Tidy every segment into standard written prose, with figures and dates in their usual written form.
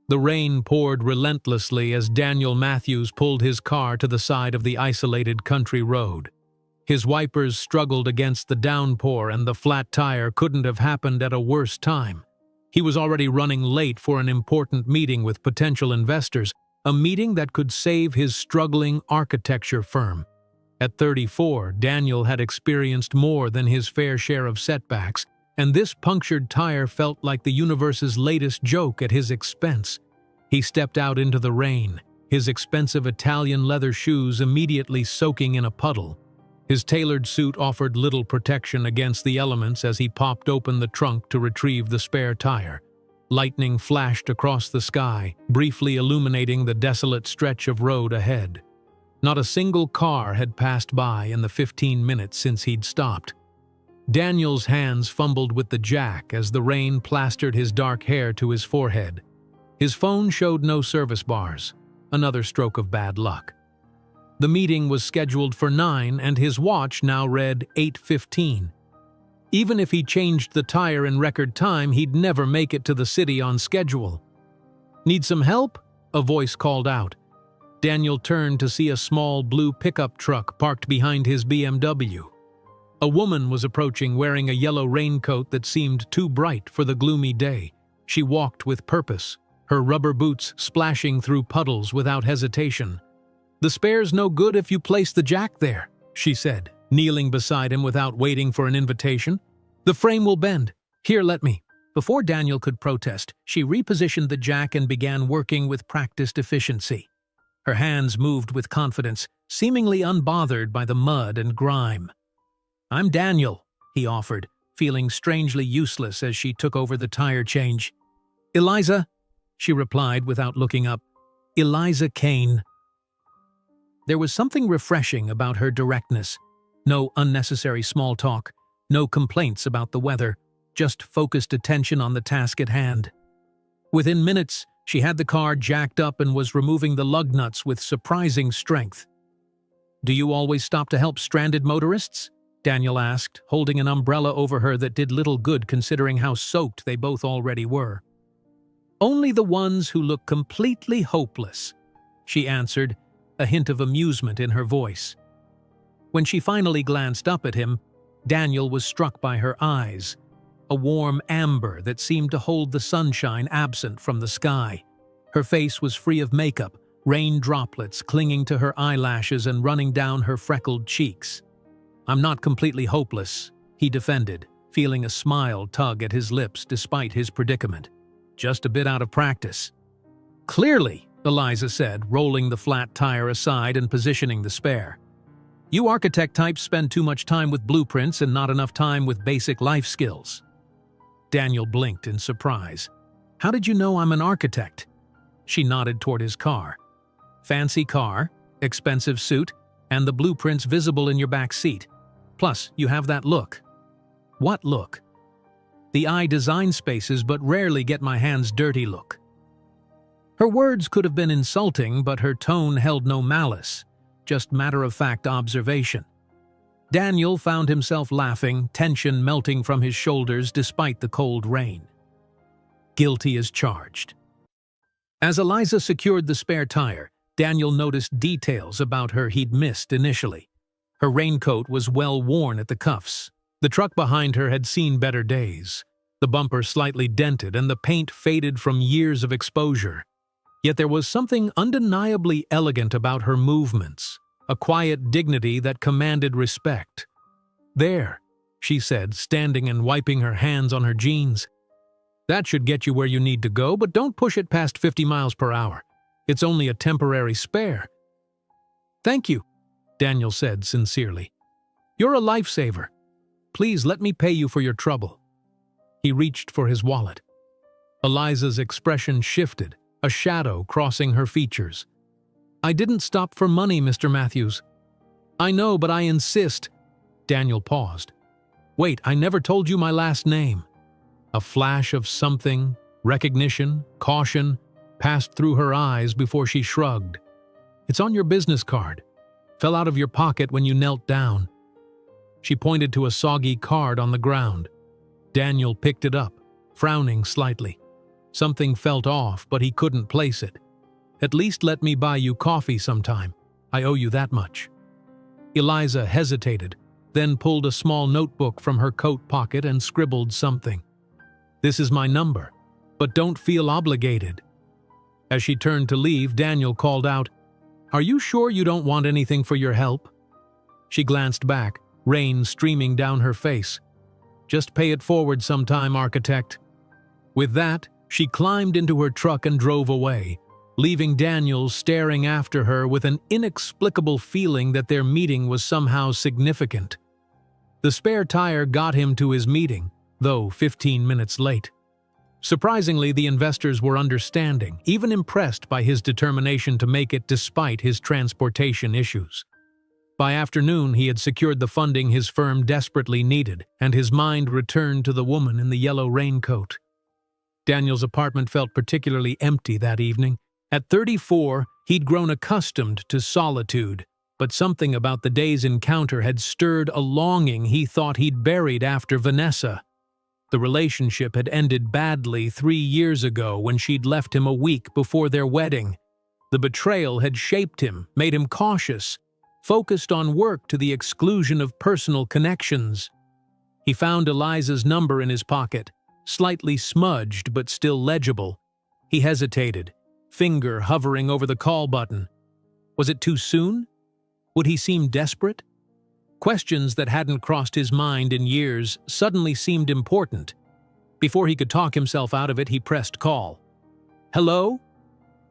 The rain poured relentlessly as Daniel Matthews pulled his car to the side of the isolated country road. His wipers struggled against the downpour, and the flat tire couldn't have happened at a worse time. He was already running late for an important meeting with potential investors, a meeting that could save his struggling architecture firm. At 34, Daniel had experienced more than his fair share of setbacks, and this punctured tire felt like the universe's latest joke at his expense. He stepped out into the rain, his expensive Italian leather shoes immediately soaking in a puddle. His tailored suit offered little protection against the elements as he popped open the trunk to retrieve the spare tire. Lightning flashed across the sky, briefly illuminating the desolate stretch of road ahead. Not a single car had passed by in the 15 minutes since he'd stopped. Daniel's hands fumbled with the jack as the rain plastered his dark hair to his forehead. His phone showed no service bars, another stroke of bad luck. The meeting was scheduled for 9 and his watch now read 8:15. Even if he changed the tire in record time, he'd never make it to the city on schedule. "Need some help?" a voice called out. Daniel turned to see a small blue pickup truck parked behind his BMW. A woman was approaching wearing a yellow raincoat that seemed too bright for the gloomy day. She walked with purpose, her rubber boots splashing through puddles without hesitation. "The spare's no good if you place the jack there," she said, kneeling beside him without waiting for an invitation. "The frame will bend. Here, let me." Before Daniel could protest, she repositioned the jack and began working with practiced efficiency. Her hands moved with confidence, seemingly unbothered by the mud and grime. "I'm Daniel," he offered, feeling strangely useless as she took over the tire change. "Eliza," she replied without looking up. "Eliza Kane." There was something refreshing about her directness. No unnecessary small talk, no complaints about the weather, just focused attention on the task at hand. Within minutes, she had the car jacked up and was removing the lug nuts with surprising strength. "Do you always stop to help stranded motorists?" Daniel asked, holding an umbrella over her that did little good considering how soaked they both already were. "Only the ones who look completely hopeless," she answered, a hint of amusement in her voice. When she finally glanced up at him, Daniel was struck by her eyes, a warm amber that seemed to hold the sunshine absent from the sky. Her face was free of makeup, rain droplets clinging to her eyelashes and running down her freckled cheeks. "I'm not completely hopeless," he defended, feeling a smile tug at his lips despite his predicament. "Just a bit out of practice." "Clearly," Eliza said, rolling the flat tire aside and positioning the spare. "You architect types spend too much time with blueprints and not enough time with basic life skills." Daniel blinked in surprise. "How did you know I'm an architect?" She nodded toward his car. "Fancy car, expensive suit, and the blueprints visible in your back seat. Plus, you have that look." "What look?" "The I design spaces but rarely get my hands dirty look." Her words could have been insulting, but her tone held no malice, just matter-of-fact observation. Daniel found himself laughing, tension melting from his shoulders despite the cold rain. Guilty as charged. As Eliza secured the spare tire, Daniel noticed details about her he'd missed initially. Her raincoat was well worn at the cuffs. The truck behind her had seen better days. The bumper slightly dented and the paint faded from years of exposure. Yet there was something undeniably elegant about her movements, a quiet dignity that commanded respect. "There," she said, standing and wiping her hands on her jeans. "That should get you where you need to go, but don't push it past 50 miles per hour. It's only a temporary spare." "Thank you," Daniel said sincerely. "You're a lifesaver. Please let me pay you for your trouble." He reached for his wallet. Eliza's expression shifted, a shadow crossing her features. "I didn't stop for money, Mr. Matthews." "I know, but I insist." Daniel paused. "Wait, I never told you my last name." A flash of something, recognition, caution, passed through her eyes before she shrugged. "It's on your business card. Fell out of your pocket when you knelt down." She pointed to a soggy card on the ground. Daniel picked it up, frowning slightly. Something felt off, but he couldn't place it. "At least let me buy you coffee sometime. I owe you that much." Eliza hesitated, then pulled a small notebook from her coat pocket and scribbled something. "This is my number, but don't feel obligated." As she turned to leave, Daniel called out, "Are you sure you don't want anything for your help?" She glanced back, rain streaming down her face. "Just pay it forward sometime, architect." With that, she climbed into her truck and drove away, leaving Daniel staring after her with an inexplicable feeling that their meeting was somehow significant. The spare tire got him to his meeting, though 15 minutes late. Surprisingly, the investors were understanding, even impressed by his determination to make it despite his transportation issues. By afternoon, he had secured the funding his firm desperately needed, and his mind returned to the woman in the yellow raincoat. Daniel's apartment felt particularly empty that evening. At 34, he'd grown accustomed to solitude, but something about the day's encounter had stirred a longing he thought he'd buried after Vanessa. The relationship had ended badly 3 years ago when she'd left him a week before their wedding. The betrayal had shaped him, made him cautious, focused on work to the exclusion of personal connections. He found Eliza's number in his pocket, slightly smudged but still legible. He hesitated, finger hovering over the call button. Was it too soon? Would he seem desperate? Questions that hadn't crossed his mind in years suddenly seemed important. Before he could talk himself out of it, he pressed call. "Hello?"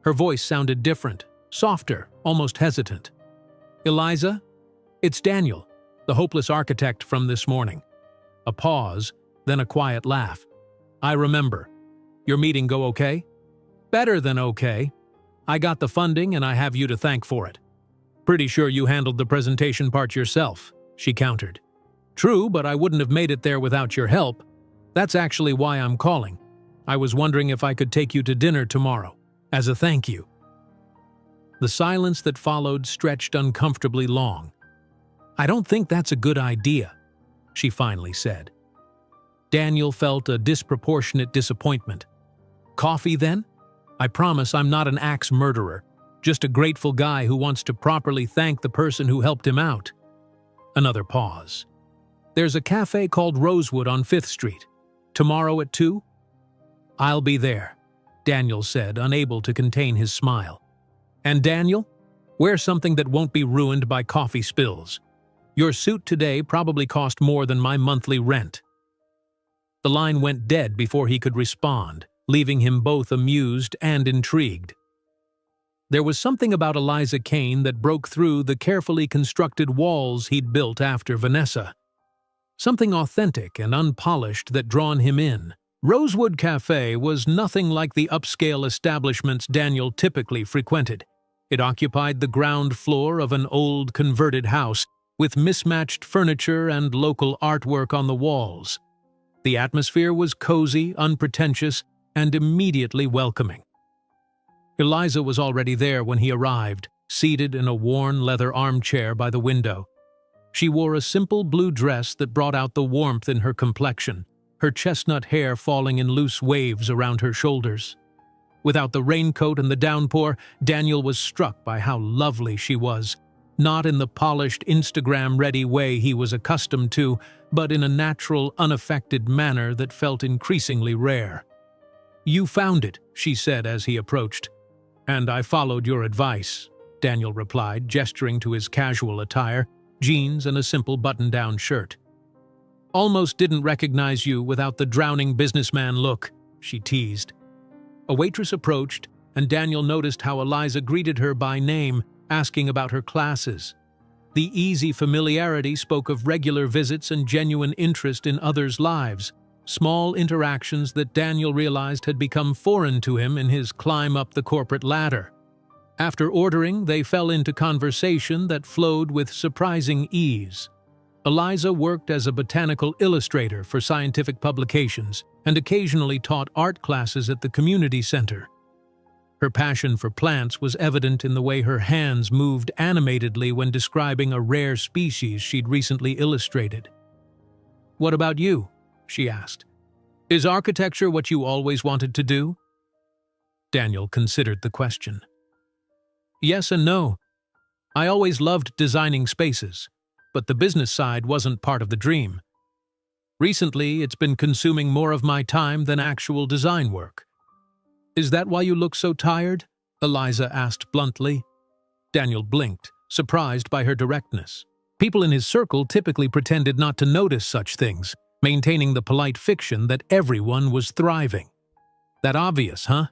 Her voice sounded different, softer, almost hesitant. "Eliza? It's Daniel, the hopeless architect from this morning." A pause, then a quiet laugh. "I remember. Your meeting go okay?" "Better than okay. I got the funding and I have you to thank for it." "Pretty sure you handled the presentation part yourself," she countered. "True, but I wouldn't have made it there without your help. That's actually why I'm calling. I was wondering if I could take you to dinner tomorrow, as a thank you." The silence that followed stretched uncomfortably long. "I don't think that's a good idea," she finally said. Daniel felt a disproportionate disappointment. "Coffee, then? I promise I'm not an axe murderer, just a grateful guy who wants to properly thank the person who helped him out." Another pause. "There's a cafe called Rosewood on 5th Street. Tomorrow at 2? "I'll be there," Daniel said, unable to contain his smile. "And Daniel, wear something that won't be ruined by coffee spills. Your suit today probably cost more than my monthly rent." The line went dead before he could respond, leaving him both amused and intrigued. There was something about Eliza Kane that broke through the carefully constructed walls he'd built after Vanessa. Something authentic and unpolished that drawn him in. Rosewood Cafe was nothing like the upscale establishments Daniel typically frequented. It occupied the ground floor of an old converted house, with mismatched furniture and local artwork on the walls. The atmosphere was cozy, unpretentious, and immediately welcoming. Eliza was already there when he arrived, seated in a worn leather armchair by the window. She wore a simple blue dress that brought out the warmth in her complexion, her chestnut hair falling in loose waves around her shoulders. Without the raincoat and the downpour, Daniel was struck by how lovely she was, not in the polished, Instagram-ready way he was accustomed to, but in a natural, unaffected manner that felt increasingly rare. "You found it," she said as he approached. "And I followed your advice," Daniel replied, gesturing to his casual attire, jeans and a simple button-down shirt. "Almost didn't recognize you without the drowning businessman look," she teased. A waitress approached, and Daniel noticed how Eliza greeted her by name, asking about her classes. The easy familiarity spoke of regular visits and genuine interest in others' lives, small interactions that Daniel realized had become foreign to him in his climb up the corporate ladder. After ordering, they fell into conversation that flowed with surprising ease. Eliza worked as a botanical illustrator for scientific publications and occasionally taught art classes at the community center. Her passion for plants was evident in the way her hands moved animatedly when describing a rare species she'd recently illustrated. "What about you?" she asked. "Is architecture what you always wanted to do?" Daniel considered the question. Yes and no. I always loved designing spaces, but the business side wasn't part of the dream. Recently, it's been consuming more of my time than actual design work. Is that why you look so tired? Eliza asked bluntly. Daniel blinked, surprised by her directness. People in his circle typically pretended not to notice such things, maintaining the polite fiction that everyone was thriving. That obvious, huh?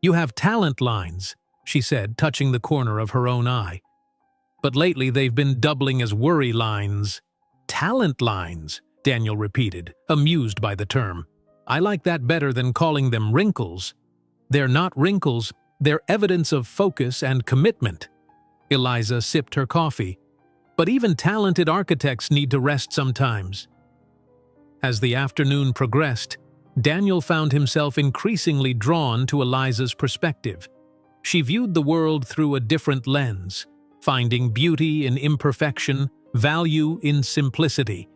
You have talent lines, she said, touching the corner of her own eye. But lately they've been doubling as worry lines. Talent lines, Daniel repeated, amused by the term. I like that better than calling them wrinkles. They're not wrinkles, they're evidence of focus and commitment. Eliza sipped her coffee. But even talented architects need to rest sometimes. As the afternoon progressed, Daniel found himself increasingly drawn to Eliza's perspective. She viewed the world through a different lens, finding beauty in imperfection, value in simplicity.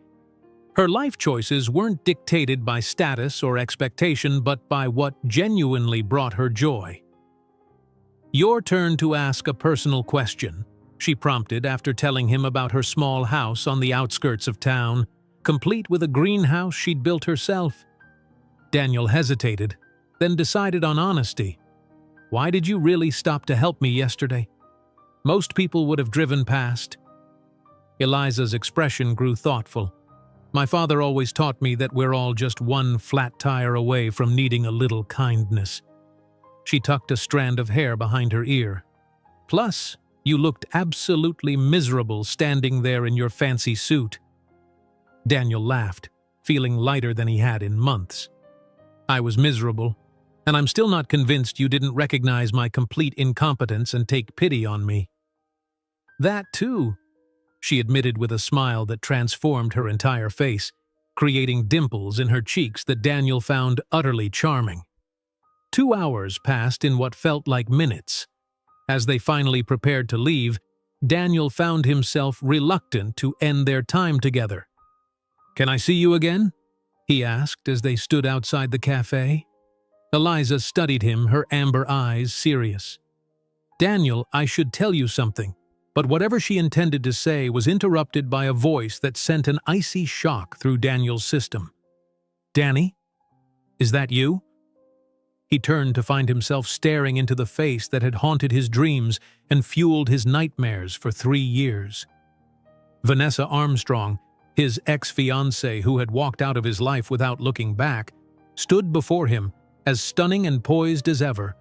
Her life choices weren't dictated by status or expectation, but by what genuinely brought her joy. Your turn to ask a personal question, she prompted after telling him about her small house on the outskirts of town, complete with a greenhouse she'd built herself. Daniel hesitated, then decided on honesty. Why did you really stop to help me yesterday? Most people would have driven past. Eliza's expression grew thoughtful. My father always taught me that we're all just one flat tire away from needing a little kindness. She tucked a strand of hair behind her ear. Plus, you looked absolutely miserable standing there in your fancy suit. Daniel laughed, feeling lighter than he had in months. I was miserable, and I'm still not convinced you didn't recognize my complete incompetence and take pity on me. That too, she admitted with a smile that transformed her entire face, creating dimples in her cheeks that Daniel found utterly charming. 2 hours passed in what felt like minutes. As they finally prepared to leave, Daniel found himself reluctant to end their time together. Can I see you again? He asked as they stood outside the cafe. Eliza studied him, her amber eyes serious. Daniel, I should tell you something, but whatever she intended to say was interrupted by a voice that sent an icy shock through Daniel's system. Danny? Is that you? He turned to find himself staring into the face that had haunted his dreams and fueled his nightmares for 3 years. Vanessa Armstrong, his ex-fiancée who had walked out of his life without looking back, stood before him, as stunning and poised as ever,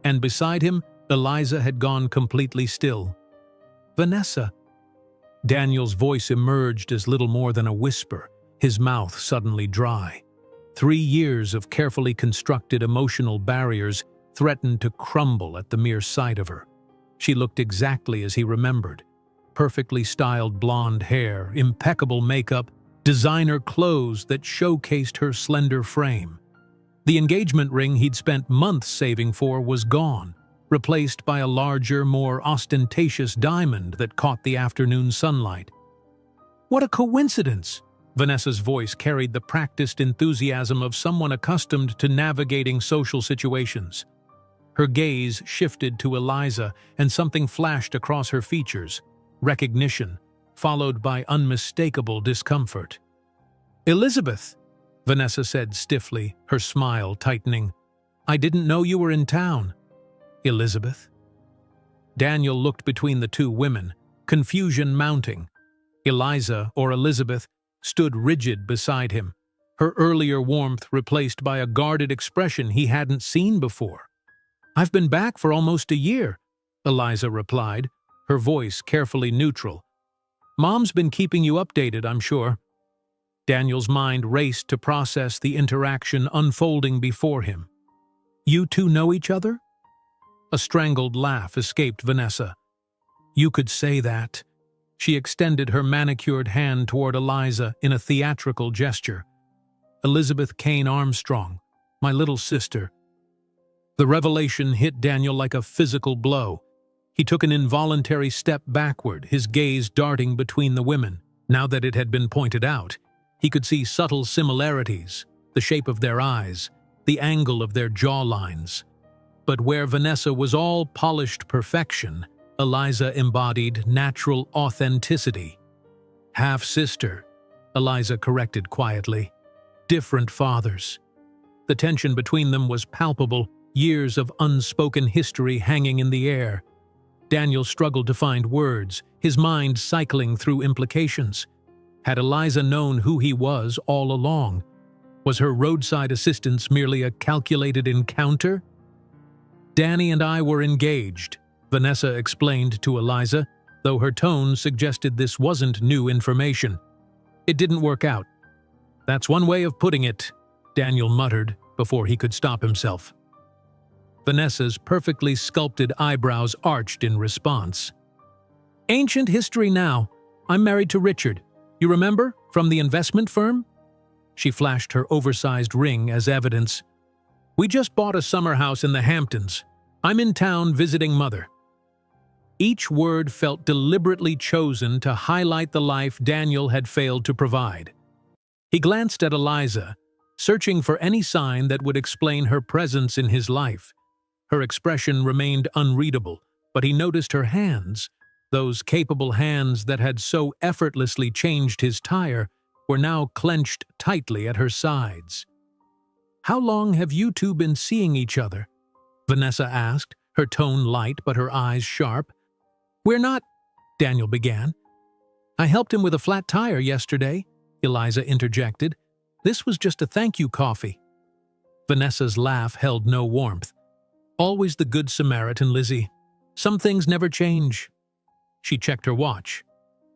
and beside him, Eliza had gone completely still. Vanessa. Daniel's voice emerged as little more than a whisper, his mouth suddenly dry. 3 years of carefully constructed emotional barriers threatened to crumble at the mere sight of her. She looked exactly as he remembered. Perfectly styled blonde hair, impeccable makeup, designer clothes that showcased her slender frame. The engagement ring he'd spent months saving for was gone, replaced by a larger, more ostentatious diamond that caught the afternoon sunlight. What a coincidence! Vanessa's voice carried the practiced enthusiasm of someone accustomed to navigating social situations. Her gaze shifted to Eliza, and something flashed across her features. Recognition, followed by unmistakable discomfort. Elizabeth, Vanessa said stiffly, her smile tightening. I didn't know you were in town. Elizabeth? Daniel looked between the two women, confusion mounting. Eliza, or Elizabeth, stood rigid beside him, her earlier warmth replaced by a guarded expression he hadn't seen before. I've been back for almost a year, Eliza replied, her voice carefully neutral. Mom's been keeping you updated, I'm sure. Daniel's mind raced to process the interaction unfolding before him. You two know each other? A strangled laugh escaped Vanessa. You could say that. She extended her manicured hand toward Eliza in a theatrical gesture. Elizabeth Kane Armstrong, my little sister. The revelation hit Daniel like a physical blow. He took an involuntary step backward, his gaze darting between the women. Now that it had been pointed out, he could see subtle similarities, the shape of their eyes, the angle of their jawlines. But where Vanessa was all polished perfection, Eliza embodied natural authenticity. Half-sister, Eliza corrected quietly. Different fathers. The tension between them was palpable, years of unspoken history hanging in the air. Daniel struggled to find words, his mind cycling through implications. Had Eliza known who he was all along? Was her roadside assistance merely a calculated encounter? "Danny and I were engaged," Vanessa explained to Eliza, though her tone suggested this wasn't new information. "It didn't work out." "That's one way of putting it," Daniel muttered before he could stop himself. Vanessa's perfectly sculpted eyebrows arched in response. "Ancient history now. I'm married to Richard. You remember, from the investment firm?" She flashed her oversized ring as evidence. "We just bought a summer house in the Hamptons. I'm in town visiting Mother." Each word felt deliberately chosen to highlight the life Daniel had failed to provide. He glanced at Eliza, searching for any sign that would explain her presence in his life. Her expression remained unreadable, but he noticed her hands. Those capable hands that had so effortlessly changed his tire were now clenched tightly at her sides. "How long have you two been seeing each other?" Vanessa asked, her tone light but her eyes sharp. "We're not," Daniel began. "I helped him with a flat tire yesterday," Eliza interjected. "This was just a thank you coffee." Vanessa's laugh held no warmth. "Always the good Samaritan, Lizzie. Some things never change." She checked her watch,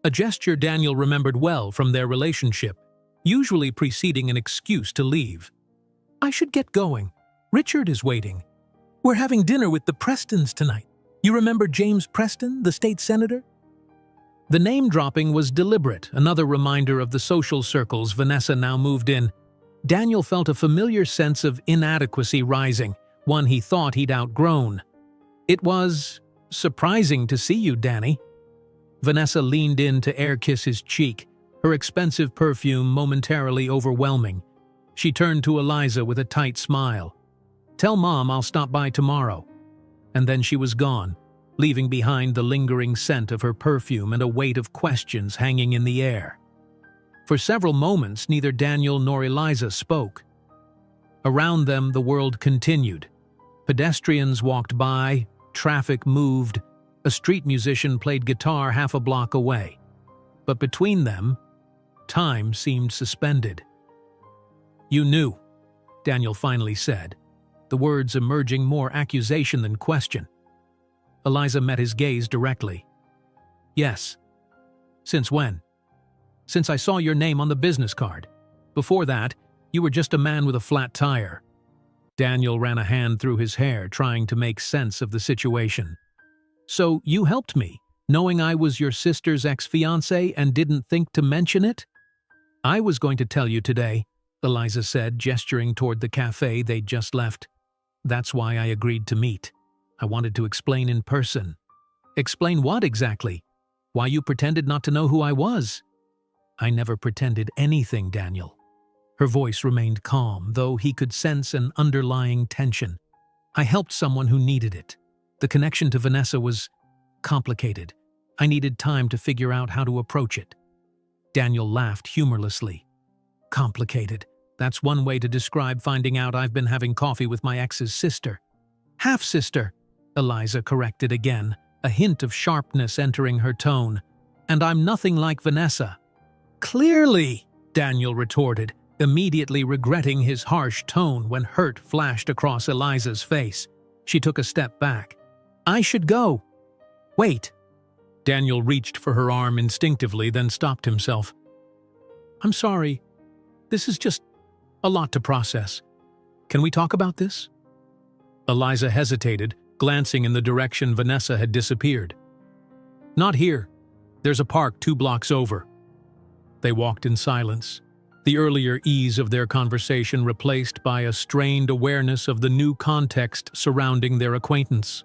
a gesture Daniel remembered well from their relationship, usually preceding an excuse to leave. "I should get going. Richard is waiting. We're having dinner with the Prestons tonight. You remember James Preston, the state senator?" The name-dropping was deliberate, another reminder of the social circles Vanessa now moved in. Daniel felt a familiar sense of inadequacy rising, one he thought he'd outgrown. "It was surprising to see you, Danny." Vanessa leaned in to air-kiss his cheek, her expensive perfume momentarily overwhelming. She turned to Eliza with a tight smile. "Tell Mom I'll stop by tomorrow." And then she was gone, leaving behind the lingering scent of her perfume and a weight of questions hanging in the air. For several moments, neither Daniel nor Eliza spoke. Around them, the world continued. Pedestrians walked by, traffic moved, a street musician played guitar half a block away. But between them, time seemed suspended. "You knew," Daniel finally said, the words emerging more accusation than question. Eliza met his gaze directly. "Yes." "Since when?" "Since I saw your name on the business card. Before that, you were just a man with a flat tire." Daniel ran a hand through his hair, trying to make sense of the situation. "So you helped me, knowing I was your sister's ex-fiancé and didn't think to mention it?" "I was going to tell you today," Eliza said, gesturing toward the cafe they'd just left. "That's why I agreed to meet. I wanted to explain in person." "Explain what exactly? Why you pretended not to know who I was?" "I never pretended anything, Daniel." Her voice remained calm, though he could sense an underlying tension. "I helped someone who needed it. The connection to Vanessa was complicated. I needed time to figure out how to approach it." Daniel laughed humorlessly. "Complicated. That's one way to describe finding out I've been having coffee with my ex's sister." "Half-sister," Eliza corrected again, a hint of sharpness entering her tone. "And I'm nothing like Vanessa." "Clearly," Daniel retorted, immediately regretting his harsh tone when hurt flashed across Eliza's face. She took a step back. "I should go." "Wait." Daniel reached for her arm instinctively, then stopped himself. "I'm sorry. This is just a lot to process. Can we talk about this?" Eliza hesitated, glancing in the direction Vanessa had disappeared. "Not here. There's a park 2 blocks over." They walked in silence, the earlier ease of their conversation replaced by a strained awareness of the new context surrounding their acquaintance.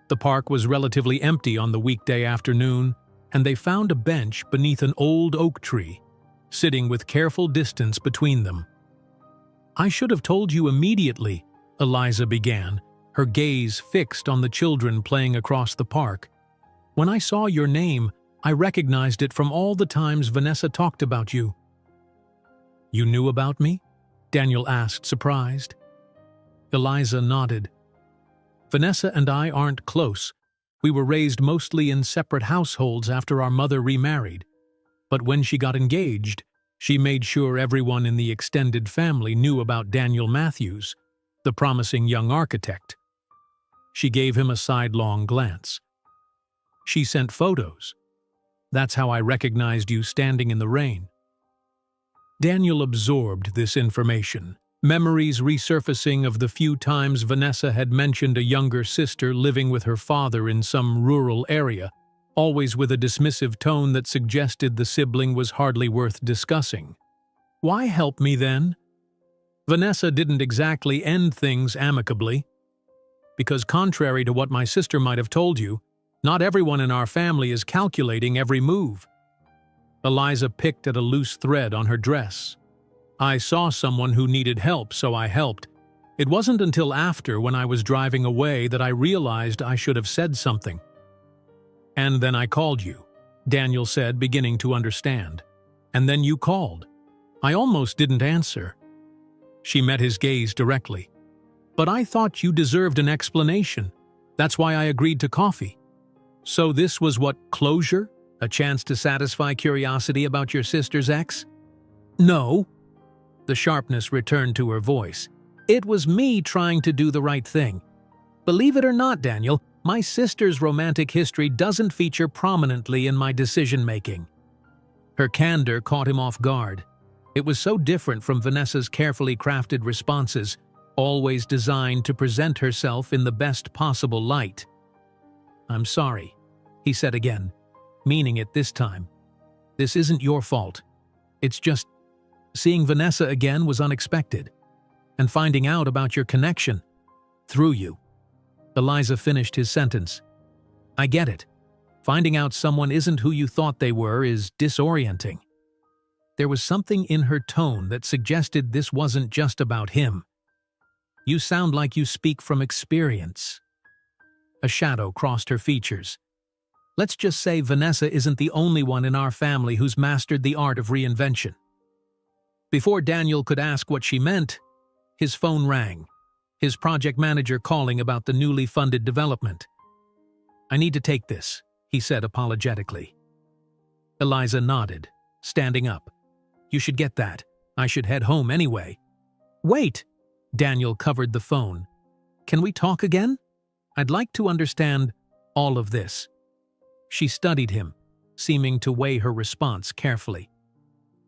The park was relatively empty on the weekday afternoon, and they found a bench beneath an old oak tree, sitting with careful distance between them. "I should have told you immediately," Eliza began, her gaze fixed on the children playing across the park. "When I saw your name, I recognized it from all the times Vanessa talked about you." "You knew about me?" Daniel asked, surprised. Eliza nodded. "Vanessa and I aren't close. We were raised mostly in separate households after our mother remarried. But when she got engaged, she made sure everyone in the extended family knew about Daniel Matthews, the promising young architect." She gave him a sidelong glance. "She sent photos. That's how I recognized you standing in the rain." Daniel absorbed this information, memories resurfacing of the few times Vanessa had mentioned a younger sister living with her father in some rural area, always with a dismissive tone that suggested the sibling was hardly worth discussing. "Why help me then?" Vanessa didn't exactly end things amicably. "Because contrary to what my sister might have told you, not everyone in our family is calculating every move." Eliza picked at a loose thread on her dress. "I saw someone who needed help, so I helped. It wasn't until after, when I was driving away, that I realized I should have said something." "And then I called you," Daniel said, beginning to understand. "And then you called. I almost didn't answer." She met his gaze directly. "But I thought you deserved an explanation. That's why I agreed to coffee." "So this was what, closure? A chance to satisfy curiosity about your sister's ex?" "No." The sharpness returned to her voice. "It was me trying to do the right thing. Believe it or not, Daniel, my sister's romantic history doesn't feature prominently in my decision-making." Her candor caught him off guard. It was so different from Vanessa's carefully crafted responses, always designed to present herself in the best possible light. "I'm sorry," he said again, meaning it this time. "This isn't your fault. It's just, seeing Vanessa again was unexpected, and finding out about your connection through you." Eliza finished his sentence. "I get it. Finding out someone isn't who you thought they were is disorienting." There was something in her tone that suggested this wasn't just about him. "You sound like you speak from experience." A shadow crossed her features. "Let's just say Vanessa isn't the only one in our family who's mastered the art of reinvention." Before Daniel could ask what she meant, his phone rang, his project manager calling about the newly funded development. "I need to take this," he said apologetically. Eliza nodded, standing up. "You should get that. I should head home anyway." "Wait!" Daniel covered the phone. "Can we talk again? I'd like to understand all of this." She studied him, seeming to weigh her response carefully.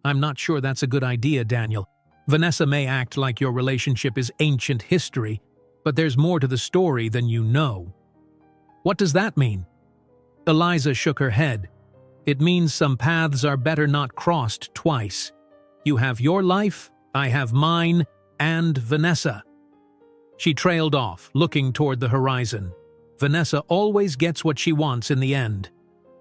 "I'm not sure that's a good idea, Daniel. Vanessa may act like your relationship is ancient history, but there's more to the story than you know." "What does that mean?" Eliza shook her head. "It means some paths are better not crossed twice. You have your life, I have mine, and Vanessa." She trailed off, looking toward the horizon. Vanessa always gets what she wants in the end.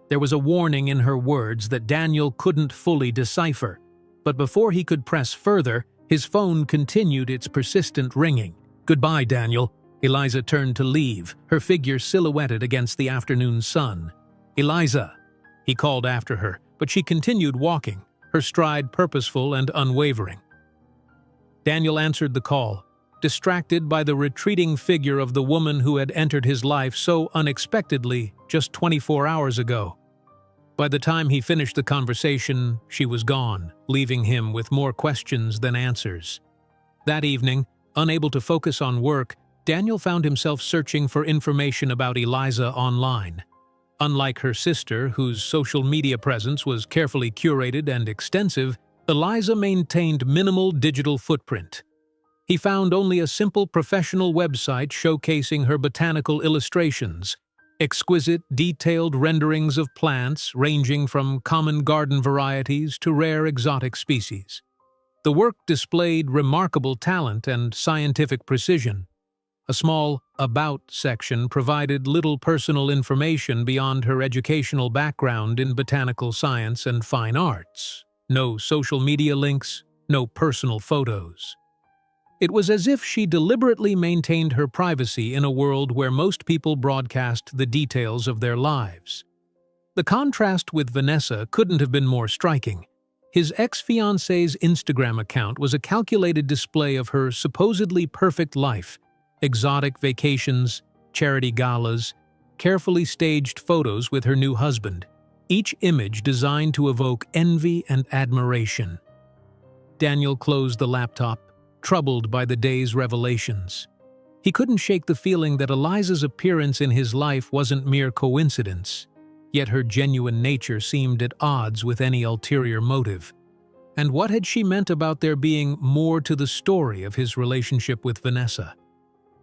There was a warning in her words that Daniel couldn't fully decipher, but before he could press further, his phone continued its persistent ringing. "Goodbye, Daniel." Eliza turned to leave, her figure silhouetted against the afternoon sun. "Eliza," he called after her, but she continued walking, her stride purposeful and unwavering. Daniel answered the call, distracted by the retreating figure of the woman who had entered his life so unexpectedly just 24 hours ago. By the time he finished the conversation, she was gone, leaving him with more questions than answers. That evening, unable to focus on work, Daniel found himself searching for information about Eliza online. Unlike her sister, whose social media presence was carefully curated and extensive, Eliza maintained minimal digital footprint. He found only a simple professional website showcasing her botanical illustrations, exquisite, detailed renderings of plants ranging from common garden varieties to rare exotic species. The work displayed remarkable talent and scientific precision. A small About section provided little personal information beyond her educational background in botanical science and fine arts. No social media links, no personal photos. It was as if she deliberately maintained her privacy in a world where most people broadcast the details of their lives. The contrast with Vanessa couldn't have been more striking. His ex-fiancée's Instagram account was a calculated display of her supposedly perfect life: exotic vacations, charity galas, carefully staged photos with her new husband, each image designed to evoke envy and admiration. Daniel closed the laptop, troubled by the day's revelations. He couldn't shake the feeling that Eliza's appearance in his life wasn't mere coincidence, yet her genuine nature seemed at odds with any ulterior motive. And what had she meant about there being more to the story of his relationship with Vanessa?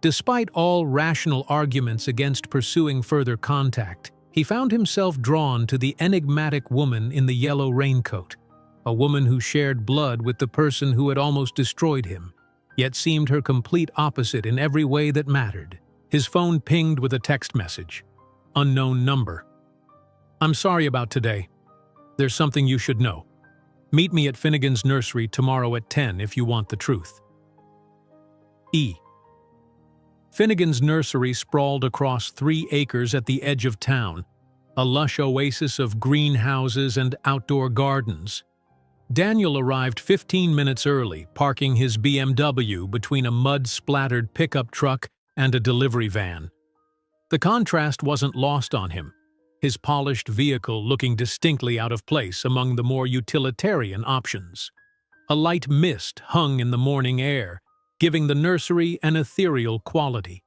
Despite all rational arguments against pursuing further contact, he found himself drawn to the enigmatic woman in the yellow raincoat, a woman who shared blood with the person who had almost destroyed him, yet seemed her complete opposite in every way that mattered. His phone pinged with a text message. Unknown number. "I'm sorry about today. There's something you should know. Meet me at Finnegan's nursery tomorrow at 10 if you want the truth. E." Finnegan's nursery sprawled across 3 acres at the edge of town, a lush oasis of greenhouses and outdoor gardens. Daniel arrived 15 minutes early, parking his BMW between a mud-splattered pickup truck and a delivery van. The contrast wasn't lost on him, his polished vehicle looking distinctly out of place among the more utilitarian options. A light mist hung in the morning air, giving the nursery an ethereal quality.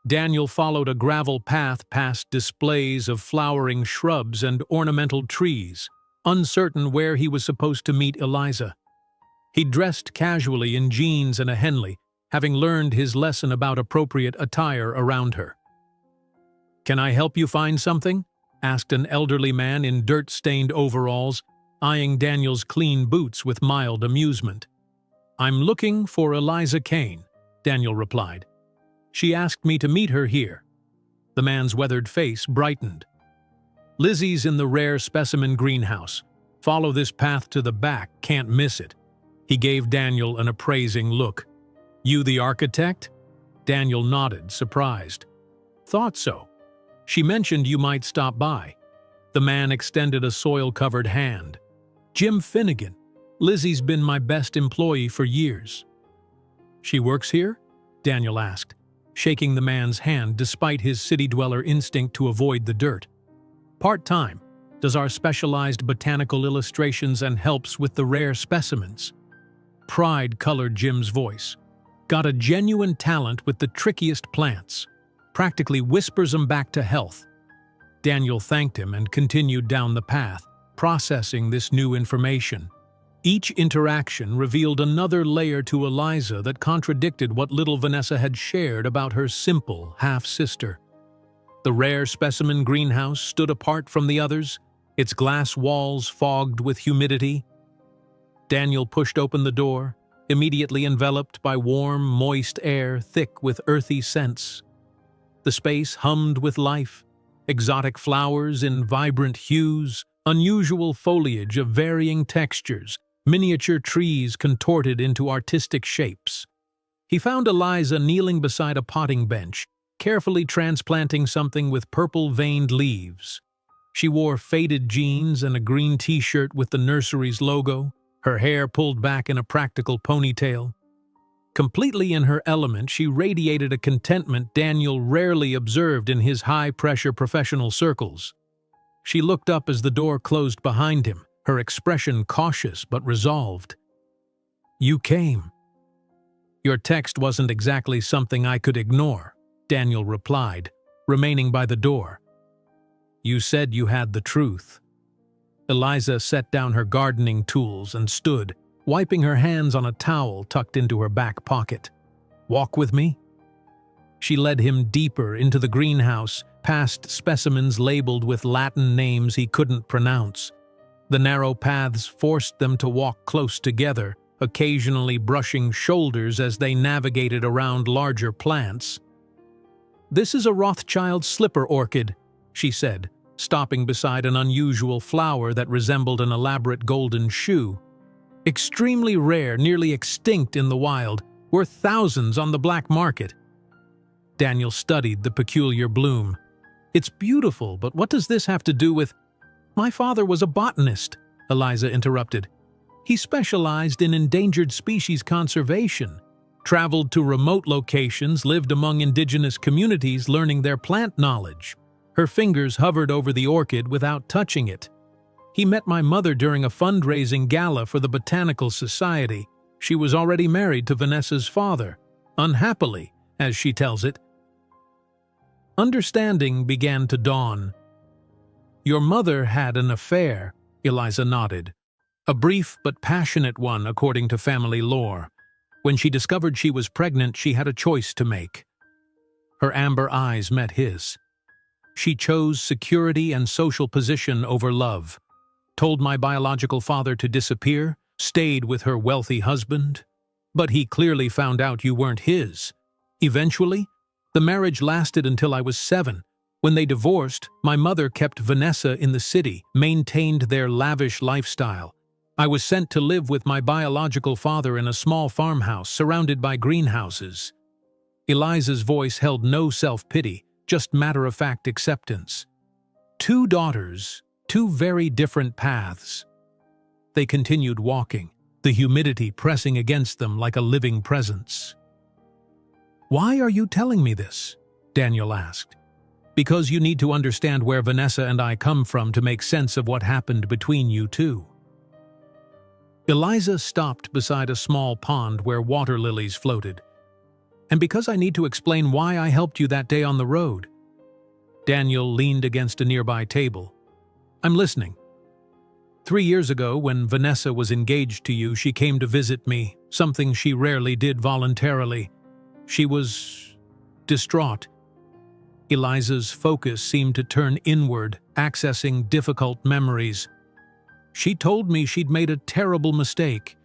Daniel followed a gravel path past displays of flowering shrubs and ornamental trees, uncertain where he was supposed to meet Eliza. He dressed casually in jeans and a Henley, having learned his lesson about appropriate attire around her. "Can I help you find something?" asked an elderly man in dirt-stained overalls, eyeing Daniel's clean boots with mild amusement. "I'm looking for Eliza Kane," Daniel replied. "She asked me to meet her here." The man's weathered face brightened. "Lizzie's in the rare specimen greenhouse. Follow this path to the back, can't miss it." He gave Daniel an appraising look. "You the architect?" Daniel nodded, surprised. "Thought so. She mentioned you might stop by." The man extended a soil-covered hand. "Jim Finnegan. Lizzie's been my best employee for years." "She works here?" Daniel asked, shaking the man's hand despite his city-dweller instinct to avoid the dirt. "Part-time, does our specialized botanical illustrations and helps with the rare specimens." Pride colored Jim's voice. "Got a genuine talent with the trickiest plants. Practically whispers them back to health." Daniel thanked him and continued down the path, processing this new information. Each interaction revealed another layer to Eliza that contradicted what little Vanessa had shared about her simple half-sister. The rare specimen greenhouse stood apart from the others, its glass walls fogged with humidity. Daniel pushed open the door, immediately enveloped by warm, moist air thick with earthy scents. The space hummed with life, exotic flowers in vibrant hues, unusual foliage of varying textures, miniature trees contorted into artistic shapes. He found Eliza kneeling beside a potting bench, carefully transplanting something with purple-veined leaves. She wore faded jeans and a green t-shirt with the nursery's logo, her hair pulled back in a practical ponytail. Completely in her element, she radiated a contentment Daniel rarely observed in his high-pressure professional circles. She looked up as the door closed behind him, her expression cautious but resolved. "You came." "Your text wasn't exactly something I could ignore," Daniel replied, remaining by the door. "You said you had the truth." Eliza set down her gardening tools and stood, wiping her hands on a towel tucked into her back pocket. "Walk with me?" She led him deeper into the greenhouse, past specimens labeled with Latin names he couldn't pronounce. The narrow paths forced them to walk close together, occasionally brushing shoulders as they navigated around larger plants. "This is a Rothschild slipper orchid," she said, stopping beside an unusual flower that resembled an elaborate golden shoe. "Extremely rare, nearly extinct in the wild, worth thousands on the black market. Daniel studied the peculiar bloom. It's beautiful, but what does this have to do with— My father was a botanist, Eliza interrupted. He specialized in endangered species conservation, traveled to remote locations, lived among indigenous communities learning their plant knowledge. Her fingers hovered over the orchid without touching it. He met my mother during a fundraising gala for the Botanical Society. She was already married to Vanessa's father, unhappily, as she tells it. Understanding began to dawn. Your mother had an affair, Eliza nodded. A brief but passionate one, according to family lore. When she discovered she was pregnant, she had a choice to make. Her amber eyes met his. She chose security and social position over love. Told my biological father to disappear, stayed with her wealthy husband. But he clearly found out you weren't his. Eventually, the marriage lasted until I was 7. When they divorced, my mother kept Vanessa in the city, maintained their lavish lifestyle. I was sent to live with my biological father in a small farmhouse surrounded by greenhouses. Eliza's voice held no self-pity, just matter-of-fact acceptance. 2 daughters, 2 very different paths. They continued walking, the humidity pressing against them like a living presence. Why are you telling me this? Daniel asked. Because you need to understand where Vanessa and I come from to make sense of what happened between you two. Eliza stopped beside a small pond where water lilies floated. And because I need to explain why I helped you that day on the road. Daniel leaned against a nearby table. I'm listening. 3 years ago, when Vanessa was engaged to you, she came to visit me, something she rarely did voluntarily. She was distraught. Eliza's focus seemed to turn inward, accessing difficult memories. She told me she'd made a terrible mistake,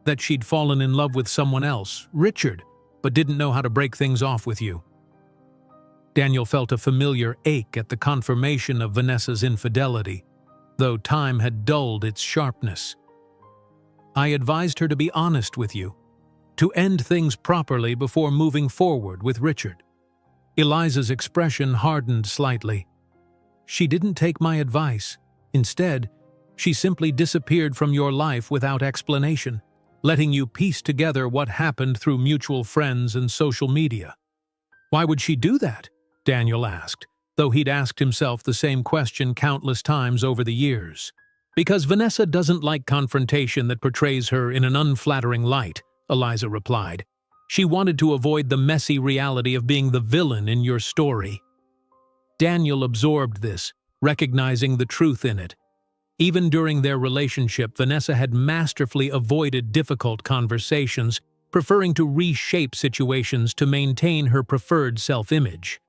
that she'd fallen in love with someone else, Richard, but didn't know how to break things off with you. Daniel felt a familiar ache at the confirmation of Vanessa's infidelity, though time had dulled its sharpness. I advised her to be honest with you, to end things properly before moving forward with Richard. Eliza's expression hardened slightly. She didn't take my advice. Instead, she simply disappeared from your life without explanation, letting you piece together what happened through mutual friends and social media. Why would she do that? Daniel asked, though he'd asked himself the same question countless times over the years. Because Vanessa doesn't like confrontation that portrays her in an unflattering light, Eliza replied. She wanted to avoid the messy reality of being the villain in your story. Daniel absorbed this, recognizing the truth in it. Even during their relationship, Vanessa had masterfully avoided difficult conversations, preferring to reshape situations to maintain her preferred self-image.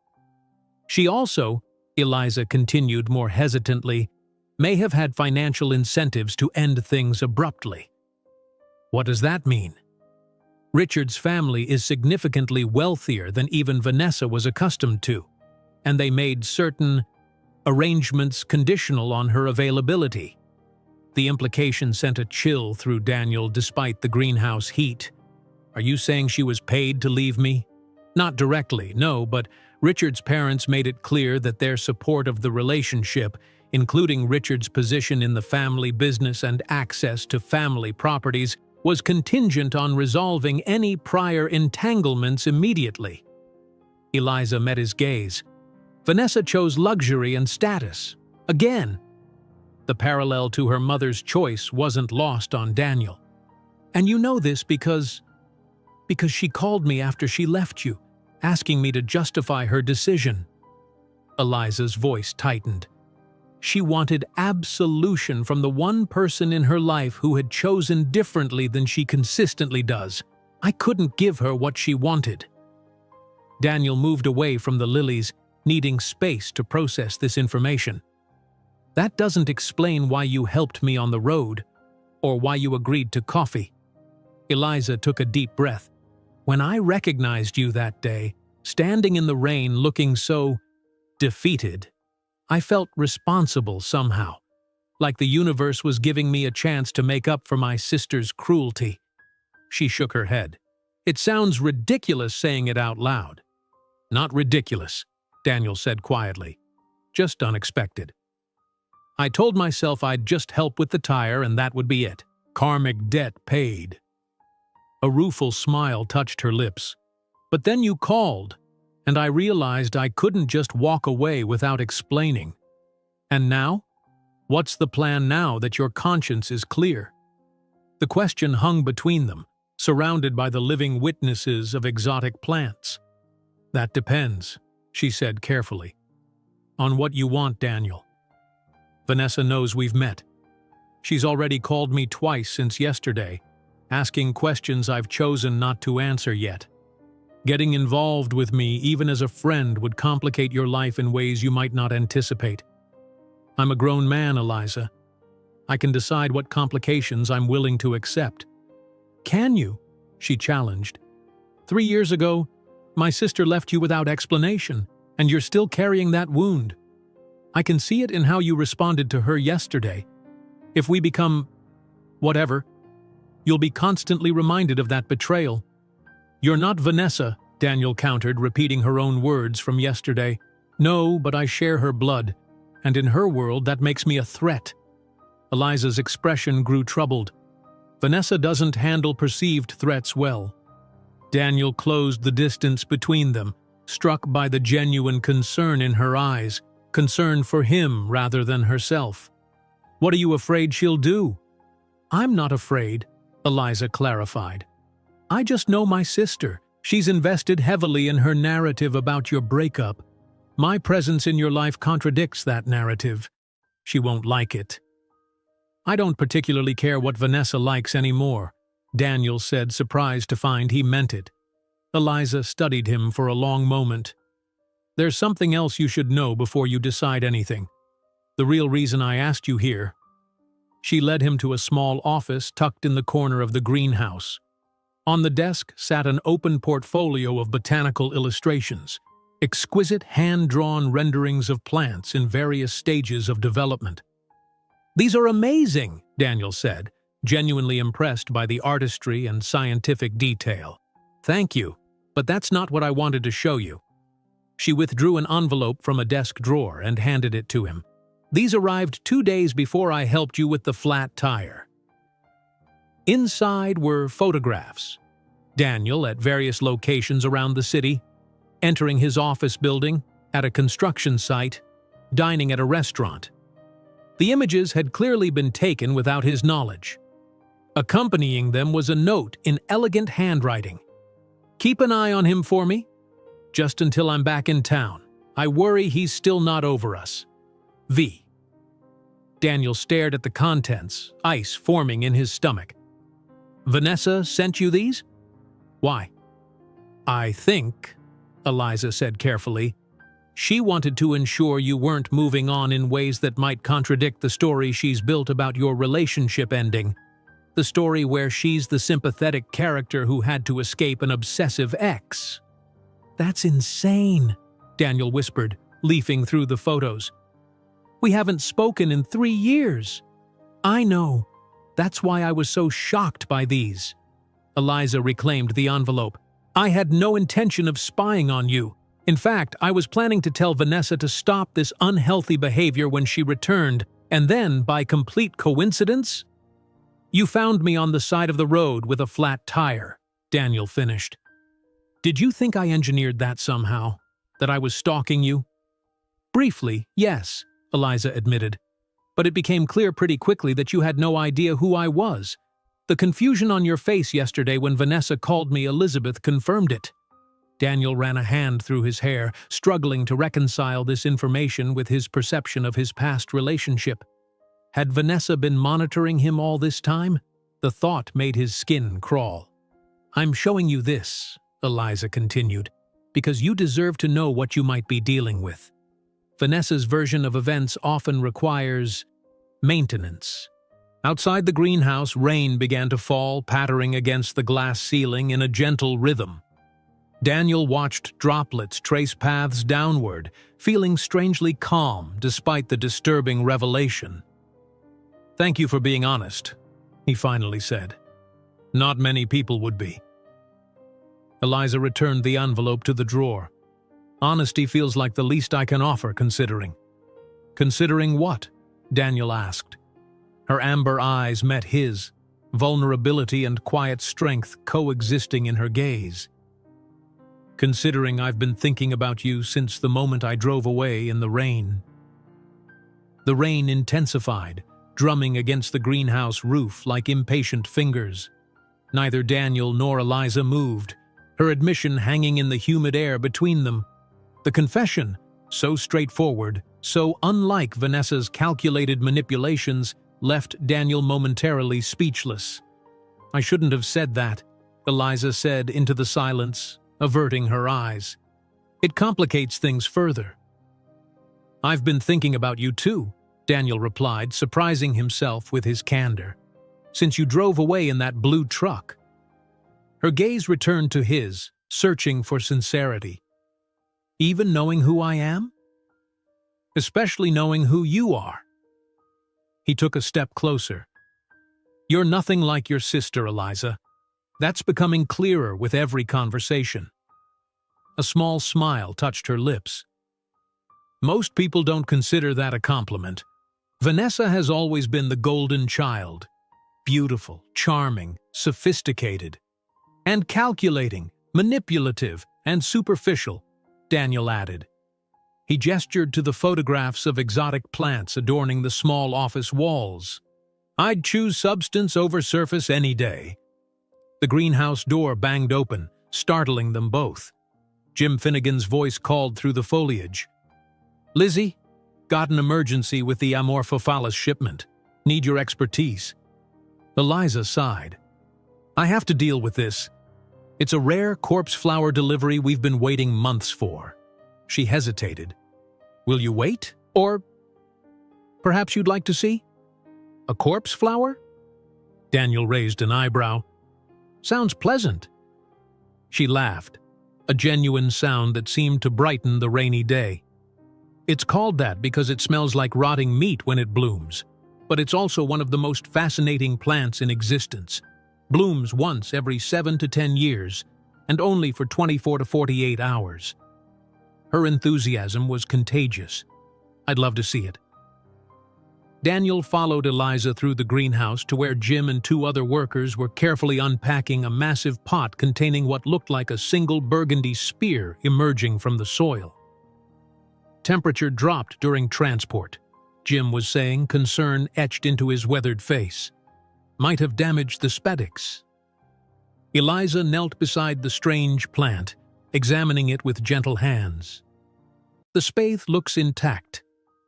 She also, Eliza continued more hesitantly, may have had financial incentives to end things abruptly. What does that mean? Richard's family is significantly wealthier than even Vanessa was accustomed to, and they made certain arrangements conditional on her availability. The implication sent a chill through Daniel despite the greenhouse heat. Are you saying she was paid to leave me? Not directly, no, but Richard's parents made it clear that their support of the relationship, including Richard's position in the family business and access to family properties, was contingent on resolving any prior entanglements immediately. Eliza met his gaze. Vanessa chose luxury and status. Again. The parallel to her mother's choice wasn't lost on Daniel. And you know this because she called me after she left you, asking me to justify her decision. Eliza's voice tightened. She wanted absolution from the one person in her life who had chosen differently than she consistently does. I couldn't give her what she wanted. Daniel moved away from the lilies, needing space to process this information. That doesn't explain why you helped me on the road, or why you agreed to coffee. Eliza took a deep breath. When I recognized you that day, standing in the rain looking so defeated, I felt responsible somehow, like the universe was giving me a chance to make up for my sister's cruelty. She shook her head. It sounds ridiculous saying it out loud. Not ridiculous, Daniel said quietly. Just unexpected. I told myself I'd just help with the tire and that would be it. Karmic debt paid. A rueful smile touched her lips. But then you called, and I realized I couldn't just walk away without explaining. And now? What's the plan now that your conscience is clear? The question hung between them, surrounded by the living witnesses of exotic plants. That depends, she said carefully. On what you want, Daniel. Vanessa knows we've met. She's already called me twice since yesterday, asking questions I've chosen not to answer yet. Getting involved with me, even as a friend, would complicate your life in ways you might not anticipate. I'm a grown man, Eliza. I can decide what complications I'm willing to accept. Can you? She challenged. 3 years ago, my sister left you without explanation, and you're still carrying that wound. I can see it in how you responded to her yesterday. If we become whatever, you'll be constantly reminded of that betrayal. You're not Vanessa, Daniel countered, repeating her own words from yesterday. No, but I share her blood, and in her world that makes me a threat. Eliza's expression grew troubled. Vanessa doesn't handle perceived threats well. Daniel closed the distance between them, struck by the genuine concern in her eyes, concern for him rather than herself. What are you afraid she'll do? I'm not afraid, Eliza clarified. I just know my sister. She's invested heavily in her narrative about your breakup. My presence in your life contradicts that narrative. She won't like it. I don't particularly care what Vanessa likes anymore, Daniel said, surprised to find he meant it. Eliza studied him for a long moment. There's something else you should know before you decide anything. The real reason I asked you here. She led him to a small office tucked in the corner of the greenhouse. On the desk sat an open portfolio of botanical illustrations, exquisite hand-drawn renderings of plants in various stages of development. These are amazing, Daniel said, genuinely impressed by the artistry and scientific detail. Thank you, but that's not what I wanted to show you. She withdrew an envelope from a desk drawer and handed it to him. These arrived 2 days before I helped you with the flat tire. Inside were photographs. Daniel at various locations around the city, entering his office building, at a construction site, dining at a restaurant. The images had clearly been taken without his knowledge. Accompanying them was a note in elegant handwriting. Keep an eye on him for me, just until I'm back in town. I worry he's still not over us. V. Daniel stared at the contents, ice forming in his stomach. Vanessa sent you these? Why? I think, Eliza said carefully, she wanted to ensure you weren't moving on in ways that might contradict the story she's built about your relationship ending. The story where she's the sympathetic character who had to escape an obsessive ex. That's insane, Daniel whispered, leafing through the photos. We haven't spoken in 3 years. I know. That's why I was so shocked by these. Eliza reclaimed the envelope. I had no intention of spying on you. In fact, I was planning to tell Vanessa to stop this unhealthy behavior when she returned, and then, by complete coincidence, you found me on the side of the road with a flat tire, Daniel finished. Did you think I engineered that somehow? That I was stalking you? Briefly, yes, Eliza admitted. But it became clear pretty quickly that you had no idea who I was. The confusion on your face yesterday when Vanessa called me Elizabeth confirmed it. Daniel ran a hand through his hair, struggling to reconcile this information with his perception of his past relationship. Had Vanessa been monitoring him all this time? The thought made his skin crawl. I'm showing you this, Eliza continued, because you deserve to know what you might be dealing with. Vanessa's version of events often requires maintenance. Outside the greenhouse, rain began to fall, pattering against the glass ceiling in a gentle rhythm. Daniel watched droplets trace paths downward, feeling strangely calm despite the disturbing revelation. Thank you for being honest, he finally said. Not many people would be. Eliza returned the envelope to the drawer. Honesty feels like the least I can offer, considering. Considering what? Daniel asked. Her amber eyes met his, vulnerability and quiet strength coexisting in her gaze. Considering I've been thinking about you since the moment I drove away in the rain. The rain intensified, drumming against the greenhouse roof like impatient fingers. Neither Daniel nor Eliza moved, her admission hanging in the humid air between them. The confession, so straightforward, so unlike Vanessa's calculated manipulations, left Daniel momentarily speechless. I shouldn't have said that, Eliza said into the silence, averting her eyes. It complicates things further. I've been thinking about you too, Daniel replied, surprising himself with his candor. Since you drove away in that blue truck. Her gaze returned to his, searching for sincerity. Even knowing who I am? Especially knowing who you are. He took a step closer. You're nothing like your sister, Eliza. That's becoming clearer with every conversation. A small smile touched her lips. Most people don't consider that a compliment. Vanessa has always been the golden child. Beautiful, charming, sophisticated. And calculating, manipulative, and superficial, Daniel added. He gestured to the photographs of exotic plants adorning the small office walls. I'd choose substance over surface any day. The greenhouse door banged open, startling them both. Jim Finnegan's voice called through the foliage. Lizzie, got an emergency with the Amorphophallus shipment. Need your expertise. Eliza sighed. I have to deal with this. It's a rare corpse flower delivery we've been waiting months for. She hesitated. Will you wait? Or perhaps you'd like to see? A corpse flower? Daniel raised an eyebrow. Sounds pleasant. She laughed, a genuine sound that seemed to brighten the rainy day. It's called that because it smells like rotting meat when it blooms, but it's also one of the most fascinating plants in existence. Blooms once every 7 to 10 years, and only for 24 to 48 hours. Her enthusiasm was contagious. I'd love to see it. Daniel followed Eliza through the greenhouse to where Jim and 2 other workers were carefully unpacking a massive pot containing what looked like a single burgundy spear emerging from the soil. Temperature dropped during transport, Jim was saying, concern etched into his weathered face. Might have damaged the spadix. Eliza knelt beside the strange plant, examining it with gentle hands. The spathe looks intact,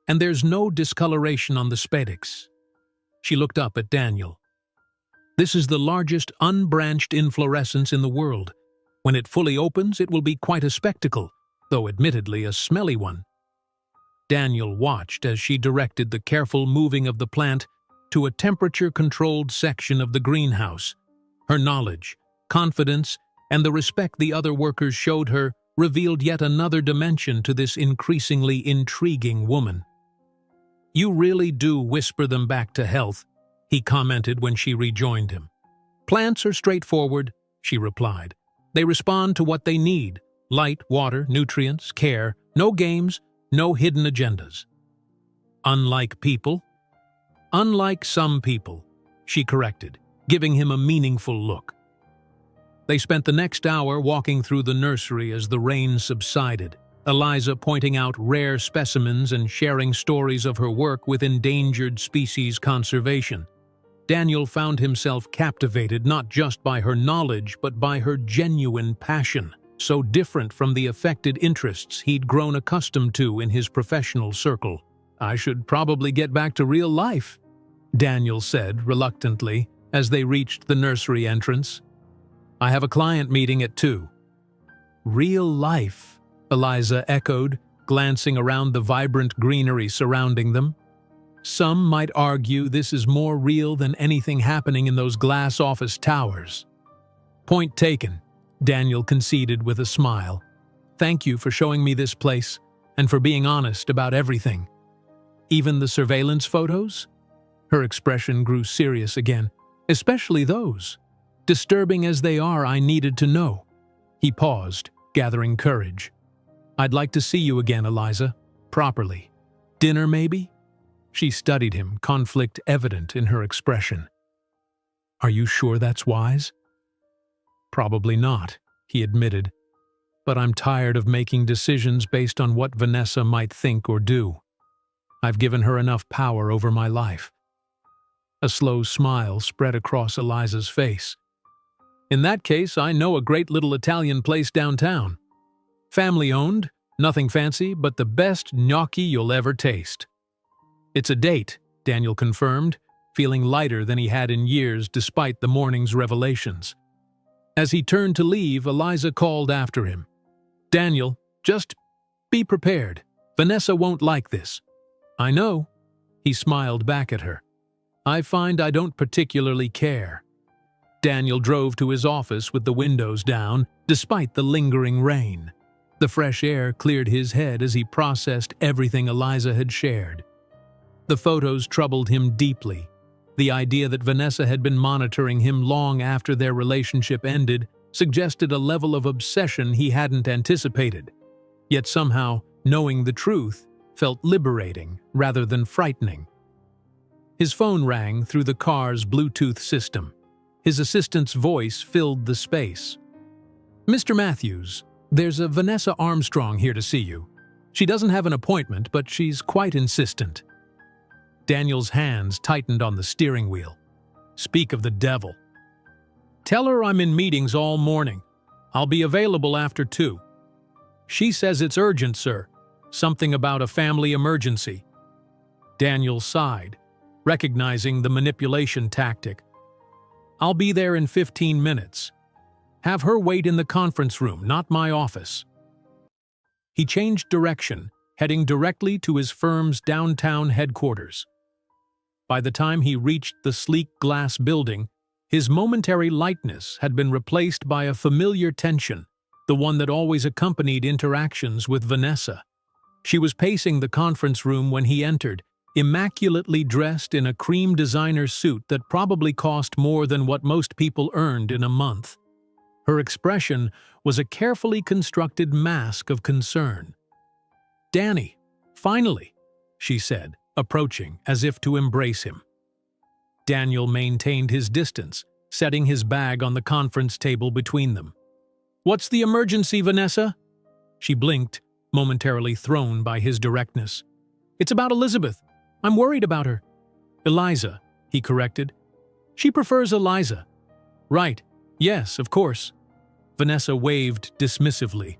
and there's no discoloration on the spadix. She looked up at Daniel. This is the largest unbranched inflorescence in the world. When it fully opens, it will be quite a spectacle, though admittedly a smelly one. Daniel watched as she directed the careful moving of the plant to a temperature-controlled section of the greenhouse. Her knowledge, confidence, and the respect the other workers showed her revealed yet another dimension to this increasingly intriguing woman. You really do whisper them back to health, he commented when she rejoined him. Plants are straightforward, she replied. They respond to what they need: light, water, nutrients, care, no games, no hidden agendas. Unlike people? Unlike some people, she corrected, giving him a meaningful look. They spent the next hour walking through the nursery as the rain subsided, Eliza pointing out rare specimens and sharing stories of her work with endangered species conservation. Daniel found himself captivated not just by her knowledge but by her genuine passion, so different from the affected interests he'd grown accustomed to in his professional circle. I should probably get back to real life, Daniel said reluctantly as they reached the nursery entrance. I have a client meeting at 2. Real life, Eliza echoed, glancing around the vibrant greenery surrounding them. Some might argue this is more real than anything happening in those glass office towers. Point taken, Daniel conceded with a smile. Thank you for showing me this place and for being honest about everything. Even the surveillance photos? Her expression grew serious again. Especially those. Disturbing as they are, I needed to know. He paused, gathering courage. "I'd like to see you again, Eliza. Properly. Dinner, maybe?" She studied him, conflict evident in her expression. "Are you sure that's wise?" "Probably not," he admitted. "But I'm tired of making decisions based on what Vanessa might think or do. I've given her enough power over my life." A slow smile spread across Eliza's face. "In that case, I know a great little Italian place downtown. Family-owned, nothing fancy, but the best gnocchi you'll ever taste." "It's a date," Daniel confirmed, feeling lighter than he had in years despite the morning's revelations. As he turned to leave, Eliza called after him. "Daniel, just be prepared. Vanessa won't like this." "I know." He smiled back at her. "I find I don't particularly care." Daniel drove to his office with the windows down, despite the lingering rain. The fresh air cleared his head as he processed everything Eliza had shared. The photos troubled him deeply. The idea that Vanessa had been monitoring him long after their relationship ended suggested a level of obsession he hadn't anticipated. Yet somehow, knowing the truth felt liberating rather than frightening. His phone rang through the car's Bluetooth system. His assistant's voice filled the space. "Mr. Matthews, there's a Vanessa Armstrong here to see you. She doesn't have an appointment, but she's quite insistent." Daniel's hands tightened on the steering wheel. "Speak of the devil." "Tell her I'm in meetings all morning. I'll be available after 2. She says it's urgent, sir. Something about a family emergency." Daniel sighed, recognizing the manipulation tactic. "I'll be there in 15 minutes. Have her wait in the conference room, not my office." He changed direction, heading directly to his firm's downtown headquarters. By the time he reached the sleek glass building, his momentary lightness had been replaced by a familiar tension, the one that always accompanied interactions with Vanessa. She was pacing the conference room when he entered, immaculately dressed in a cream designer suit that probably cost more than what most people earned in a month. Her expression was a carefully constructed mask of concern. "Danny, finally," she said, approaching as if to embrace him. Daniel maintained his distance, setting his bag on the conference table between them. "What's the emergency, Vanessa?" She blinked, momentarily thrown by his directness. "It's about Elizabeth. I'm worried about her." "Eliza," he corrected. "She prefers Eliza." "Right. Yes, of course." Vanessa waved dismissively.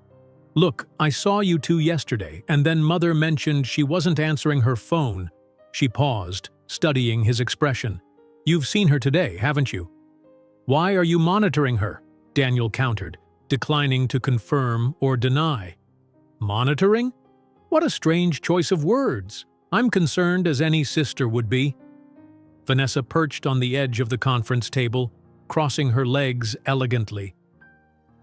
"Look, I saw you two yesterday, and then Mother mentioned she wasn't answering her phone." She paused, studying his expression. "You've seen her today, haven't you?" "Why are you monitoring her?" Daniel countered, declining to confirm or deny. "Monitoring? What a strange choice of words. I'm concerned as any sister would be." Vanessa perched on the edge of the conference table, crossing her legs elegantly.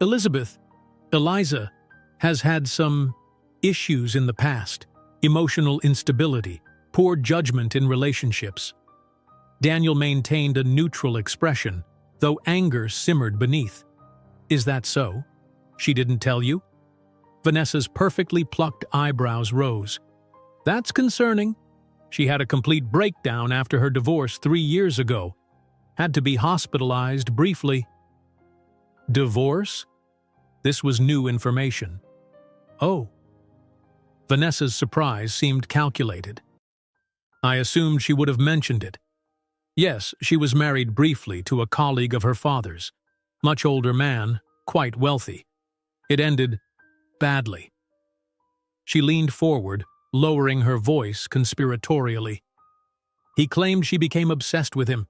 Eliza, has had some issues in the past, emotional instability, poor judgment in relationships." Daniel maintained a neutral expression, though anger simmered beneath. "Is that so? She didn't tell you?" Vanessa's perfectly plucked eyebrows rose. "That's concerning. She had a complete breakdown after her divorce 3 years ago. Had to be hospitalized briefly." "Divorce?" This was new information. "Oh." Vanessa's surprise seemed calculated. "I assumed she would have mentioned it." "Yes, she was married briefly to a colleague of her father's. Much older man, quite wealthy. It ended badly." She leaned forward, lowering her voice conspiratorially. "He claimed she became obsessed with him,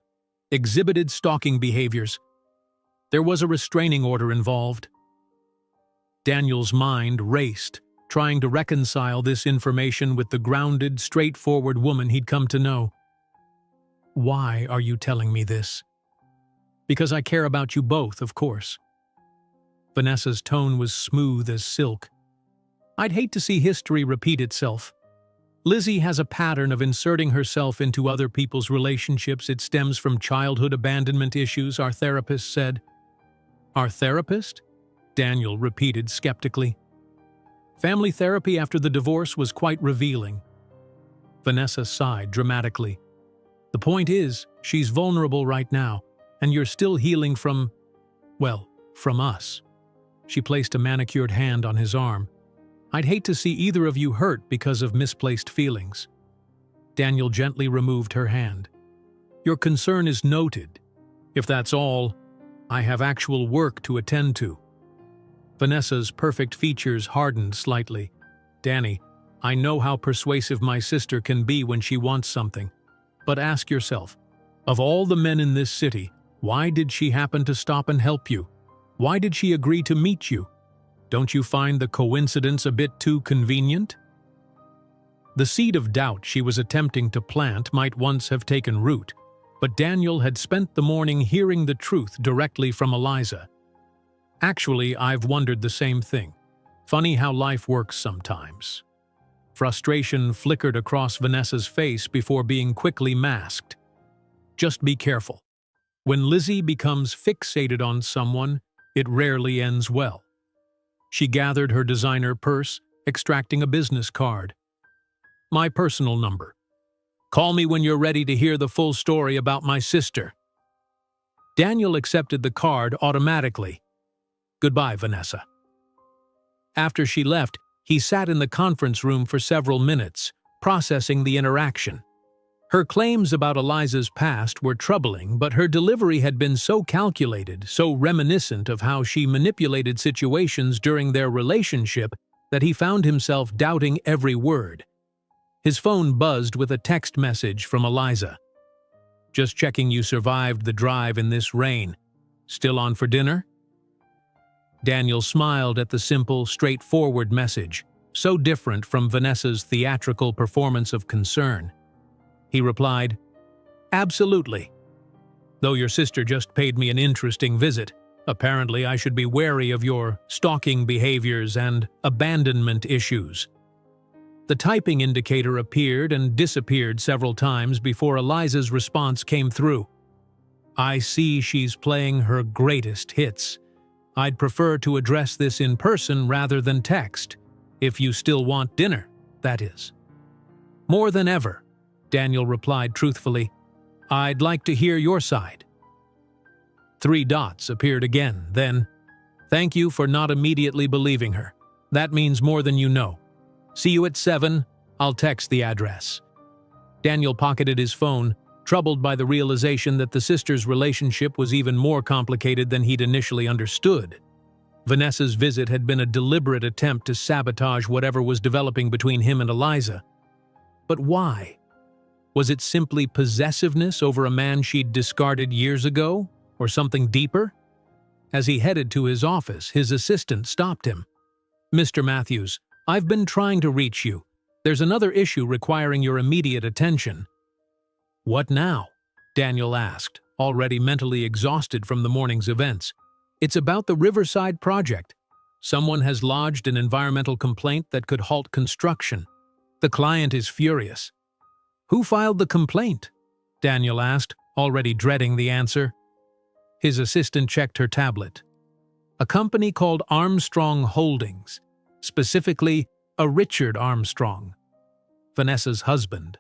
exhibited stalking behaviors. There was a restraining order involved." Daniel's mind raced, trying to reconcile this information with the grounded, straightforward woman he'd come to know. "Why are you telling me this?" "Because I care about you both, of course." Vanessa's tone was smooth as silk. "I'd hate to see history repeat itself. Lizzie has a pattern of inserting herself into other people's relationships. It stems from childhood abandonment issues, our therapist said." "Our therapist?" Daniel repeated skeptically. Family therapy after the divorce was quite revealing. Vanessa sighed dramatically. The point is, she's vulnerable right now, and you're still healing from us. She placed a manicured hand on his arm. I'd hate to see either of you hurt because of misplaced feelings. Daniel gently removed her hand. Your concern is noted. If that's all, I have actual work to attend to. Vanessa's perfect features hardened slightly. Danny, I know how persuasive my sister can be when she wants something. But ask yourself, of all the men in this city, why did she happen to stop and help you? Why did she agree to meet you? Don't you find the coincidence a bit too convenient? The seed of doubt she was attempting to plant might once have taken root, but Daniel had spent the morning hearing the truth directly from Eliza. Actually, I've wondered the same thing. Funny how life works sometimes. Frustration flickered across Vanessa's face before being quickly masked. Just be careful. When Lizzie becomes fixated on someone, it rarely ends well. She gathered her designer purse, extracting a business card. My personal number. Call me when you're ready to hear the full story about my sister. Daniel accepted the card automatically. Goodbye, Vanessa. After she left, he sat in the conference room for several minutes, processing the interaction. Her claims about Eliza's past were troubling, but her delivery had been so calculated, so reminiscent of how she manipulated situations during their relationship, that he found himself doubting every word. His phone buzzed with a text message from Eliza. Just checking you survived the drive in this rain. Still on for dinner? Daniel smiled at the simple, straightforward message, so different from Vanessa's theatrical performance of concern. He replied, Absolutely. Though your sister just paid me an interesting visit, apparently I should be wary of your stalking behaviors and abandonment issues. The typing indicator appeared and disappeared several times before Eliza's response came through. I see she's playing her greatest hits. I'd prefer to address this in person rather than text, if you still want dinner, that is. More than ever, Daniel replied truthfully. I'd like to hear your side. 3 dots appeared again, then, thank you for not immediately believing her. That means more than you know. See you at 7, I'll text the address. Daniel pocketed his phone, troubled by the realization that the sisters' relationship was even more complicated than he'd initially understood. Vanessa's visit had been a deliberate attempt to sabotage whatever was developing between him and Eliza. But why? Was it simply possessiveness over a man she'd discarded years ago, or something deeper? As he headed to his office, his assistant stopped him. Mr. Matthews, I've been trying to reach you. There's another issue requiring your immediate attention. What now? Daniel asked, already mentally exhausted from the morning's events. It's about the Riverside project. Someone has lodged an environmental complaint that could halt construction. The client is furious. Who filed the complaint? Daniel asked, already dreading the answer. His assistant checked her tablet. A company called Armstrong Holdings, specifically a Richard Armstrong, Vanessa's husband.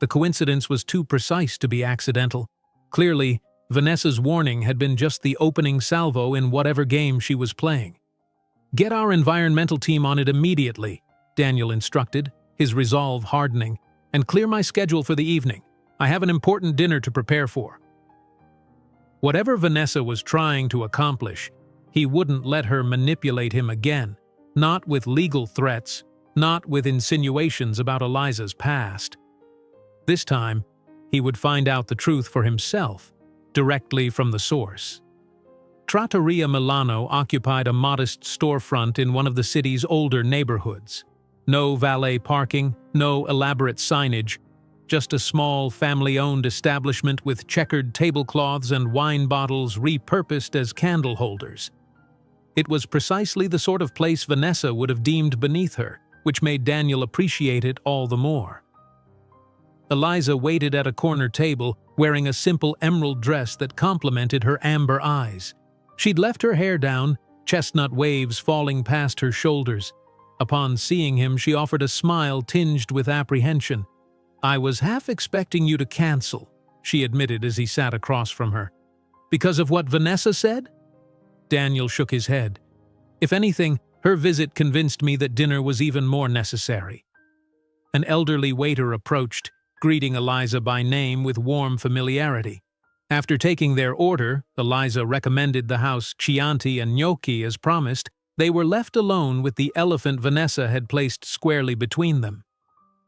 The coincidence was too precise to be accidental. Clearly, Vanessa's warning had been just the opening salvo in whatever game she was playing. Get our environmental team on it immediately, Daniel instructed, his resolve hardening, and clear my schedule for the evening. I have an important dinner to prepare for. Whatever Vanessa was trying to accomplish, he wouldn't let her manipulate him again, not with legal threats, not with insinuations about Eliza's past. This time, he would find out the truth for himself, directly from the source. Trattoria Milano occupied a modest storefront in one of the city's older neighborhoods. No valet parking, no elaborate signage, just a small family-owned establishment with checkered tablecloths and wine bottles repurposed as candle holders. It was precisely the sort of place Vanessa would have deemed beneath her, which made Daniel appreciate it all the more. Eliza waited at a corner table, wearing a simple emerald dress that complemented her amber eyes. She'd left her hair down, chestnut waves falling past her shoulders. Upon seeing him, she offered a smile tinged with apprehension. "I was half expecting you to cancel," she admitted as he sat across from her. "Because of what Vanessa said?" Daniel shook his head. "If anything, her visit convinced me that dinner was even more necessary." An elderly waiter approached, greeting Eliza by name with warm familiarity. After taking their order, Eliza recommended the house Chianti and gnocchi as promised. They were left alone with the elephant Vanessa had placed squarely between them.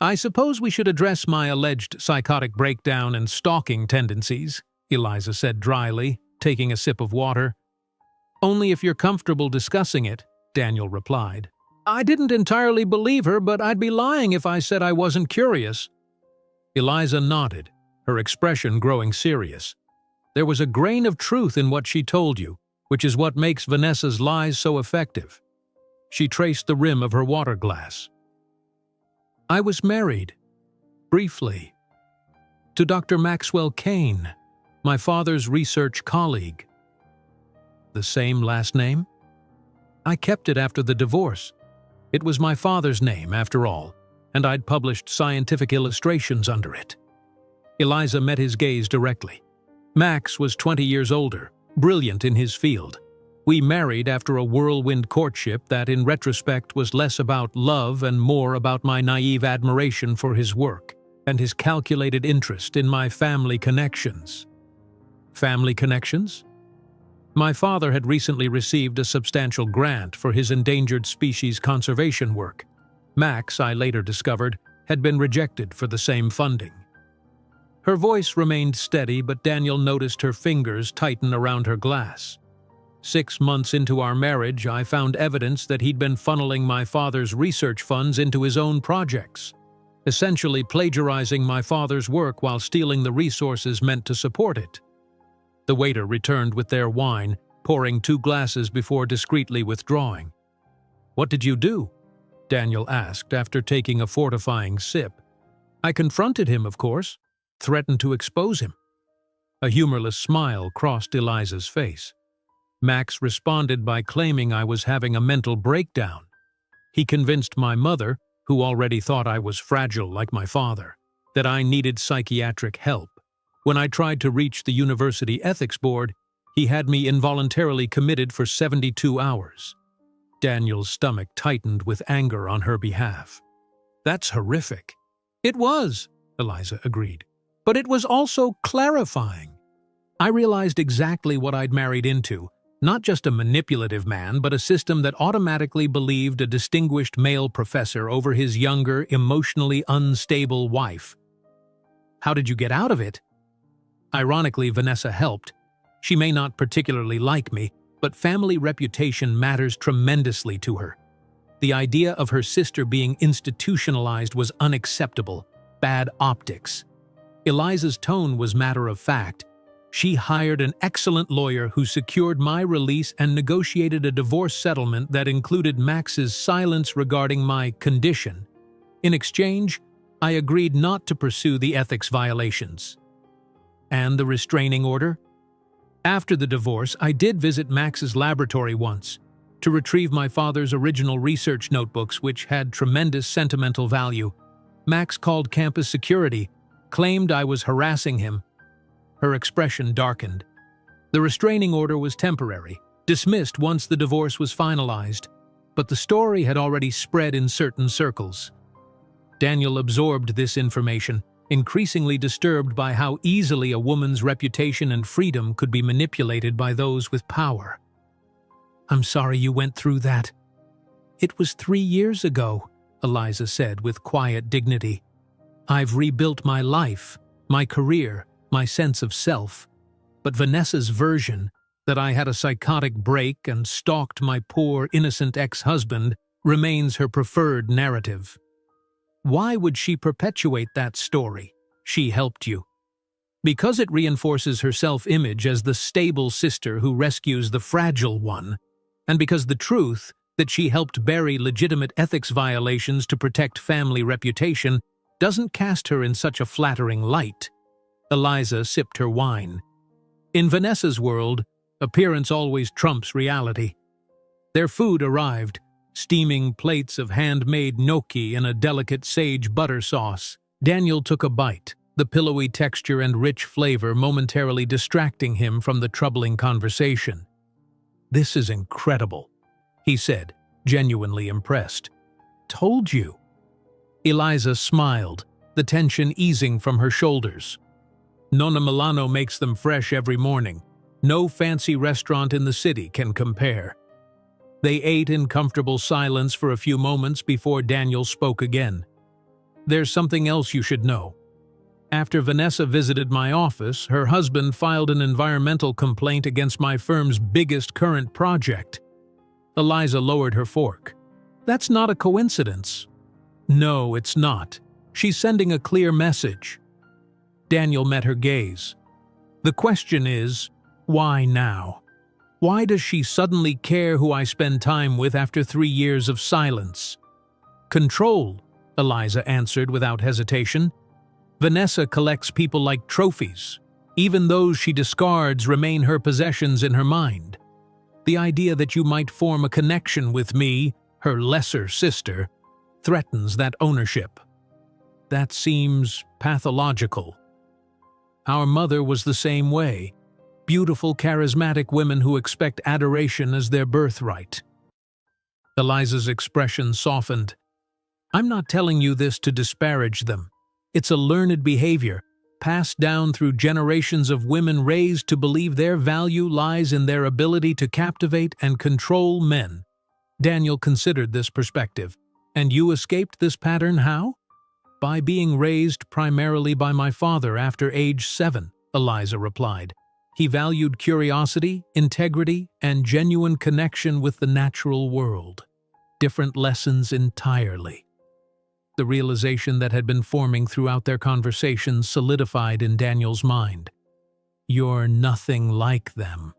"I suppose we should address my alleged psychotic breakdown and stalking tendencies," Eliza said dryly, taking a sip of water. "Only if you're comfortable discussing it," Daniel replied. "I didn't entirely believe her, but I'd be lying if I said I wasn't curious." Eliza nodded, her expression growing serious. "There was a grain of truth in what she told you, which is what makes Vanessa's lies so effective." She traced the rim of her water glass. "I was married, briefly, to Dr. Maxwell Kane, my father's research colleague." "The same last name?" "I kept it after the divorce. It was my father's name, after all, and I'd published scientific illustrations under it." Eliza met his gaze directly. "Max was 20 years older, brilliant in his field. We married after a whirlwind courtship that, in retrospect, was less about love and more about my naive admiration for his work and his calculated interest in my family connections." "Family connections?" "My father had recently received a substantial grant for his endangered species conservation work. Max, I later discovered, had been rejected for the same funding." Her voice remained steady, but Daniel noticed her fingers tighten around her glass. 6 months into our marriage, I found evidence that he'd been funneling my father's research funds into his own projects, essentially plagiarizing my father's work while stealing the resources meant to support it. The waiter returned with their wine, pouring 2 glasses before discreetly withdrawing. "What did you do?" Daniel asked after taking a fortifying sip. "I confronted him, of course, threatened to expose him." A humorless smile crossed Eliza's face. "Max responded by claiming I was having a mental breakdown. He convinced my mother, who already thought I was fragile like my father, that I needed psychiatric help. When I tried to reach the university ethics board, he had me involuntarily committed for 72 hours. Daniel's stomach tightened with anger on her behalf. "That's horrific." "It was," Eliza agreed. "But it was also clarifying. I realized exactly what I'd married into, not just a manipulative man, but a system that automatically believed a distinguished male professor over his younger, emotionally unstable wife." "How did you get out of it?" "Ironically, Vanessa helped. She may not particularly like me, but family reputation matters tremendously to her. The idea of her sister being institutionalized was unacceptable. Bad optics." Eliza's tone was matter-of-fact. "She hired an excellent lawyer who secured my release and negotiated a divorce settlement that included Max's silence regarding my condition. In exchange, I agreed not to pursue the ethics violations." "And the restraining order?" "After the divorce, I did visit Max's laboratory once to retrieve my father's original research notebooks, which had tremendous sentimental value. Max called campus security, claimed I was harassing him." Her expression darkened. "The restraining order was temporary, dismissed once the divorce was finalized, but the story had already spread in certain circles." Daniel absorbed this information, increasingly disturbed by how easily a woman's reputation and freedom could be manipulated by those with power. "I'm sorry you went through that." "It was 3 years ago," Eliza said with quiet dignity. "I've rebuilt my life, my career, my sense of self. But Vanessa's version, that I had a psychotic break and stalked my poor, innocent ex-husband, remains her preferred narrative." "Why would she perpetuate that story? She helped you." "Because it reinforces her self-image as the stable sister who rescues the fragile one, and because the truth that she helped bury legitimate ethics violations to protect family reputation doesn't cast her in such a flattering light." Eliza sipped her wine. "In Vanessa's world, appearance always trumps reality. Their food arrived, steaming plates of handmade gnocchi and a delicate sage butter sauce. Daniel took a bite, the pillowy texture and rich flavor momentarily distracting him from the troubling conversation. "This is incredible," he said, genuinely impressed. "Told you." Eliza smiled, the tension easing from her shoulders. "Nonna Milano makes them fresh every morning. No fancy restaurant in the city can compare." They ate in comfortable silence for a few moments before Daniel spoke again. "There's something else you should know. After Vanessa visited my office, her husband filed an environmental complaint against my firm's biggest current project." Eliza lowered her fork. "That's not a coincidence." "No, it's not. She's sending a clear message." Daniel met her gaze. "The question is, why now? Why does she suddenly care who I spend time with after 3 years of silence?" "Control," Eliza answered without hesitation. "Vanessa collects people like trophies. Even those she discards remain her possessions in her mind. The idea that you might form a connection with me, her lesser sister, threatens that ownership. That seems pathological. Our mother was the same way. Beautiful, charismatic women who expect adoration as their birthright." Eliza's expression softened. "I'm not telling you this to disparage them. It's a learned behavior, passed down through generations of women raised to believe their value lies in their ability to captivate and control men." Daniel considered this perspective. "And you escaped this pattern how?" "By being raised primarily by my father after age 7, Eliza replied. "He valued curiosity, integrity, and genuine connection with the natural world. Different lessons entirely." The realization that had been forming throughout their conversation solidified in Daniel's mind. "You're nothing like them."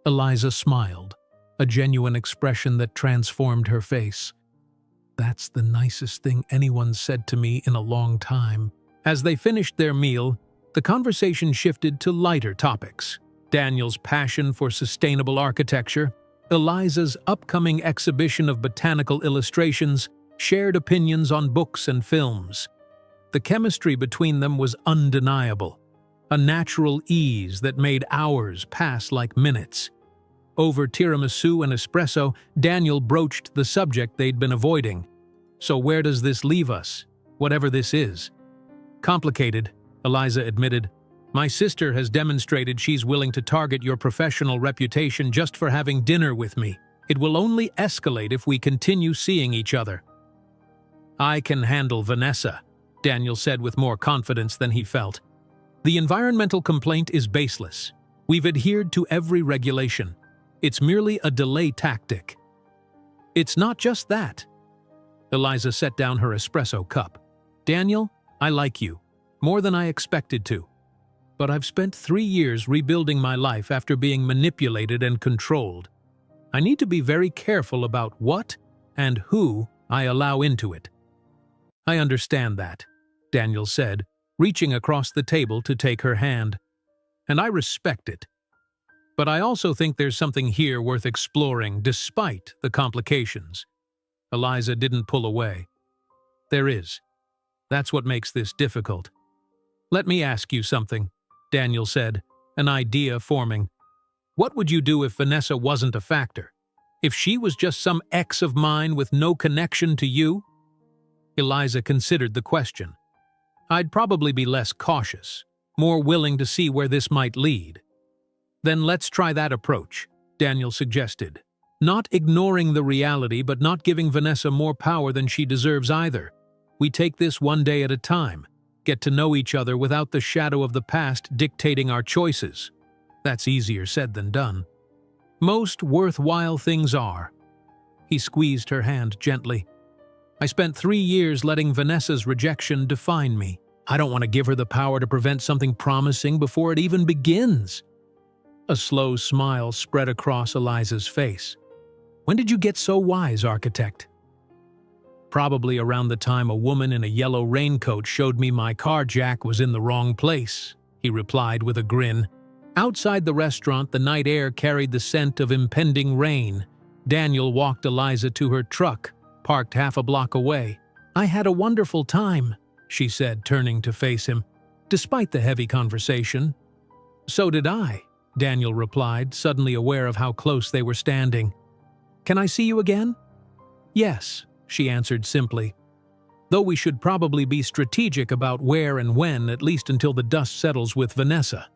Eliza smiled, a genuine expression that transformed her face. "That's the nicest thing anyone said to me in a long time." As they finished their meal, the conversation shifted to lighter topics. Daniel's passion for sustainable architecture, Eliza's upcoming exhibition of botanical illustrations, shared opinions on books and films. The chemistry between them was undeniable, a natural ease that made hours pass like minutes. Over tiramisu and espresso, Daniel broached the subject they'd been avoiding. "So where does this leave us, whatever this is?" "Complicated," Eliza admitted. "My sister has demonstrated she's willing to target your professional reputation just for having dinner with me. It will only escalate if we continue seeing each other." "I can handle Vanessa," Daniel said with more confidence than he felt. "The environmental complaint is baseless. We've adhered to every regulation. It's merely a delay tactic." "It's not just that." Eliza set down her espresso cup. "Daniel, I like you, more than I expected to. But I've spent 3 years rebuilding my life after being manipulated and controlled. I need to be very careful about what and who I allow into it." "I understand that," Daniel said, reaching across the table to take her hand. "And I respect it. But I also think there's something here worth exploring despite the complications." Eliza didn't pull away. "There is. That's what makes this difficult." "Let me ask you something," Daniel said, an idea forming. "What would you do if Vanessa wasn't a factor? If she was just some ex of mine with no connection to you?" Eliza considered the question. "I'd probably be less cautious, more willing to see where this might lead." "Then let's try that approach," Daniel suggested. "Not ignoring the reality, but not giving Vanessa more power than she deserves either. We take this one day at a time, get to know each other without the shadow of the past dictating our choices." "That's easier said than done." "Most worthwhile things are." He squeezed her hand gently. "I spent 3 years letting Vanessa's rejection define me. I don't want to give her the power to prevent something promising before it even begins." A slow smile spread across Eliza's face. "When did you get so wise, architect?" "Probably around the time a woman in a yellow raincoat showed me my car jack was in the wrong place," he replied with a grin. Outside the restaurant, the night air carried the scent of impending rain. Daniel walked Eliza to her truck, parked half a block away. "I had a wonderful time," she said, turning to face him, despite the heavy conversation. "So did I," Daniel replied, suddenly aware of how close they were standing. "Can I see you again?" "Yes," she answered simply, "though we should probably be strategic about where and when, at least until the dust settles with Vanessa."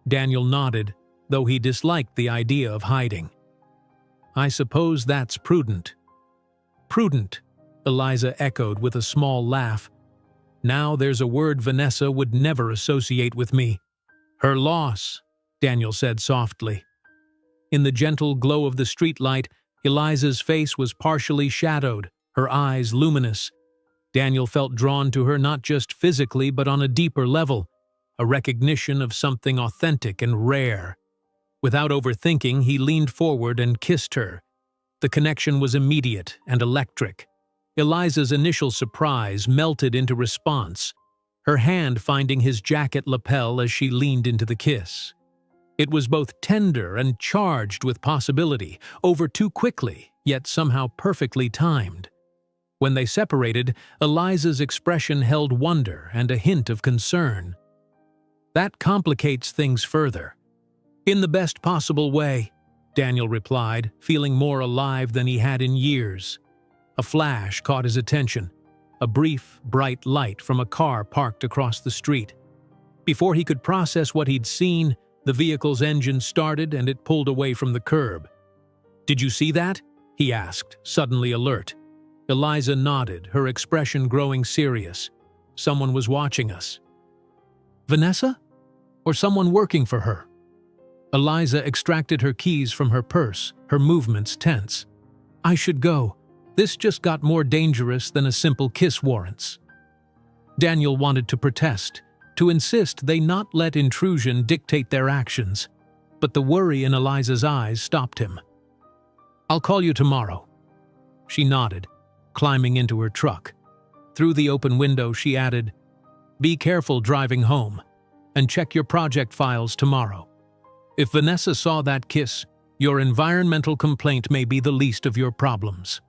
Daniel nodded, though he disliked the idea of hiding. "I suppose that's prudent." "Prudent," Eliza echoed with a small laugh. "Now there's a word Vanessa would never associate with me." "Her loss," Daniel said softly. In the gentle glow of the streetlight, Eliza's face was partially shadowed, her eyes luminous. Daniel felt drawn to her not just physically but on a deeper level, a recognition of something authentic and rare. Without overthinking, he leaned forward and kissed her. The connection was immediate and electric. Eliza's initial surprise melted into response, her hand finding his jacket lapel as she leaned into the kiss. It was both tender and charged with possibility, over too quickly, yet somehow perfectly timed. When they separated, Eliza's expression held wonder and a hint of concern. "That complicates things further." "In the best possible way," Daniel replied, feeling more alive than he had in years. A flash caught his attention, a brief, bright light from a car parked across the street. Before he could process what he'd seen, the vehicle's engine started and it pulled away from the curb. "Did you see that?" he asked, suddenly alert. Eliza nodded, her expression growing serious. "Someone was watching us." "Vanessa? Or someone working for her?" Eliza extracted her keys from her purse, her movements tense. "I should go. This just got more dangerous than a simple kiss warrants." Daniel wanted to protest, to insist they not let intrusion dictate their actions, but the worry in Eliza's eyes stopped him. "I'll call you tomorrow." She nodded, climbing into her truck. Through the open window, she added, "Be careful driving home, and check your project files tomorrow. If Vanessa saw that kiss, your environmental complaint may be the least of your problems."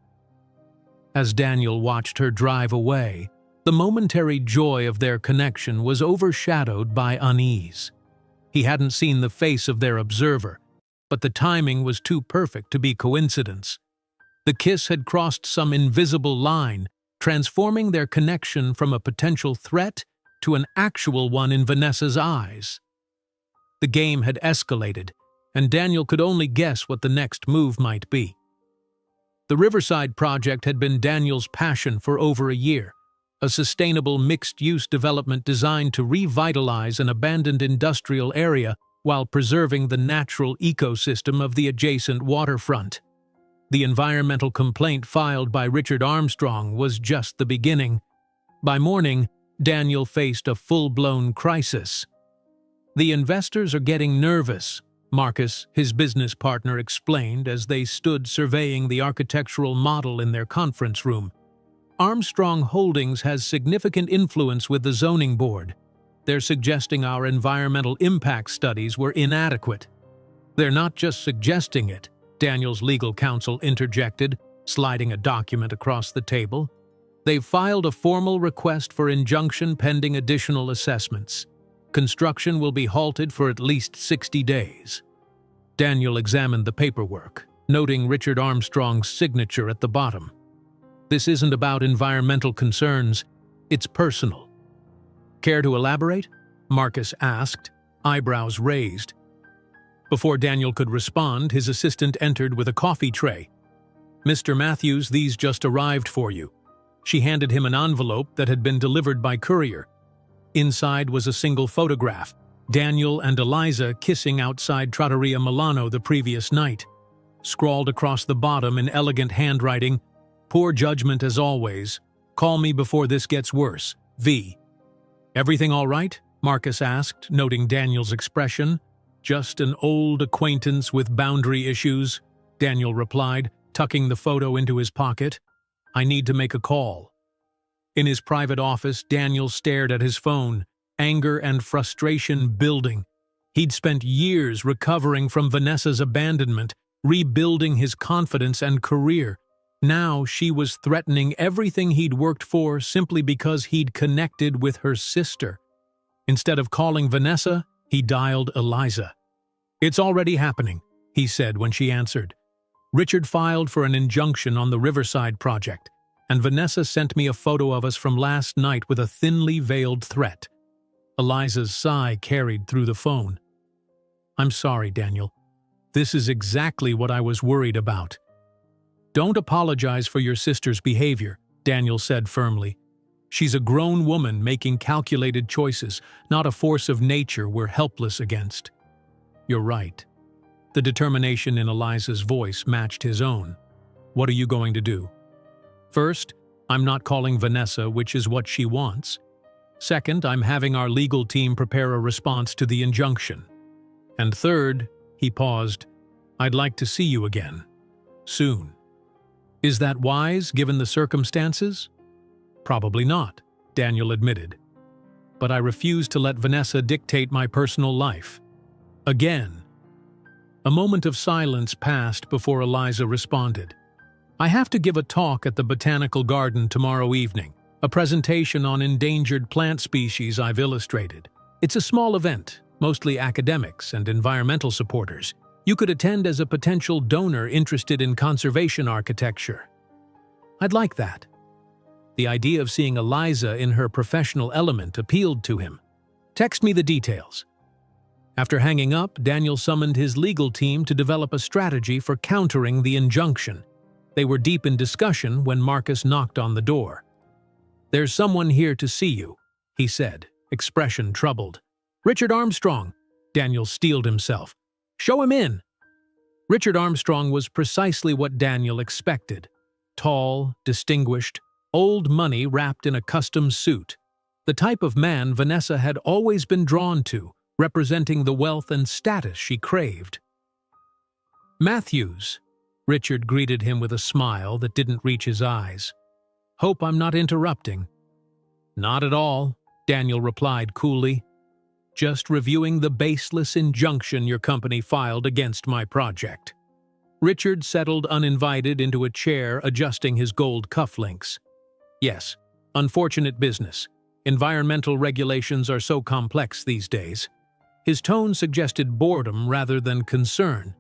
As Daniel watched her drive away, the momentary joy of their connection was overshadowed by unease. He hadn't seen the face of their observer, but the timing was too perfect to be coincidence. The kiss had crossed some invisible line, transforming their connection from a potential threat to an actual one in Vanessa's eyes. The game had escalated, and Daniel could only guess what the next move might be. The Riverside project had been Daniel's passion for over a year, a sustainable mixed-use development designed to revitalize an abandoned industrial area while preserving the natural ecosystem of the adjacent waterfront. The environmental complaint filed by Richard Armstrong was just the beginning. By morning, Daniel faced a full-blown crisis. "The investors are getting nervous," Marcus, his business partner, explained as they stood surveying the architectural model in their conference room. "Armstrong Holdings has significant influence with the zoning board. They're suggesting our environmental impact studies were inadequate." "They're not just suggesting it," Daniel's legal counsel interjected, sliding a document across the table. "They've filed a formal request for injunction pending additional assessments. Construction will be halted for at least 60 days. Daniel examined the paperwork, noting Richard Armstrong's signature at the bottom. "This isn't about environmental concerns, it's personal." "Care to elaborate?" Marcus asked, eyebrows raised. Before Daniel could respond, his assistant entered with a coffee tray. "Mr. Matthews, these just arrived for you." She handed him an envelope that had been delivered by courier. Inside was a single photograph, Daniel and Eliza kissing outside Trattoria Milano the previous night. Scrawled across the bottom in elegant handwriting, "Poor judgment as always. Call me before this gets worse. V." "Everything all right?" Marcus asked, noting Daniel's expression. "Just an old acquaintance with boundary issues," Daniel replied, tucking the photo into his pocket. "I need to make a call." In his private office, Daniel stared at his phone, anger and frustration building. He'd spent years recovering from Vanessa's abandonment, rebuilding his confidence and career. Now she was threatening everything he'd worked for simply because he'd connected with her sister. Instead of calling Vanessa, he dialed Eliza. "It's already happening," he said when she answered. "Richard filed for an injunction on the Riverside project, and Vanessa sent me a photo of us from last night with a thinly veiled threat." Eliza's sigh carried through the phone. "I'm sorry, Daniel. This is exactly what I was worried about." "Don't apologize for your sister's behavior," Daniel said firmly. "She's a grown woman making calculated choices, not a force of nature we're helpless against." "You're right." The determination in Eliza's voice matched his own. "What are you going to do?" "First, I'm not calling Vanessa, which is what she wants. Second, I'm having our legal team prepare a response to the injunction. And third," he paused, "I'd like to see you again. Soon." "Is that wise, given the circumstances?" "Probably not," Daniel admitted. "But I refuse to let Vanessa dictate my personal life." Again. A moment of silence passed before Eliza responded. "I have to give a talk at the Botanical Garden tomorrow evening, a presentation on endangered plant species I've illustrated. It's a small event, mostly academics and environmental supporters. You could attend as a potential donor interested in conservation architecture." "I'd like that." The idea of seeing Eliza in her professional element appealed to him. "Text me the details." After hanging up, Daniel summoned his legal team to develop a strategy for countering the injunction. They were deep in discussion when Marcus knocked on the door. "There's someone here to see you," he said, expression troubled. "Richard Armstrong." Daniel steeled himself. "Show him in." Richard Armstrong was precisely what Daniel expected. Tall, distinguished, old money wrapped in a custom suit. The type of man Vanessa had always been drawn to, representing the wealth and status she craved. "Matthews," Richard greeted him with a smile that didn't reach his eyes. "Hope I'm not interrupting." "Not at all," Daniel replied coolly. "Just reviewing the baseless injunction your company filed against my project." Richard settled uninvited into a chair, adjusting his gold cufflinks. "Yes, unfortunate business. Environmental regulations are so complex these days." His tone suggested boredom rather than concern.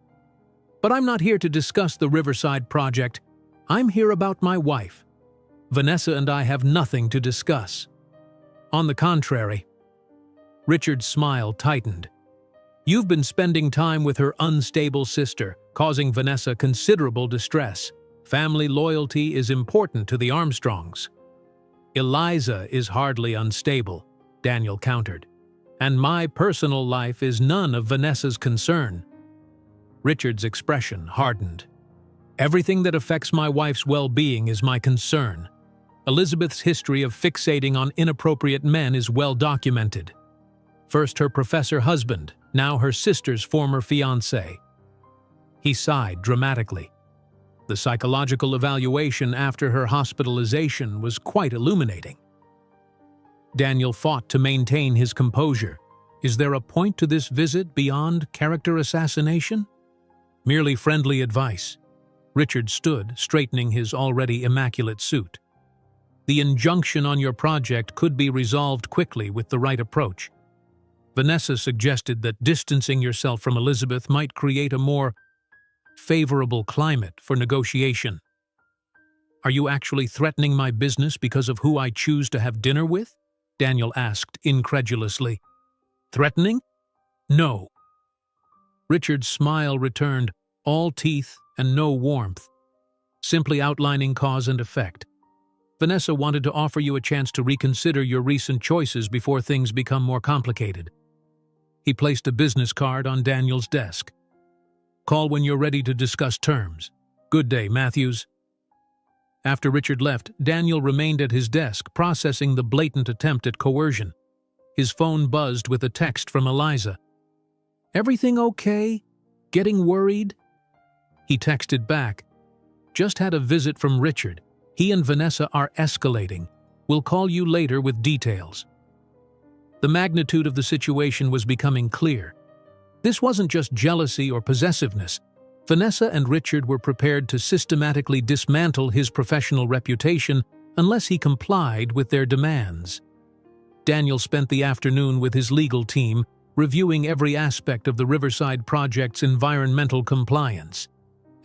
"But I'm not here to discuss the Riverside project. I'm here about my wife. Vanessa and I have nothing to discuss." "On the contrary." Richard's smile tightened. "You've been spending time with her unstable sister, causing Vanessa considerable distress. Family loyalty is important to the Armstrongs." "Eliza is hardly unstable," Daniel countered. "And my personal life is none of Vanessa's concern." Richard's expression hardened. "Everything that affects my wife's well-being is my concern. Elizabeth's history of fixating on inappropriate men is well documented. First her professor husband, now her sister's former fiancé." He sighed dramatically. The psychological evaluation after her hospitalization was quite illuminating. Daniel fought to maintain his composure. Is there a point to this visit beyond character assassination? Merely friendly advice. Richard stood, straightening his already immaculate suit. "The injunction on your project could be resolved quickly with the right approach. Vanessa suggested that distancing yourself from Elizabeth might create a more favorable climate for negotiation." "Are you actually threatening my business because of who I choose to have dinner with?" Daniel asked incredulously. "Threatening? No." Richard's smile returned, all teeth and no warmth. "Simply outlining cause and effect. Vanessa wanted to offer you a chance to reconsider your recent choices before things become more complicated." He placed a business card on Daniel's desk. "Call when you're ready to discuss terms. Good day, Matthews." After Richard left, Daniel remained at his desk, processing the blatant attempt at coercion. His phone buzzed with a text from Eliza. "Everything okay? Getting worried?" He texted back. "Just had a visit from Richard. He and Vanessa are escalating. We'll call you later with details." The magnitude of the situation was becoming clear. This wasn't just jealousy or possessiveness. Vanessa and Richard were prepared to systematically dismantle his professional reputation unless he complied with their demands. Daniel spent the afternoon with his legal team, reviewing every aspect of the Riverside project's environmental compliance.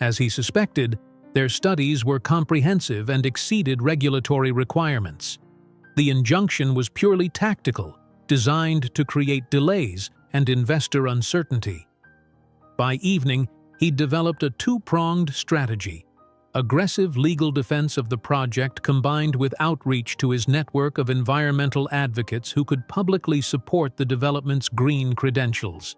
As he suspected, their studies were comprehensive and exceeded regulatory requirements. The injunction was purely tactical, designed to create delays and investor uncertainty. By evening, he developed a two-pronged strategy: aggressive legal defense of the project combined with outreach to his network of environmental advocates who could publicly support the development's green credentials.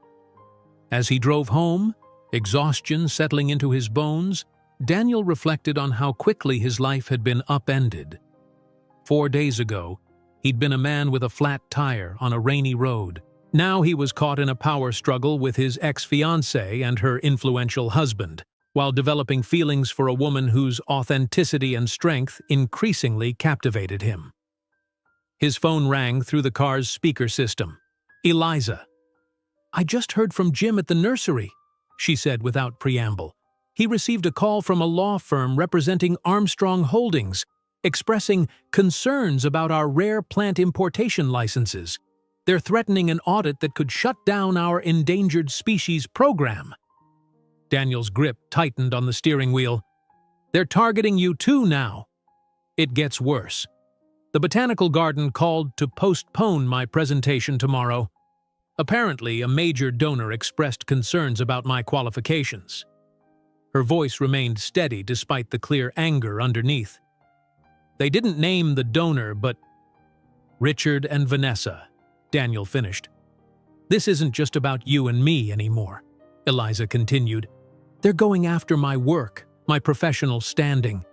As he drove home, exhaustion settling into his bones, Daniel reflected on how quickly his life had been upended. 4 days ago, he'd been a man with a flat tire on a rainy road. Now he was caught in a power struggle with his ex-fiancée and her influential husband, while developing feelings for a woman whose authenticity and strength increasingly captivated him. His phone rang through the car's speaker system. Eliza. "I just heard from Jim at the nursery," she said without preamble. "He received a call from a law firm representing Armstrong Holdings, expressing concerns about our rare plant importation licenses. They're threatening an audit that could shut down our endangered species program." Daniel's grip tightened on the steering wheel. "They're targeting you too now." "It gets worse. The botanical garden called to postpone my presentation tomorrow. Apparently, a major donor expressed concerns about my qualifications." Her voice remained steady despite the clear anger underneath. "They didn't name the donor, but—" "Richard and Vanessa," Daniel finished. "This isn't just about you and me anymore," Eliza continued. "They're going after my work, my professional standing.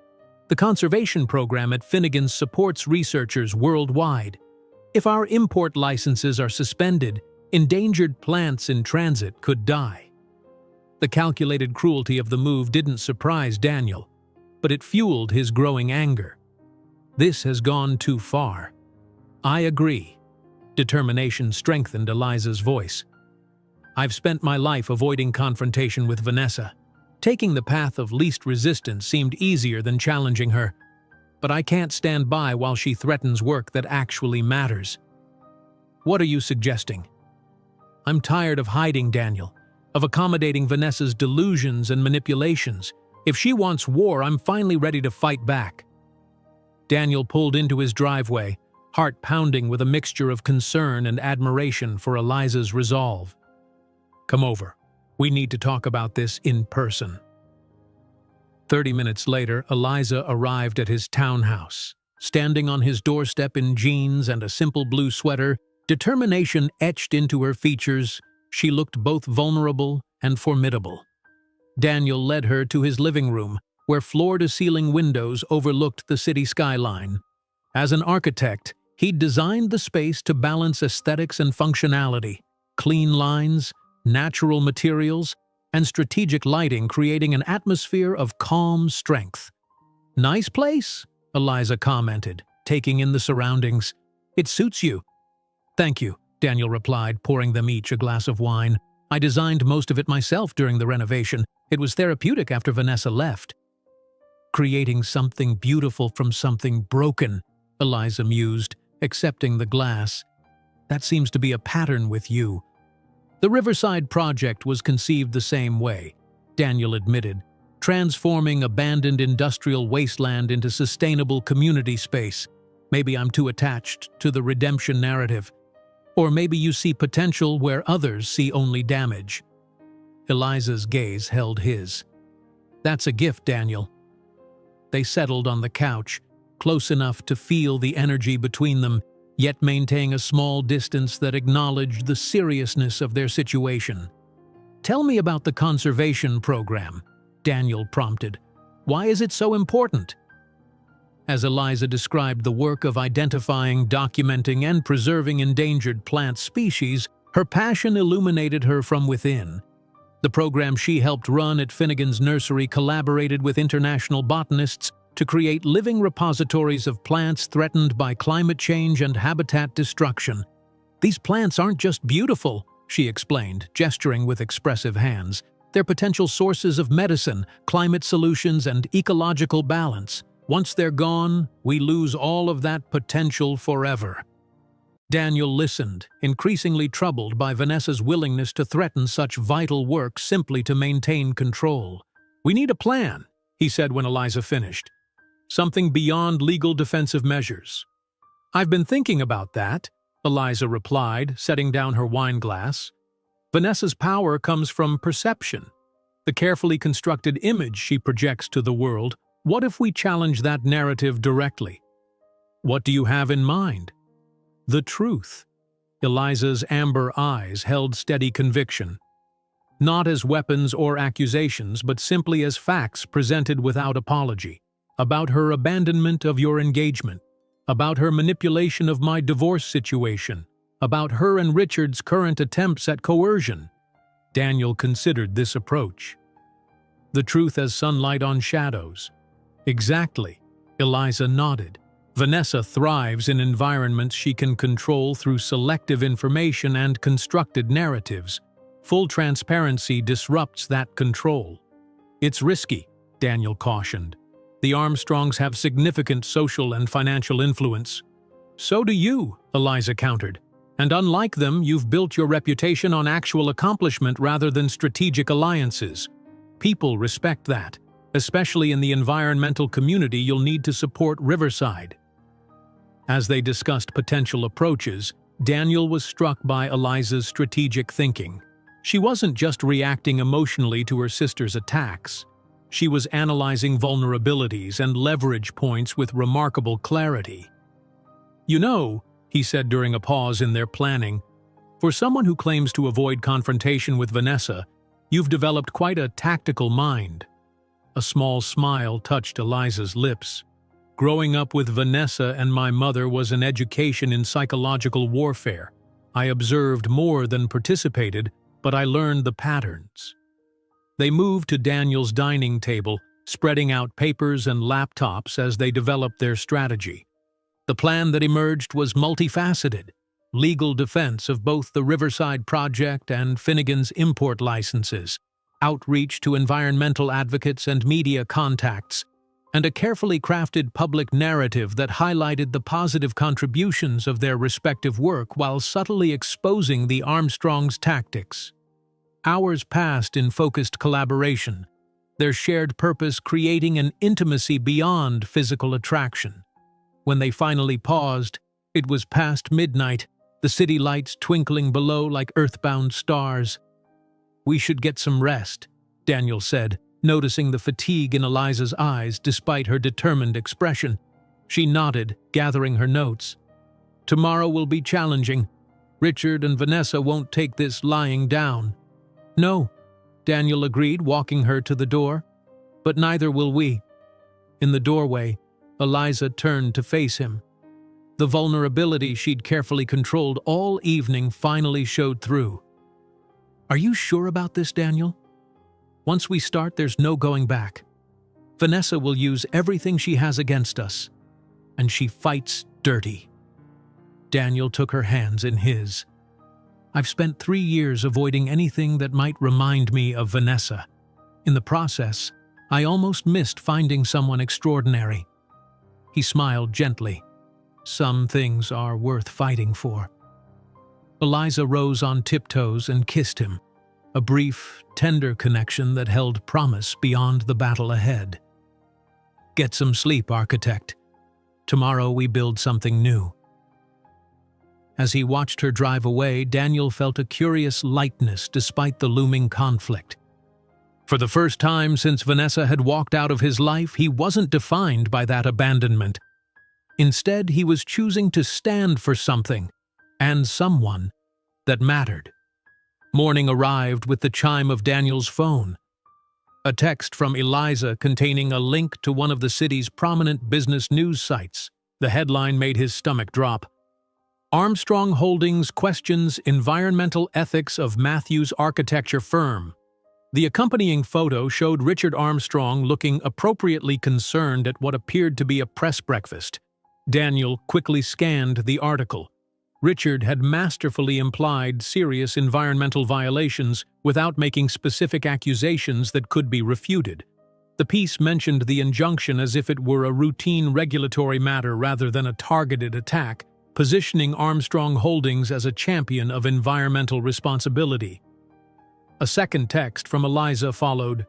The conservation program at Finnegan's supports researchers worldwide. If our import licenses are suspended, endangered plants in transit could die." The calculated cruelty of the move didn't surprise Daniel, but it fueled his growing anger. "This has gone too far." "I agree." Determination strengthened Eliza's voice. "I've spent my life avoiding confrontation with Vanessa. Taking the path of least resistance seemed easier than challenging her. But I can't stand by while she threatens work that actually matters." "What are you suggesting?" "I'm tired of hiding, Daniel, of accommodating Vanessa's delusions and manipulations. If she wants war, I'm finally ready to fight back." Daniel pulled into his driveway, heart pounding with a mixture of concern and admiration for Eliza's resolve. "Come over. We need to talk about this in person." 30 minutes later, Eliza arrived at his townhouse. Standing on his doorstep in jeans and a simple blue sweater, determination etched into her features, she looked both vulnerable and formidable. Daniel led her to his living room, where floor-to-ceiling windows overlooked the city skyline. As an architect, he'd designed the space to balance aesthetics and functionality: clean lines, natural materials, and strategic lighting, creating an atmosphere of calm strength. "Nice place," Eliza commented, taking in the surroundings. "It suits you." "Thank you," Daniel replied, pouring them each a glass of wine. "I designed most of it myself during the renovation. It was therapeutic after Vanessa left." "Creating something beautiful from something broken," Eliza mused, accepting the glass. "That seems to be a pattern with you." The Riverside project was conceived the same way, Daniel admitted, transforming abandoned industrial wasteland into sustainable community space. "Maybe I'm too attached to the redemption narrative. Or maybe you see potential where others see only damage." Eliza's gaze held his. "That's a gift, Daniel." They settled on the couch, close enough to feel the energy between them, yet maintain a small distance that acknowledged the seriousness of their situation. "Tell me about the conservation program," Daniel prompted. "Why is it so important?" As Eliza described the work of identifying, documenting, and preserving endangered plant species, her passion illuminated her from within. The program she helped run at Finnegan's nursery collaborated with international botanists to create living repositories of plants threatened by climate change and habitat destruction. "These plants aren't just beautiful," she explained, gesturing with expressive hands. They're potential sources of medicine, climate solutions, and ecological balance. Once they're gone, we lose all of that potential forever. Daniel listened, increasingly troubled by Vanessa's willingness to threaten such vital work simply to maintain control. "We need a plan," he said when Eliza finished. "Something beyond legal defensive measures." "I've been thinking about that," Eliza replied, setting down her wine glass. "Vanessa's power comes from perception, the carefully constructed image she projects to the world. What if we challenge that narrative directly?" "What do you have in mind?" "The truth." Eliza's amber eyes held steady conviction. "Not as weapons or accusations, but simply as facts presented without apology. About her abandonment of your engagement, about her manipulation of my divorce situation, about her and Richard's current attempts at coercion." Daniel considered this approach. "The truth as sunlight on shadows." "Exactly," Eliza nodded. "Vanessa thrives in environments she can control through selective information and constructed narratives. Full transparency disrupts that control." "It's risky," Daniel cautioned. "The Armstrongs have significant social and financial influence." "So do you," Eliza countered. "And unlike them, you've built your reputation on actual accomplishment rather than strategic alliances. People respect that. Especially in the environmental community, you'll need to support Riverside." As they discussed potential approaches, Daniel was struck by Eliza's strategic thinking. She wasn't just reacting emotionally to her sister's attacks. She was analyzing vulnerabilities and leverage points with remarkable clarity. "You know," he said during a pause in their planning, "for someone who claims to avoid confrontation with Vanessa, you've developed quite a tactical mind." A small smile touched Eliza's lips. "Growing up with Vanessa and my mother was an education in psychological warfare. I observed more than participated, but I learned the patterns." They moved to Daniel's dining table, spreading out papers and laptops as they developed their strategy. The plan that emerged was multifaceted: legal defense of both the Riverside Project and Finnegan's import licenses, outreach to environmental advocates and media contacts, and a carefully crafted public narrative that highlighted the positive contributions of their respective work while subtly exposing the Armstrongs' tactics. Hours passed in focused collaboration, their shared purpose creating an intimacy beyond physical attraction. When they finally paused, it was past midnight, the city lights twinkling below like earthbound stars. "We should get some rest," Daniel said, noticing the fatigue in Eliza's eyes despite her determined expression. She nodded, gathering her notes. "Tomorrow will be challenging. Richard and Vanessa won't take this lying down." "No," Daniel agreed, walking her to the door. "But neither will we." In the doorway, Eliza turned to face him. The vulnerability she'd carefully controlled all evening finally showed through. "Are you sure about this, Daniel? Once we start, there's no going back. Vanessa will use everything she has against us, and she fights dirty." Daniel took her hands in his. "I've spent 3 years avoiding anything that might remind me of Vanessa. In the process, I almost missed finding someone extraordinary." He smiled gently. "Some things are worth fighting for." Eliza rose on tiptoes and kissed him, a brief, tender connection that held promise beyond the battle ahead. "Get some sleep, architect. Tomorrow we build something new." As he watched her drive away, Daniel felt a curious lightness despite the looming conflict. For the first time since Vanessa had walked out of his life, he wasn't defined by that abandonment. Instead, he was choosing to stand for something, and someone, that mattered. Morning arrived with the chime of Daniel's phone. A text from Eliza containing a link to one of the city's prominent business news sites. The headline made his stomach drop. "Armstrong Holdings questions environmental ethics of Matthews architecture firm." The accompanying photo showed Richard Armstrong looking appropriately concerned at what appeared to be a press breakfast. Daniel quickly scanned the article. Richard had masterfully implied serious environmental violations without making specific accusations that could be refuted. The piece mentioned the injunction as if it were a routine regulatory matter rather than a targeted attack, positioning Armstrong Holdings as a champion of environmental responsibility. A second text from Eliza followed.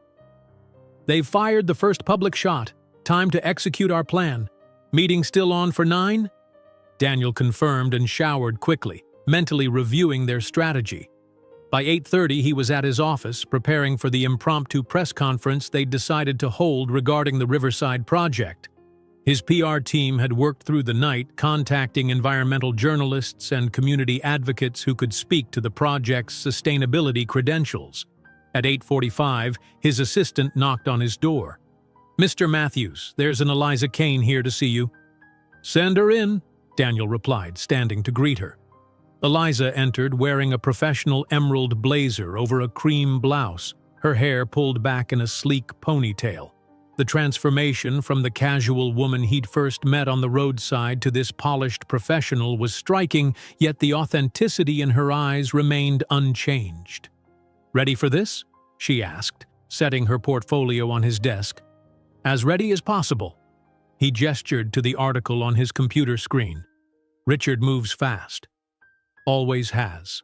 "They've fired the first public shot. Time to execute our plan. Meeting still on for 9?" Daniel confirmed and showered quickly, mentally reviewing their strategy. By 8:30, he was at his office, preparing for the impromptu press conference they'd decided to hold regarding the Riverside project. His PR team had worked through the night, contacting environmental journalists and community advocates who could speak to the project's sustainability credentials. At 8:45, his assistant knocked on his door. "Mr. Matthews, there's an Eliza Kane here to see you." "Send her in," Daniel replied, standing to greet her. Eliza entered wearing a professional emerald blazer over a cream blouse, her hair pulled back in a sleek ponytail. The transformation from the casual woman he'd first met on the roadside to this polished professional was striking, yet the authenticity in her eyes remained unchanged. "Ready for this?" she asked, setting her portfolio on his desk. "As ready as possible." He gestured to the article on his computer screen. "Richard moves fast. Always has."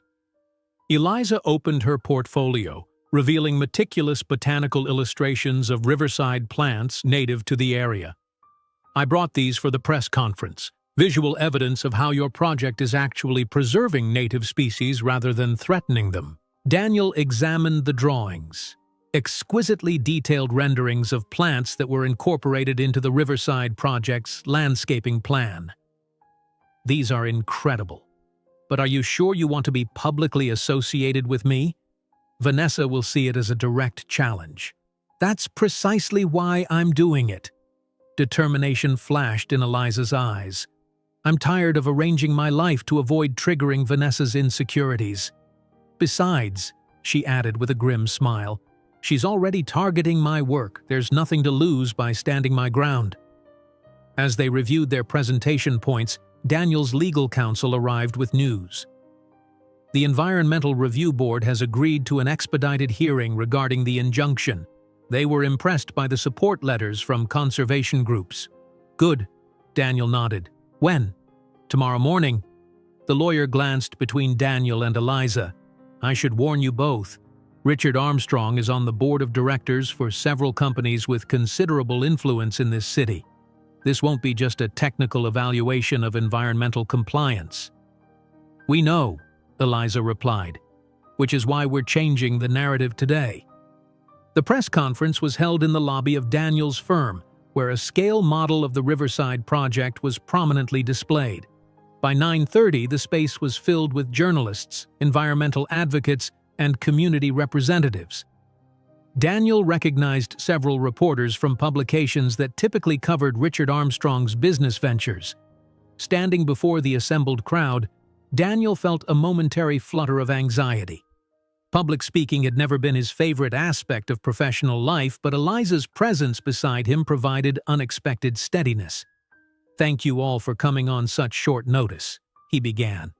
Eliza opened her portfolio, revealing meticulous botanical illustrations of riverside plants native to the area. "I brought these for the press conference. Visual evidence of how your project is actually preserving native species rather than threatening them." Daniel examined the drawings. Exquisitely detailed renderings of plants that were incorporated into the Riverside project's landscaping plan. "These are incredible. But are you sure you want to be publicly associated with me? Vanessa will see it as a direct challenge." "That's precisely why I'm doing it." Determination flashed in Eliza's eyes. "I'm tired of arranging my life to avoid triggering Vanessa's insecurities. Besides," she added with a grim smile, "she's already targeting my work. There's nothing to lose by standing my ground." As they reviewed their presentation points, Daniel's legal counsel arrived with news. The Environmental Review Board has agreed to an expedited hearing regarding the injunction. They were impressed by the support letters from conservation groups. "Good," Daniel nodded. "When?" "Tomorrow morning." The lawyer glanced between Daniel and Eliza. "I should warn you both. Richard Armstrong is on the board of directors for several companies with considerable influence in this city. This won't be just a technical evaluation of environmental compliance." "We know," Eliza replied, "which is why we're changing the narrative today." The press conference was held in the lobby of Daniel's firm, where a scale model of the Riverside project was prominently displayed. By 9:30, the space was filled with journalists, environmental advocates, and community representatives. Daniel recognized several reporters from publications that typically covered Richard Armstrong's business ventures. Standing before the assembled crowd, Daniel felt a momentary flutter of anxiety. Public speaking had never been his favorite aspect of professional life, but Eliza's presence beside him provided unexpected steadiness. "Thank you all for coming on such short notice," he began.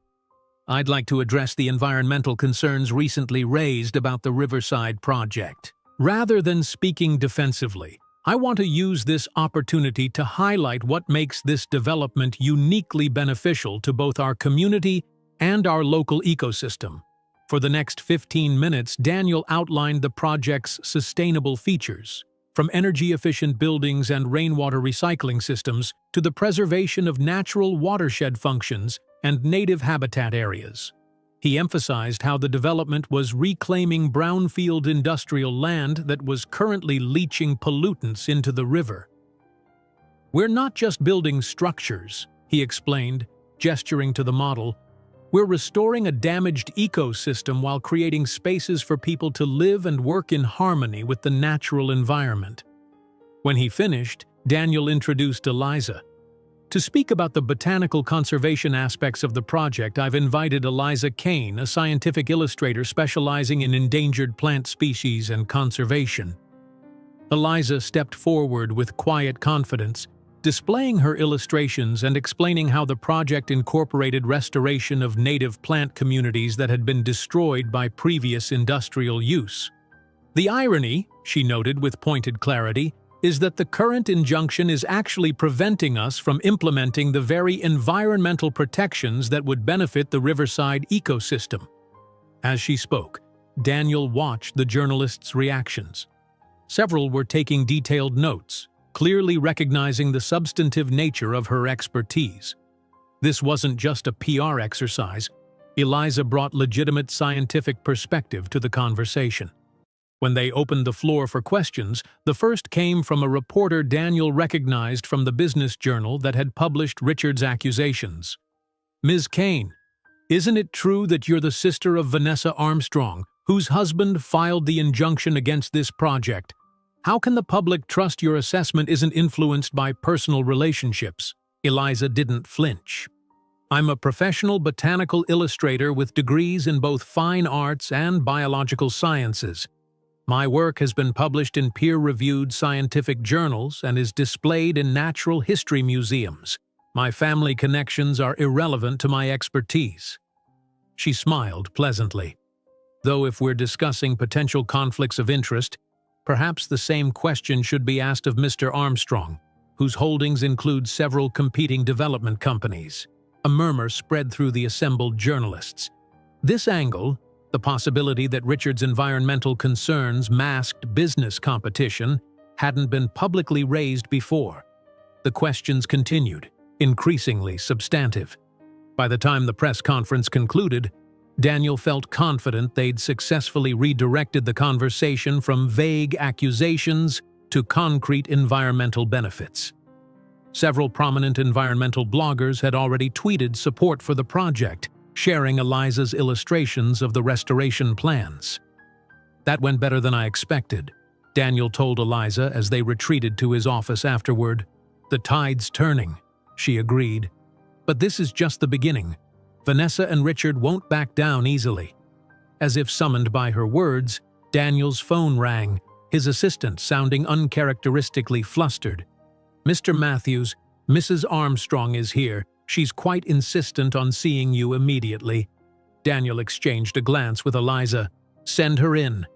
"I'd like to address the environmental concerns recently raised about the Riverside project. Rather than speaking defensively, I want to use this opportunity to highlight what makes this development uniquely beneficial to both our community and our local ecosystem." For the next 15 minutes, Daniel outlined the project's sustainable features, from energy-efficient buildings and rainwater recycling systems to the preservation of natural watershed functions and native habitat areas. He emphasized how the development was reclaiming brownfield industrial land that was currently leaching pollutants into the river. "We're not just building structures," he explained, gesturing to the model. "We're restoring a damaged ecosystem while creating spaces for people to live and work in harmony with the natural environment." When he finished, Daniel introduced Eliza. "To speak about the botanical conservation aspects of the project, I've invited Eliza Kane, a scientific illustrator specializing in endangered plant species and conservation." Eliza stepped forward with quiet confidence, displaying her illustrations and explaining how the project incorporated restoration of native plant communities that had been destroyed by previous industrial use. The irony, she noted with pointed clarity, is that the current injunction is actually preventing us from implementing the very environmental protections that would benefit the riverside ecosystem. As she spoke, Daniel watched the journalists' reactions. Several were taking detailed notes, clearly recognizing the substantive nature of her expertise. This wasn't just a PR exercise. Eliza brought legitimate scientific perspective to the conversation. When they opened the floor for questions, the first came from a reporter Daniel recognized from the business journal that had published Richard's accusations. "Ms. Kane, isn't it true that you're the sister of Vanessa Armstrong, whose husband filed the injunction against this project? How can the public trust your assessment isn't influenced by personal relationships?" Eliza didn't flinch. "I'm a professional botanical illustrator with degrees in both fine arts and biological sciences. My work has been published in peer-reviewed scientific journals and is displayed in natural history museums. My family connections are irrelevant to my expertise." She smiled pleasantly. Though if we're discussing potential conflicts of interest, perhaps the same question should be asked of Mr. Armstrong, whose holdings include several competing development companies. A murmur spread through the assembled journalists. This angle, the possibility that Richard's environmental concerns masked business competition, hadn't been publicly raised before. The questions continued, increasingly substantive. By the time the press conference concluded, Daniel felt confident they'd successfully redirected the conversation from vague accusations to concrete environmental benefits. Several prominent environmental bloggers had already tweeted support for the project, sharing Eliza's illustrations of the restoration plans. "That went better than I expected," Daniel told Eliza as they retreated to his office afterward. "The tide's turning," she agreed. "But this is just the beginning. Vanessa and Richard won't back down easily." As if summoned by her words, Daniel's phone rang, his assistant sounding uncharacteristically flustered. "Mr. Matthews, Mrs. Armstrong is here. She's quite insistent on seeing you immediately." Daniel exchanged a glance with Eliza. "Send her in."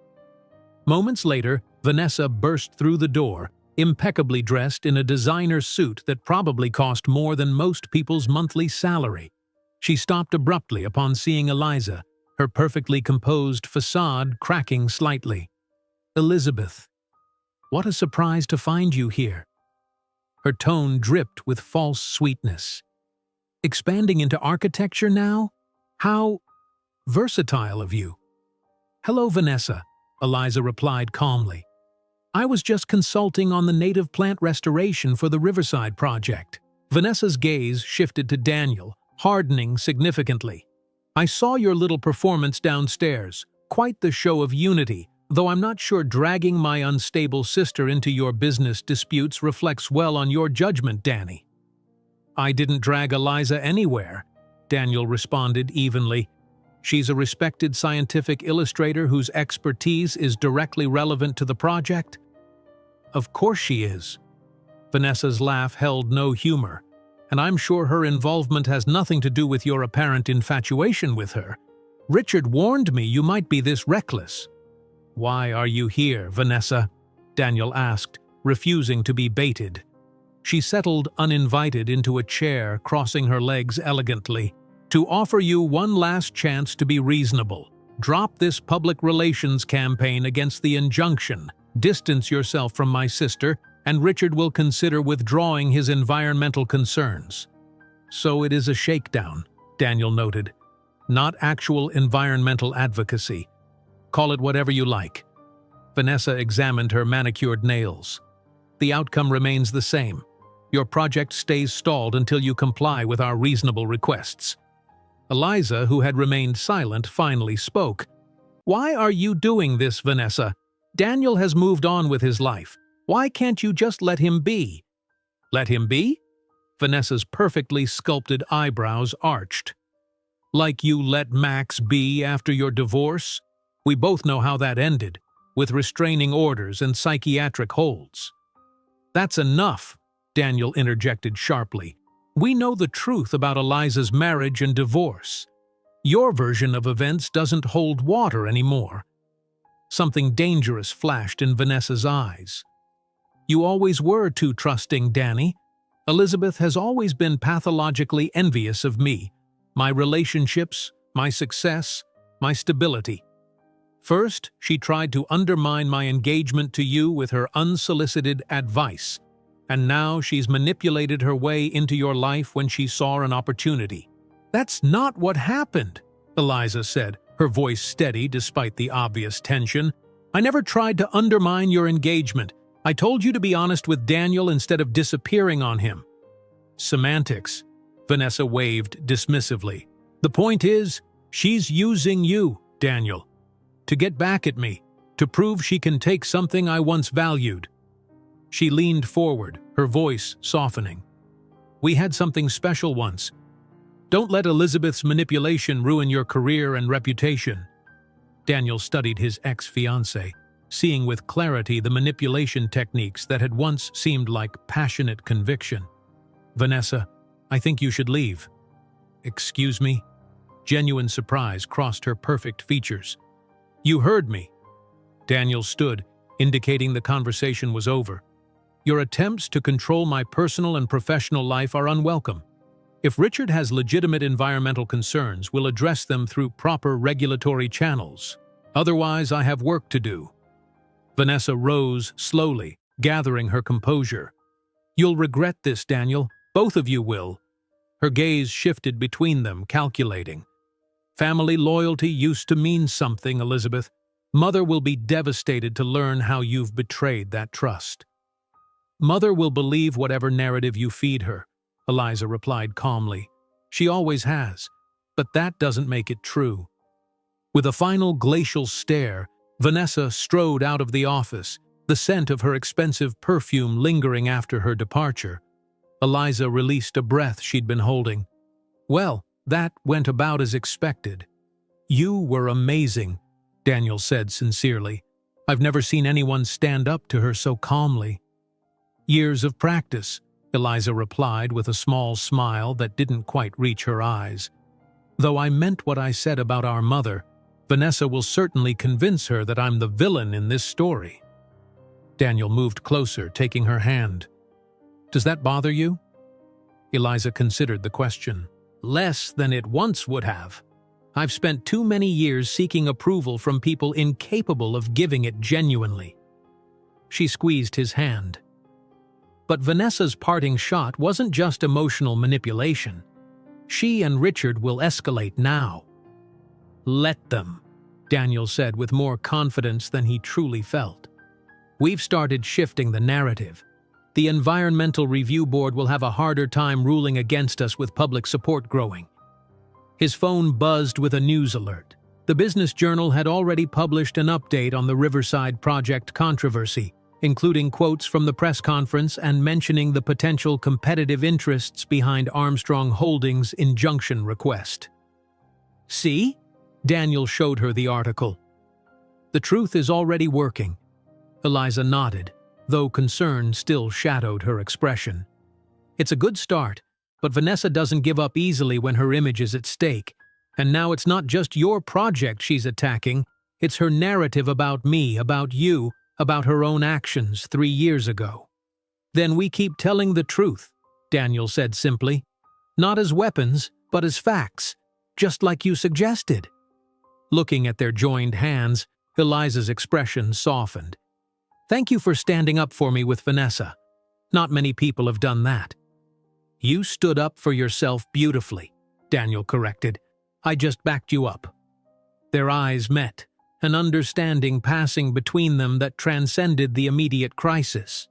Moments later, Vanessa burst through the door, impeccably dressed in a designer suit that probably cost more than most people's monthly salary. She stopped abruptly upon seeing Eliza, her perfectly composed facade cracking slightly. "Elizabeth, what a surprise to find you here." Her tone dripped with false sweetness. "Expanding into architecture now? How versatile of you." "Hello, Vanessa," Eliza replied calmly. "I was just consulting on the native plant restoration for the Riverside project." Vanessa's gaze shifted to Daniel, hardening significantly. "I saw your little performance downstairs. Quite the show of unity, though I'm not sure dragging my unstable sister into your business disputes reflects well on your judgment, Danny." "I didn't drag Eliza anywhere," Daniel responded evenly. "She's a respected scientific illustrator whose expertise is directly relevant to the project." "Of course she is." Vanessa's laugh held no humor. "And I'm sure her involvement has nothing to do with your apparent infatuation with her. Richard warned me you might be this reckless." "Why are you here, Vanessa?" Daniel asked, refusing to be baited. She settled uninvited into a chair, crossing her legs elegantly. "To offer you one last chance to be reasonable. Drop this public relations campaign against the injunction, distance yourself from my sister, and Richard will consider withdrawing his environmental concerns." "So it is a shakedown," Daniel noted. "Not actual environmental advocacy. Call it whatever you like." Vanessa examined her manicured nails. "The outcome remains the same. Your project stays stalled until you comply with our reasonable requests." Eliza, who had remained silent, finally spoke. "Why are you doing this, Vanessa? Daniel has moved on with his life. Why can't you just let him be?" "Let him be?" Vanessa's perfectly sculpted eyebrows arched. "Like you let Max be after your divorce? We both know how that ended, with restraining orders and psychiatric holds." "That's enough," Daniel interjected sharply. "We know the truth about Eliza's marriage and divorce. Your version of events doesn't hold water anymore." Something dangerous flashed in Vanessa's eyes. "You always were too trusting, Danny. Elizabeth has always been pathologically envious of me, my relationships, my success, my stability. First, she tried to undermine my engagement to you with her unsolicited advice, and now she's manipulated her way into your life when she saw an opportunity." "That's not what happened," Eliza said, her voice steady despite the obvious tension. "I never tried to undermine your engagement. I told you to be honest with Daniel instead of disappearing on him." "Semantics," Vanessa waved dismissively. "The point is, she's using you, Daniel, to get back at me, to prove she can take something I once valued." She leaned forward, her voice softening. "We had something special once. Don't let Elizabeth's manipulation ruin your career and reputation." Daniel studied his ex-fiancée, seeing with clarity the manipulation techniques that had once seemed like passionate conviction. "Vanessa, I think you should leave." "Excuse me?" Genuine surprise crossed her perfect features. "You heard me." Daniel stood, indicating the conversation was over. "Your attempts to control my personal and professional life are unwelcome. If Richard has legitimate environmental concerns, we'll address them through proper regulatory channels. Otherwise, I have work to do." Vanessa rose slowly, gathering her composure. "You'll regret this, Daniel. Both of you will." Her gaze shifted between them, calculating. "Family loyalty used to mean something, Elizabeth. Mother will be devastated to learn how you've betrayed that trust." "Mother will believe whatever narrative you feed her," Eliza replied calmly. "She always has, but that doesn't make it true." With a final glacial stare, Vanessa strode out of the office, the scent of her expensive perfume lingering after her departure. Eliza released a breath she'd been holding. "Well, that went about as expected." "You were amazing," Daniel said sincerely. "I've never seen anyone stand up to her so calmly." "Years of practice," Eliza replied with a small smile that didn't quite reach her eyes. "Though I meant what I said about our mother, Vanessa will certainly convince her that I'm the villain in this story." Daniel moved closer, taking her hand. "Does that bother you?" Eliza considered the question. "Less than it once would have. I've spent too many years seeking approval from people incapable of giving it genuinely." She squeezed his hand. But Vanessa's parting shot wasn't just emotional manipulation. She and Richard will escalate now. "Let them," Daniel said with more confidence than he truly felt. "We've started shifting the narrative. The Environmental Review Board will have a harder time ruling against us with public support growing." His phone buzzed with a news alert. The Business Journal had already published an update on the Riverside Project controversy, including quotes from the press conference and mentioning the potential competitive interests behind Armstrong Holdings' injunction request. "See?" Daniel showed her the article. "The truth is already working." Eliza nodded, though concern still shadowed her expression. "It's a good start, but Vanessa doesn't give up easily when her image is at stake. And now it's not just your project she's attacking, it's her narrative about me, about you, about her own actions 3 years ago." "Then we keep telling the truth," Daniel said simply. "Not as weapons, but as facts, just like you suggested." Looking at their joined hands, Eliza's expression softened. "Thank you for standing up for me with Vanessa. Not many people have done that." "You stood up for yourself beautifully," Daniel corrected. "I just backed you up." Their eyes met, an understanding passing between them that transcended the immediate crisis.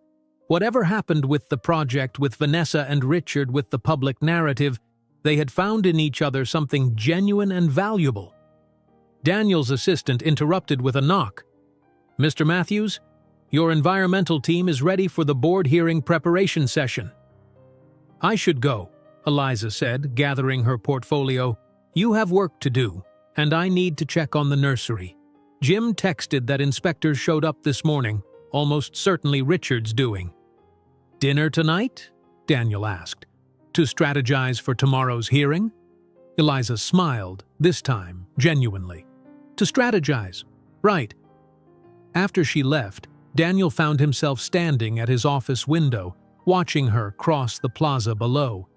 Whatever happened with the project, with Vanessa and Richard, with the public narrative, they had found in each other something genuine and valuable. Daniel's assistant interrupted with a knock. "Mr. Matthews, your environmental team is ready for the board hearing preparation session." "I should go," Eliza said, gathering her portfolio. "You have work to do, and I need to check on the nursery. Jim texted that inspectors showed up this morning, almost certainly Richard's doing." "Dinner tonight?" Daniel asked. To strategize for tomorrow's hearing? Eliza smiled, this time genuinely. To strategize. Right. After she left, Daniel found himself standing at his office window, watching her cross the plaza below.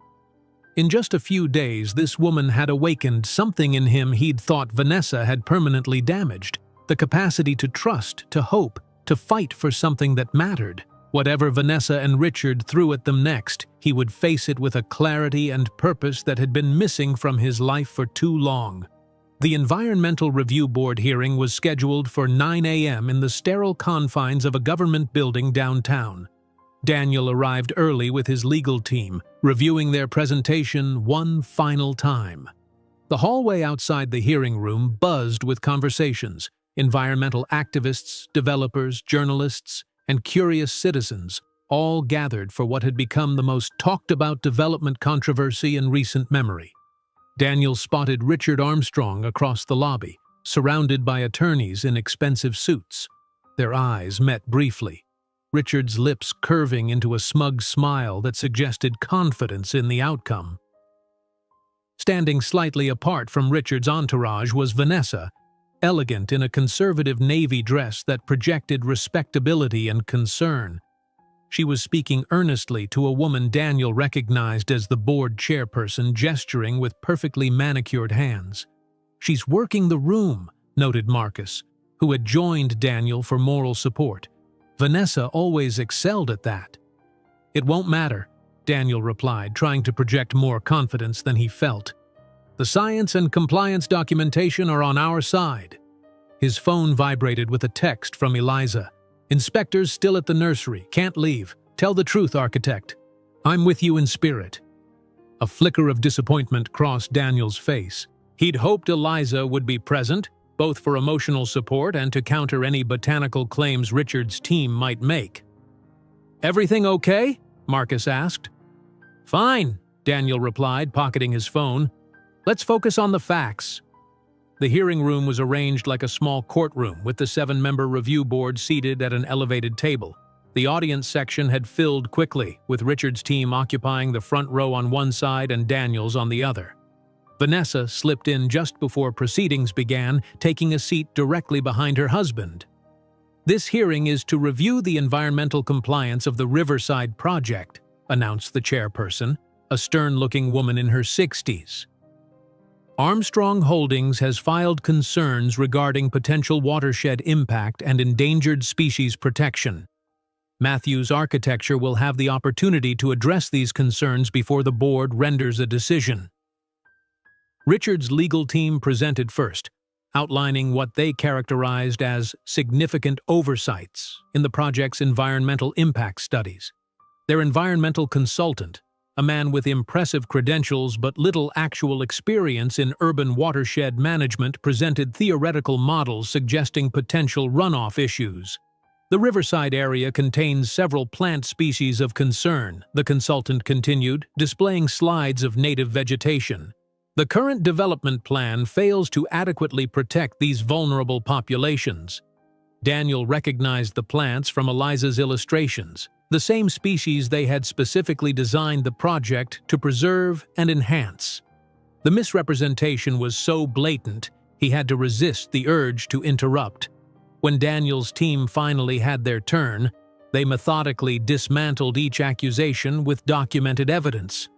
In just a few days, this woman had awakened something in him he'd thought Vanessa had permanently damaged, the capacity to trust, to hope, to fight for something that mattered. Whatever Vanessa and Richard threw at them next, he would face it with a clarity and purpose that had been missing from his life for too long. The Environmental Review Board hearing was scheduled for 9 a.m. in the sterile confines of a government building downtown. Daniel arrived early with his legal team, reviewing their presentation one final time. The hallway outside the hearing room buzzed with conversations. Environmental activists, developers, journalists, and curious citizens all gathered for what had become the most talked-about development controversy in recent memory. Daniel spotted Richard Armstrong across the lobby, surrounded by attorneys in expensive suits. Their eyes met briefly, Richard's lips curving into a smug smile that suggested confidence in the outcome. Standing slightly apart from Richard's entourage was Vanessa, elegant in a conservative navy dress that projected respectability and concern. She was speaking earnestly to a woman Daniel recognized as the board chairperson, gesturing with perfectly manicured hands. "She's working the room," noted Marcus, who had joined Daniel for moral support. "Vanessa always excelled at that." "It won't matter," Daniel replied, trying to project more confidence than he felt. "The science and compliance documentation are on our side." His phone vibrated with a text from Eliza. "Inspector's still at the nursery. Can't leave. Tell the truth, architect. I'm with you in spirit." A flicker of disappointment crossed Daniel's face. He'd hoped Eliza would be present, both for emotional support and to counter any botanical claims Richard's team might make. "Everything okay?" Marcus asked. "Fine," Daniel replied, pocketing his phone. "Let's focus on the facts." The hearing room was arranged like a small courtroom, with the 7-member review board seated at an elevated table. The audience section had filled quickly, with Richard's team occupying the front row on one side and Daniel's on the other. Vanessa slipped in just before proceedings began, taking a seat directly behind her husband. "This hearing is to review the environmental compliance of the Riverside project," announced the chairperson, a stern-looking woman in her 60s. "Armstrong Holdings has filed concerns regarding potential watershed impact and endangered species protection. Matthews Architecture will have the opportunity to address these concerns before the board renders a decision." Richard's legal team presented first, outlining what they characterized as significant oversights in the project's environmental impact studies. Their environmental consultant, a man with impressive credentials but little actual experience in urban watershed management, presented theoretical models suggesting potential runoff issues. "The Riverside area contains several plant species of concern," the consultant continued, displaying slides of native vegetation. "The current development plan fails to adequately protect these vulnerable populations." Daniel recognized the plants from Eliza's illustrations, the same species they had specifically designed the project to preserve and enhance. The misrepresentation was so blatant, he had to resist the urge to interrupt. When Daniel's team finally had their turn, they methodically dismantled each accusation with documented evidence.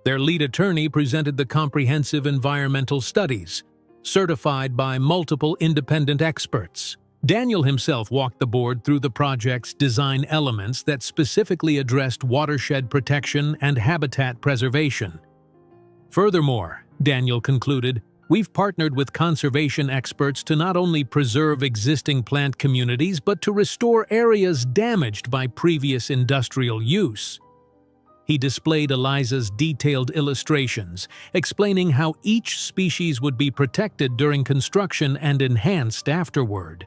Their lead attorney presented the comprehensive environmental studies, certified by multiple independent experts. Daniel himself walked the board through the project's design elements that specifically addressed watershed protection and habitat preservation. "Furthermore," Daniel concluded, "we've partnered with conservation experts to not only preserve existing plant communities but to restore areas damaged by previous industrial use." He displayed Eliza's detailed illustrations, explaining how each species would be protected during construction and enhanced afterward.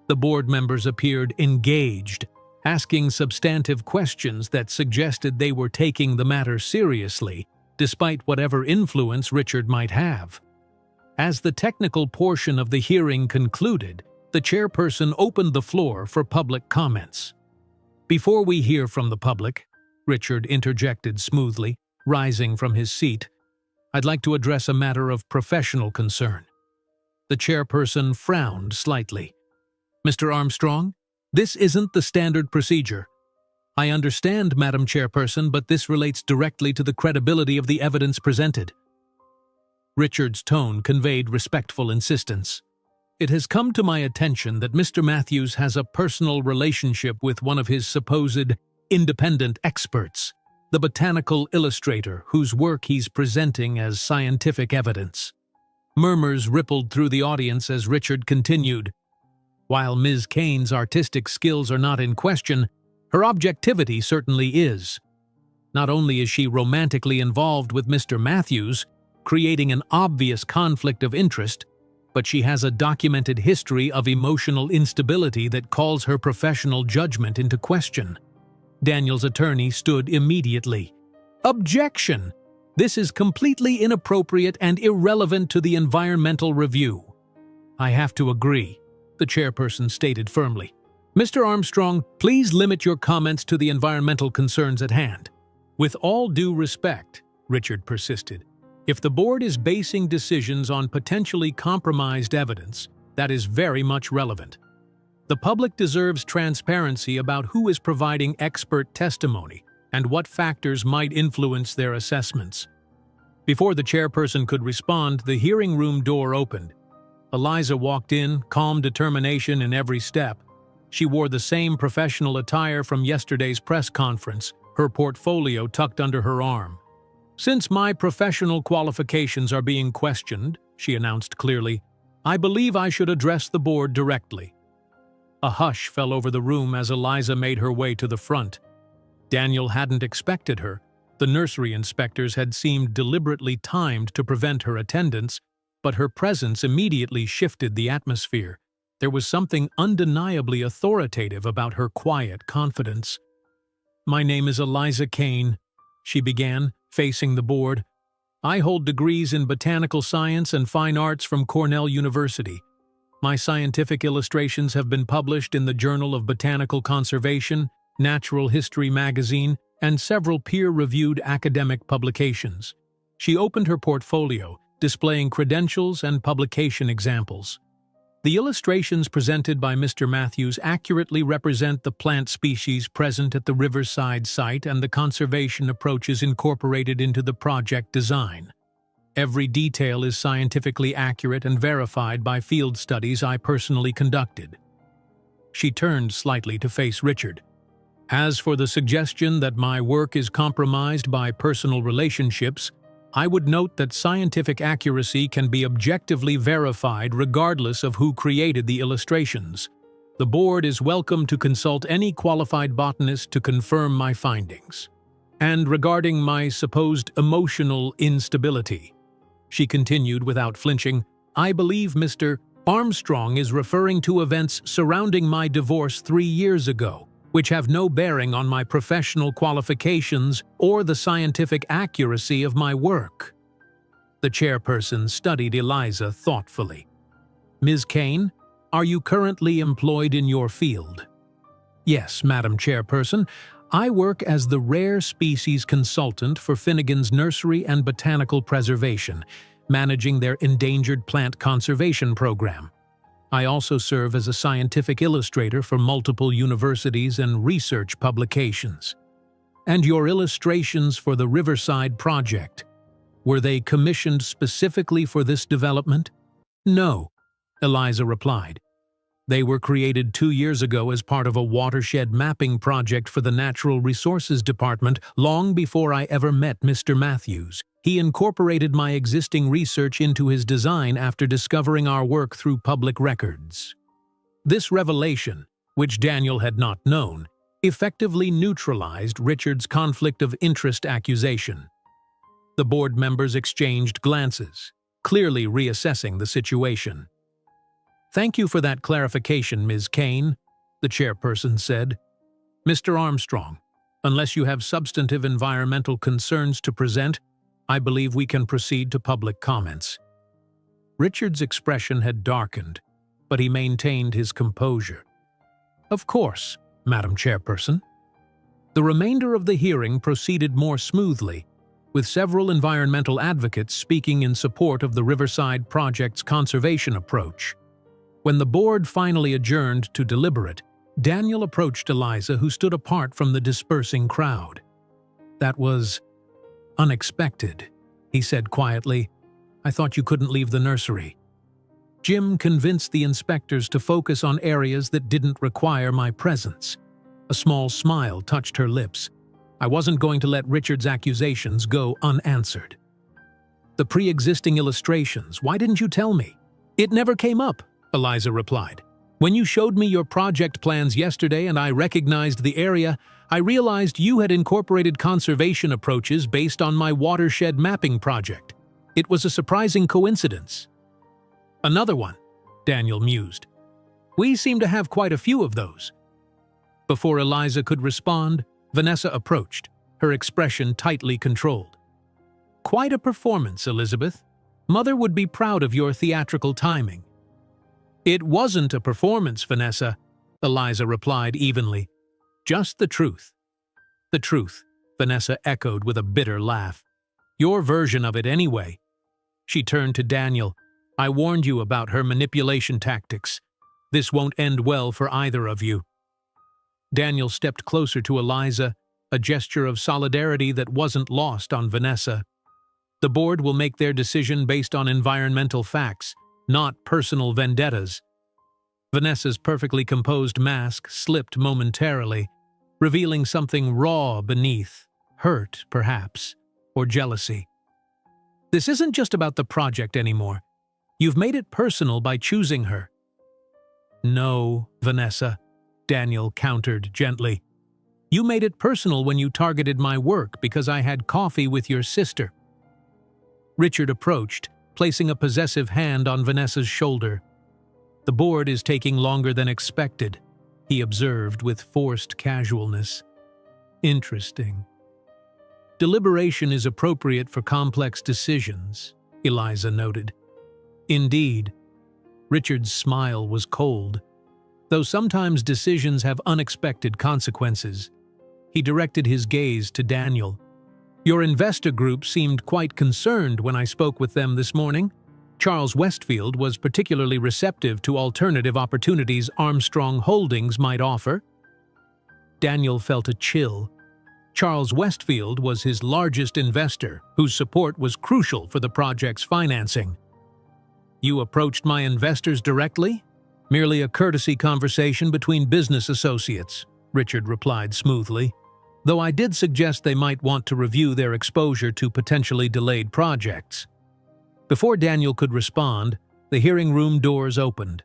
The board members appeared engaged, asking substantive questions that suggested they were taking the matter seriously, despite whatever influence Richard might have. As the technical portion of the hearing concluded, the chairperson opened the floor for public comments. "Before we hear from the public, Richard interjected smoothly, rising from his seat. "I'd like to address a matter of professional concern." The chairperson frowned slightly. "Mr. Armstrong, this isn't the standard procedure. I understand, Madam Chairperson, but this relates directly to the credibility of the evidence presented." Richard's tone conveyed respectful insistence. "It has come to my attention that Mr. Matthews has a personal relationship with one of his supposed independent experts, the botanical illustrator whose work he's presenting as scientific evidence." Murmurs rippled through the audience as Richard continued. "While Ms. Kane's artistic skills are not in question, her objectivity certainly is. Not only is she romantically involved with Mr. Matthews, creating an obvious conflict of interest, but she has a documented history of emotional instability that calls her professional judgment into question." Daniel's attorney stood immediately. "Objection! This is completely inappropriate and irrelevant to the environmental review." "I have to agree," the chairperson stated firmly. "Mr. Armstrong, please limit your comments to the environmental concerns at hand." "With all due respect," Richard persisted, "if the board is basing decisions on potentially compromised evidence, that is very much relevant. The public deserves transparency about who is providing expert testimony and what factors might influence their assessments." Before the chairperson could respond, the hearing room door opened. Eliza walked in, calm determination in every step. She wore the same professional attire from yesterday's press conference, her portfolio tucked under her arm. "Since my professional qualifications are being questioned," she announced clearly, "I believe I should address the board directly." A hush fell over the room as Eliza made her way to the front. Daniel hadn't expected her. The nursery inspectors had seemed deliberately timed to prevent her attendance, but her presence immediately shifted the atmosphere. There was something undeniably authoritative about her quiet confidence. "My name is Eliza Kane," she began, facing the board. "I hold degrees in botanical science and fine arts from Cornell University. My scientific illustrations have been published in the Journal of Botanical Conservation, Natural History magazine, and several peer-reviewed academic publications." She opened her portfolio, displaying credentials and publication examples. "The illustrations presented by Mr. Matthews accurately represent the plant species present at the Riverside site and the conservation approaches incorporated into the project design. Every detail is scientifically accurate and verified by field studies I personally conducted." She turned slightly to face Richard. "As for the suggestion that my work is compromised by personal relationships, I would note that scientific accuracy can be objectively verified regardless of who created the illustrations. The board is welcome to consult any qualified botanist to confirm my findings. And regarding my supposed emotional instability," she continued without flinching, "I believe Mr. Armstrong is referring to events surrounding my divorce 3 years ago, which have no bearing on my professional qualifications or the scientific accuracy of my work." The chairperson studied Eliza thoughtfully. "Ms. Kane, are you currently employed in your field?" "Yes, Madam Chairperson. I work as the rare species consultant for Finnegan's Nursery and Botanical Preservation, managing their endangered plant conservation program. I also serve as a scientific illustrator for multiple universities and research publications." "And your illustrations for the Riverside project, were they commissioned specifically for this development?" "No," Eliza replied. "They were created 2 years ago as part of a watershed mapping project for the Natural Resources Department long before I ever met Mr. Matthews. He incorporated my existing research into his design after discovering our work through public records." This revelation, which Daniel had not known, effectively neutralized Richard's conflict of interest accusation. The board members exchanged glances, clearly reassessing the situation. "Thank you for that clarification, Ms. Kane," the chairperson said. "Mr. Armstrong, unless you have substantive environmental concerns to present, I believe we can proceed to public comments." Richard's expression had darkened, but he maintained his composure. "Of course, Madam Chairperson." The remainder of the hearing proceeded more smoothly, with several environmental advocates speaking in support of the Riverside Project's conservation approach. When the board finally adjourned to deliberate, Daniel approached Eliza, who stood apart from the dispersing crowd. "That was unexpected," he said quietly. "I thought you couldn't leave the nursery." Jim convinced the inspectors to focus on areas that didn't require my presence. A small smile touched her lips. I wasn't going to let Richard's accusations go unanswered. "The pre-existing illustrations, why didn't you tell me?" "It never came up," Eliza replied. "When you showed me your project plans yesterday and I recognized the area, I realized you had incorporated conservation approaches based on my watershed mapping project. It was a surprising coincidence." "Another one," Daniel mused. "We seem to have quite a few of those." Before Eliza could respond, Vanessa approached, her expression tightly controlled. "Quite a performance, Elizabeth. Mother would be proud of your theatrical timing." "It wasn't a performance, Vanessa," Eliza replied evenly. "Just the truth." "The truth," Vanessa echoed with a bitter laugh. "Your version of it anyway." She turned to Daniel. "I warned you about her manipulation tactics. This won't end well for either of you." Daniel stepped closer to Eliza, a gesture of solidarity that wasn't lost on Vanessa. "The board will make their decision based on environmental facts, not personal vendettas." Vanessa's perfectly composed mask slipped momentarily, revealing something raw beneath, hurt, perhaps, or jealousy. "This isn't just about the project anymore. You've made it personal by choosing her." "No, Vanessa," Daniel countered gently. "You made it personal when you targeted my work because I had coffee with your sister." Richard approached, placing a possessive hand on Vanessa's shoulder. "The board is taking longer than expected," he observed with forced casualness. "Interesting." "Deliberation is appropriate for complex decisions," Eliza noted. "Indeed." Richard's smile was cold. "Though sometimes decisions have unexpected consequences." He directed his gaze to Daniel. "Your investor group seemed quite concerned when I spoke with them this morning. Charles Westfield was particularly receptive to alternative opportunities Armstrong Holdings might offer." Daniel felt a chill. Charles Westfield was his largest investor, whose support was crucial for the project's financing. "You approached my investors directly?" "Merely a courtesy conversation between business associates," Richard replied smoothly, "though I did suggest they might want to review their exposure to potentially delayed projects." Before Daniel could respond, the hearing room doors opened.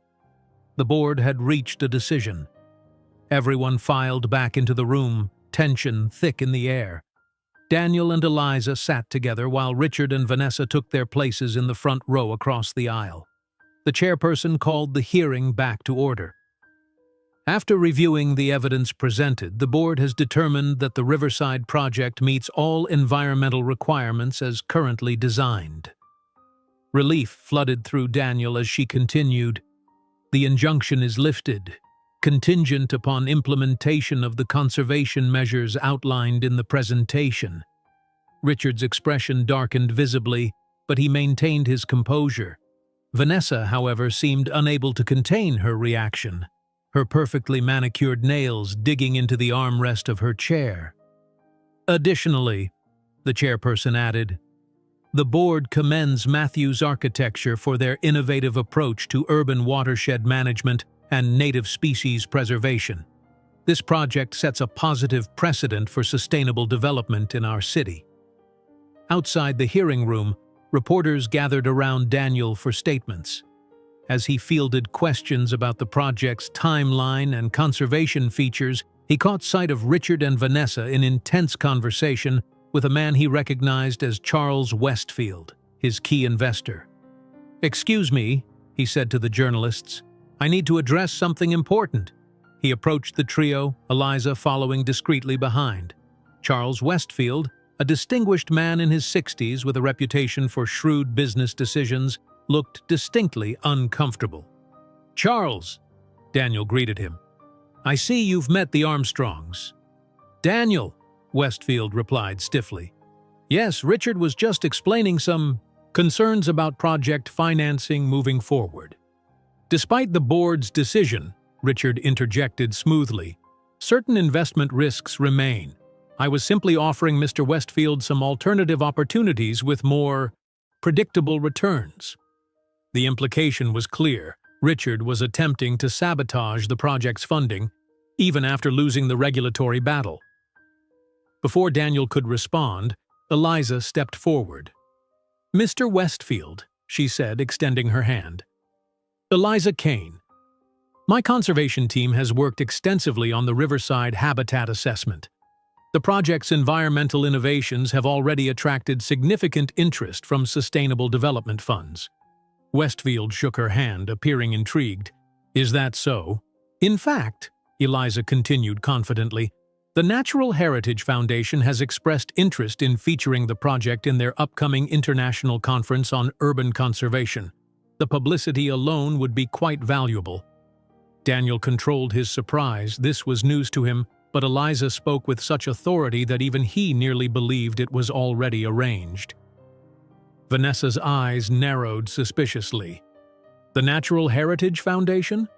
The board had reached a decision. Everyone filed back into the room, tension thick in the air. Daniel and Eliza sat together while Richard and Vanessa took their places in the front row across the aisle. The chairperson called the hearing back to order. "After reviewing the evidence presented, the board has determined that the Riverside Project meets all environmental requirements as currently designed." Relief flooded through Daniel as she continued. "The injunction is lifted, contingent upon implementation of the conservation measures outlined in the presentation." Richard's expression darkened visibly, but he maintained his composure. Vanessa, however, seemed unable to contain her reaction, her perfectly manicured nails digging into the armrest of her chair. "Additionally," the chairperson added, "the board commends Matthews Architecture for their innovative approach to urban watershed management and native species preservation. This project sets a positive precedent for sustainable development in our city." Outside the hearing room, reporters gathered around Daniel for statements. As he fielded questions about the project's timeline and conservation features, he caught sight of Richard and Vanessa in intense conversation with a man he recognized as Charles Westfield, his key investor. "Excuse me," he said to the journalists. "I need to address something important." He approached the trio, Eliza following discreetly behind. Charles Westfield, a distinguished man in his 60s with a reputation for shrewd business decisions, looked distinctly uncomfortable. "Charles," Daniel greeted him, "I see you've met the Armstrongs." "Daniel," Westfield replied stiffly. "Yes, Richard was just explaining some concerns about project financing moving forward." Despite the board's decision, Richard interjected smoothly, "certain investment risks remain. I was simply offering Mr. Westfield some alternative opportunities with more predictable returns." The implication was clear. Richard was attempting to sabotage the project's funding, even after losing the regulatory battle. Before Daniel could respond, Eliza stepped forward. "Mr. Westfield," she said, extending her hand. "Eliza Kane. My conservation team has worked extensively on the Riverside Habitat Assessment. The project's environmental innovations have already attracted significant interest from sustainable development funds." Westfield shook her hand, appearing intrigued. "Is that so?" "In fact," Eliza continued confidently, "the Natural Heritage Foundation has expressed interest in featuring the project in their upcoming international conference on urban conservation. The publicity alone would be quite valuable." Daniel controlled his surprise. This was news to him, but Eliza spoke with such authority that even he nearly believed it was already arranged. Vanessa's eyes narrowed suspiciously. "The Natural Heritage Foundation?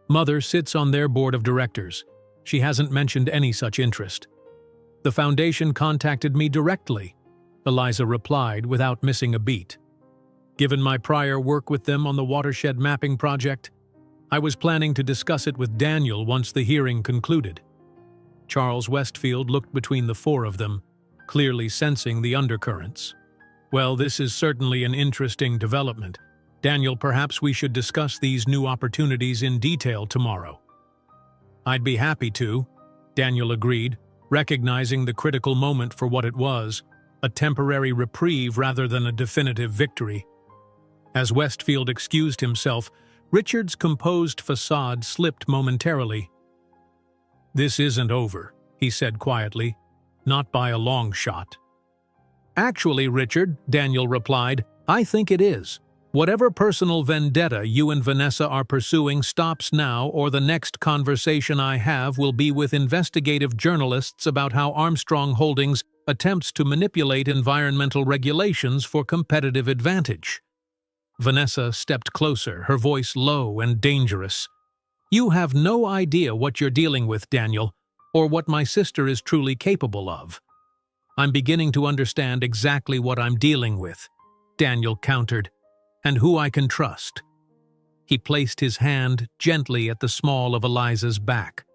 Mother sits on their board of directors. She hasn't mentioned any such interest." "The foundation contacted me directly," Eliza replied without missing a beat. "Given my prior work with them on the watershed mapping project, I was planning to discuss it with Daniel once the hearing concluded." Charles Westfield looked between the four of them, clearly sensing the undercurrents. "Well, this is certainly an interesting development. Daniel, perhaps we should discuss these new opportunities in detail tomorrow." "I'd be happy to," Daniel agreed, recognizing the critical moment for what it was, a temporary reprieve rather than a definitive victory. As Westfield excused himself, Richard's composed facade slipped momentarily. "This isn't over," he said quietly, "not by a long shot." "Actually, Richard," Daniel replied, "I think it is. Whatever personal vendetta you and Vanessa are pursuing stops now, or the next conversation I have will be with investigative journalists about how Armstrong Holdings attempts to manipulate environmental regulations for competitive advantage." Vanessa stepped closer, her voice low and dangerous. "You have no idea what you're dealing with, Daniel, or what my sister is truly capable of." "I'm beginning to understand exactly what I'm dealing with," Daniel countered, "and who I can trust." He placed his hand gently at the small of Eliza's back.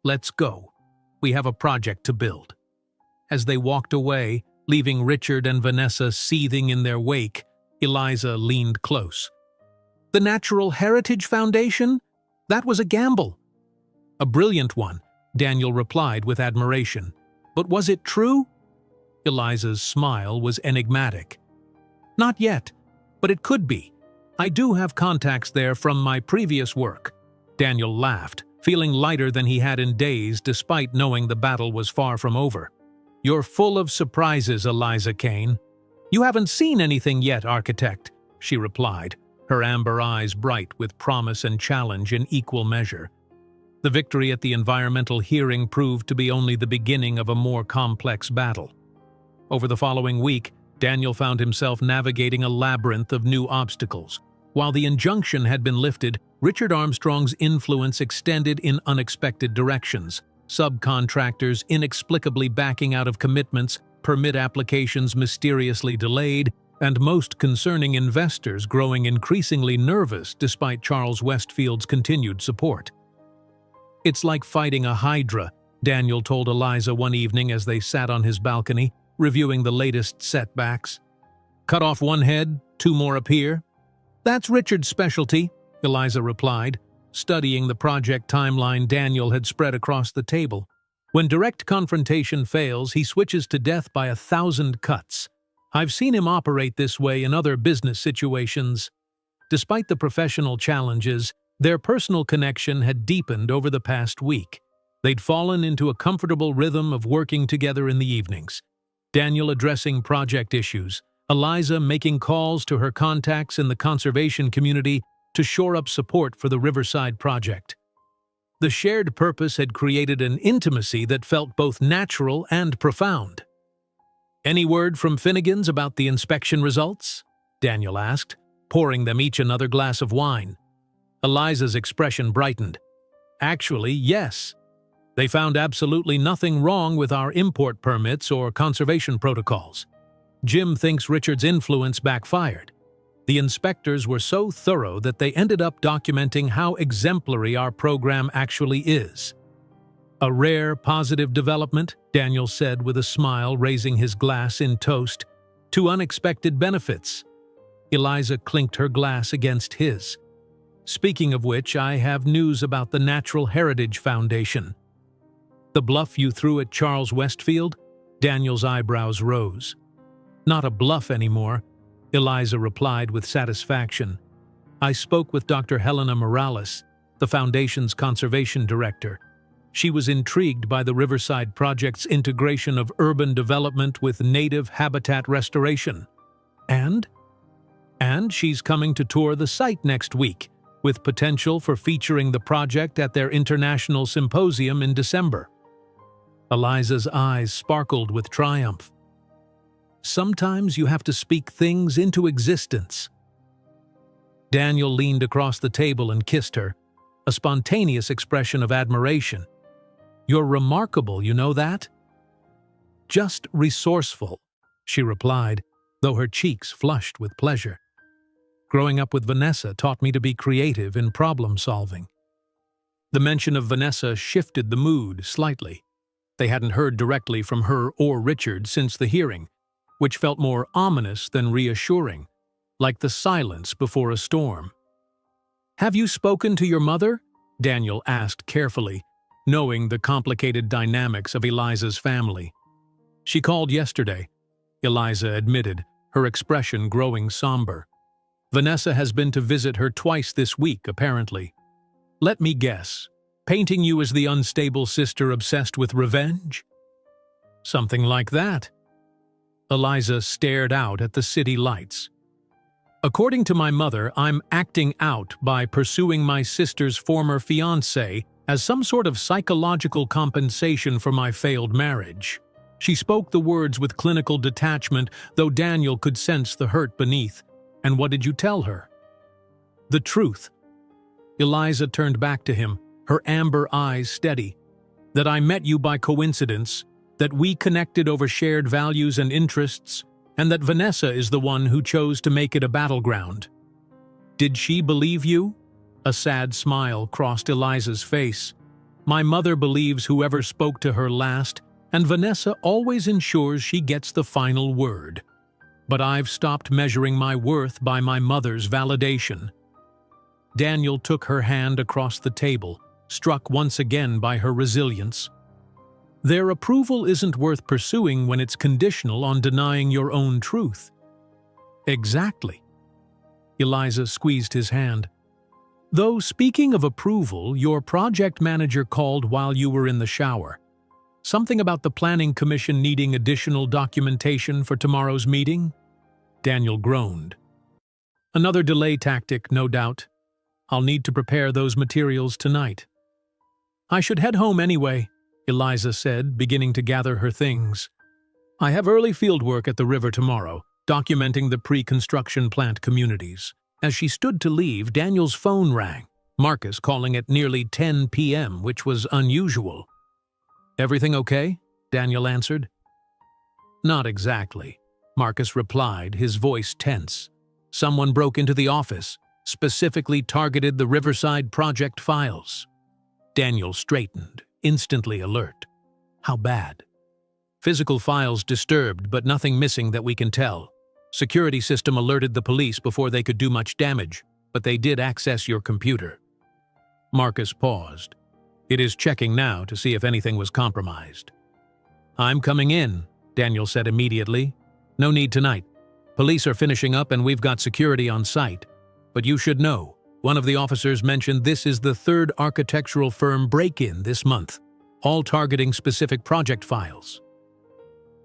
"Let's go. We have a project to build." As they walked away, leaving Richard and Vanessa seething in their wake, Eliza leaned close. "The Natural Heritage Foundation? That was a gamble." "A brilliant one," Daniel replied with admiration. "But was it true?" Eliza's smile was enigmatic. "Not yet, but it could be. I do have contacts there from my previous work." Daniel laughed, feeling lighter than he had in days despite knowing the battle was far from over. "You're full of surprises, Eliza Kane." "You haven't seen anything yet, architect," she replied, her amber eyes bright with promise and challenge in equal measure. The victory at the environmental hearing proved to be only the beginning of a more complex battle. Over the following week, Daniel found himself navigating a labyrinth of new obstacles. While the injunction had been lifted, Richard Armstrong's influence extended in unexpected directions. Subcontractors inexplicably backing out of commitments, permit applications mysteriously delayed, and most concerning investors growing increasingly nervous despite Charles Westfield's continued support. "It's like fighting a hydra," Daniel told Eliza one evening as they sat on his balcony, reviewing the latest setbacks. "Cut off one head, two more appear." "That's Richard's specialty," Eliza replied, studying the project timeline Daniel had spread across the table. "When direct confrontation fails, he switches to death by 1,000 cuts. I've seen him operate this way in other business situations." Despite the professional challenges, their personal connection had deepened over the past week. They'd fallen into a comfortable rhythm of working together in the evenings. Daniel addressing project issues, Eliza making calls to her contacts in the conservation community to shore up support for the Riverside project. The shared purpose had created an intimacy that felt both natural and profound. "Any word from Finnegan's about the inspection results?" Daniel asked, pouring them each another glass of wine. Eliza's expression brightened. "Actually, yes. They found absolutely nothing wrong with our import permits or conservation protocols. Jim thinks Richard's influence backfired. The inspectors were so thorough that they ended up documenting how exemplary our program actually is." "A rare, positive development," Daniel said with a smile, raising his glass in toast, "to unexpected benefits." Eliza clinked her glass against his. "Speaking of which, I have news about the Natural Heritage Foundation." "The bluff you threw at Charles Westfield?" Daniel's eyebrows rose. "Not a bluff anymore," Eliza replied with satisfaction. "I spoke with Dr. Helena Morales, the Foundation's conservation director. She was intrigued by the Riverside Project's integration of urban development with native habitat restoration. And she's coming to tour the site next week, with potential for featuring the project at their international symposium in December." Eliza's eyes sparkled with triumph. "Sometimes you have to speak things into existence." Daniel leaned across the table and kissed her, a spontaneous expression of admiration. "You're remarkable, you know that?" "Just resourceful," she replied, though her cheeks flushed with pleasure. "Growing up with Vanessa taught me to be creative in problem-solving." The mention of Vanessa shifted the mood slightly. They hadn't heard directly from her or Richard since the hearing, which felt more ominous than reassuring, like the silence before a storm. "Have you spoken to your mother?" Daniel asked carefully, knowing the complicated dynamics of Eliza's family. "She called yesterday," Eliza admitted, her expression growing somber. "Vanessa has been to visit her twice this week, apparently. Let me guess, painting you as the unstable sister obsessed with revenge?" "Something like that." Eliza stared out at the city lights. "According to my mother, I'm acting out by pursuing my sister's former fiancé as some sort of psychological compensation for my failed marriage." She spoke the words with clinical detachment, though Daniel could sense the hurt beneath. "And what did you tell her?" "The truth." Eliza turned back to him, her amber eyes steady. "That I met you by coincidence, that we connected over shared values and interests, and that Vanessa is the one who chose to make it a battleground." "Did she believe you?" A sad smile crossed Eliza's face. "My mother believes whoever spoke to her last, and Vanessa always ensures she gets the final word. But I've stopped measuring my worth by my mother's validation." Daniel took her hand across the table, struck once again by her resilience. "Their approval isn't worth pursuing when it's conditional on denying your own truth." "Exactly." Eliza squeezed his hand. "Though speaking of approval, your project manager called while you were in the shower. Something about the Planning Commission needing additional documentation for tomorrow's meeting?" Daniel groaned. "Another delay tactic, no doubt. I'll need to prepare those materials tonight." "I should head home anyway," Eliza said, beginning to gather her things. "I have early fieldwork at the river tomorrow, documenting the pre-construction plant communities." As she stood to leave, Daniel's phone rang, Marcus calling at nearly 10 p.m., which was unusual. "Everything okay?" Daniel answered. "Not exactly," Marcus replied, his voice tense. "Someone broke into the office, specifically targeted the Riverside Project files." Daniel straightened, instantly alert. "How bad?" "Physical files disturbed, but nothing missing that we can tell. Security system alerted the police before they could do much damage, but they did access your computer." Marcus paused. "It is checking now to see if anything was compromised." "I'm coming in," Daniel said immediately. "No need tonight. Police are finishing up and we've got security on site. But you should know, one of the officers mentioned this is the third architectural firm break-in this month, all targeting specific project files."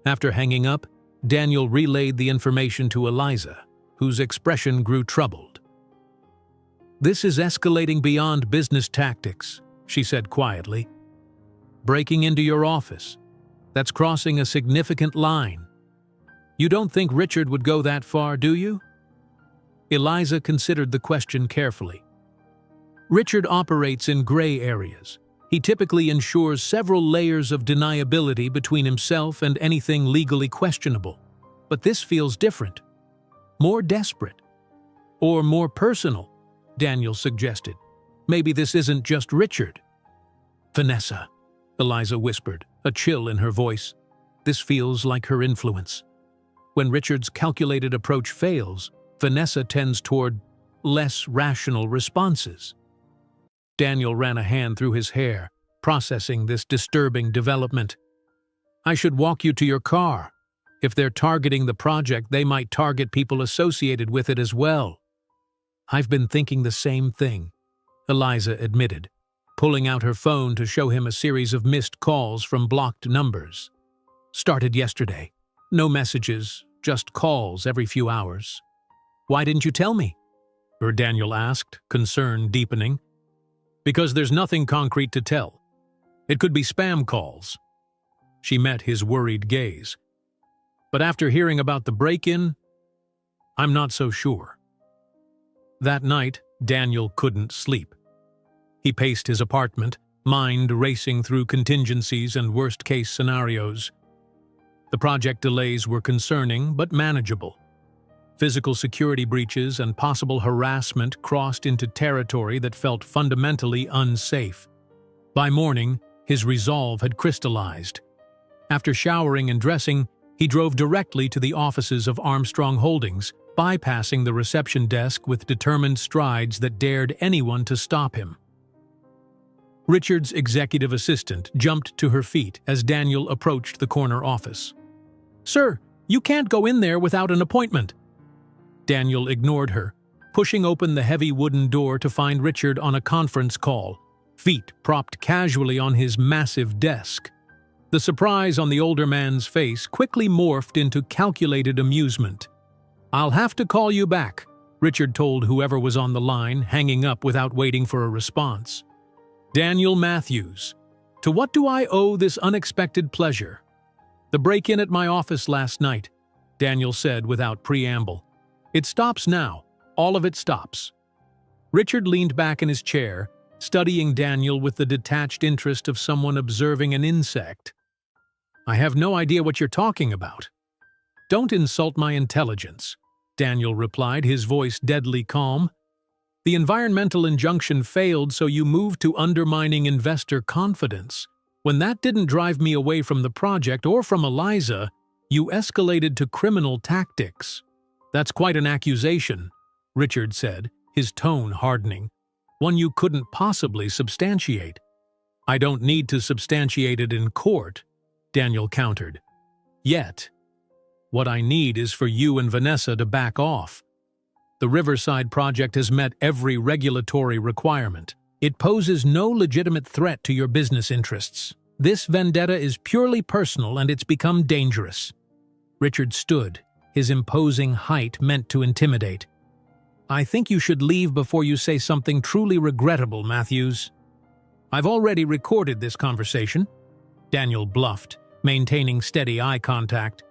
After hanging up, Daniel relayed the information to Eliza, whose expression grew troubled. "This is escalating beyond business tactics," she said quietly. "Breaking into your office. That's crossing a significant line. You don't think Richard would go that far, do you?" Eliza considered the question carefully. Richard operates in gray areas. He typically ensures several layers of deniability between himself and anything legally questionable. But this feels different. More desperate. Or more personal, Daniel suggested. Maybe this isn't just Richard. "Vanessa," Eliza whispered, a chill in her voice. "This feels like her influence. When Richard's calculated approach fails, Vanessa tends toward less rational responses." Daniel ran a hand through his hair, processing this disturbing development. "I should walk you to your car. If they're targeting the project, they might target people associated with it as well." "I've been thinking the same thing," Eliza admitted, pulling out her phone to show him a series of missed calls from blocked numbers. "Started yesterday. No messages, just calls every few hours." "Why didn't you tell me?" Daniel asked, concern deepening. "Because there's nothing concrete to tell. It could be spam calls." She met his worried gaze. "But after hearing about the break-in, I'm not so sure." That night, Daniel couldn't sleep. He paced his apartment, mind racing through contingencies and worst-case scenarios. The project delays were concerning but manageable. Physical security breaches and possible harassment crossed into territory that felt fundamentally unsafe. By morning, his resolve had crystallized. After showering and dressing, he drove directly to the offices of Armstrong Holdings, bypassing the reception desk with determined strides that dared anyone to stop him. Richard's executive assistant jumped to her feet as Daniel approached the corner office. "Sir, you can't go in there without an appointment." Daniel ignored her, pushing open the heavy wooden door to find Richard on a conference call, feet propped casually on his massive desk. The surprise on the older man's face quickly morphed into calculated amusement. "I'll have to call you back," Richard told whoever was on the line, hanging up without waiting for a response. "Daniel Matthews, to what do I owe this unexpected pleasure?" "The break-in at my office last night," Daniel said without preamble. "It stops now. All of it stops." Richard leaned back in his chair, studying Daniel with the detached interest of someone observing an insect. "I have no idea what you're talking about." "Don't insult my intelligence," Daniel replied, his voice deadly calm. "The environmental injunction failed, so you moved to undermining investor confidence. When that didn't drive me away from the project or from Eliza, you escalated to criminal tactics." "That's quite an accusation," Richard said, his tone hardening. "One you couldn't possibly substantiate." "I don't need to substantiate it in court," Daniel countered. "Yet. What I need is for you and Vanessa to back off. The Riverside project has met every regulatory requirement. It poses no legitimate threat to your business interests. This vendetta is purely personal and it's become dangerous." Richard stood, his imposing height meant to intimidate. "I think you should leave before you say something truly regrettable, Matthews." "I've already recorded this conversation," Daniel bluffed, maintaining steady eye contact.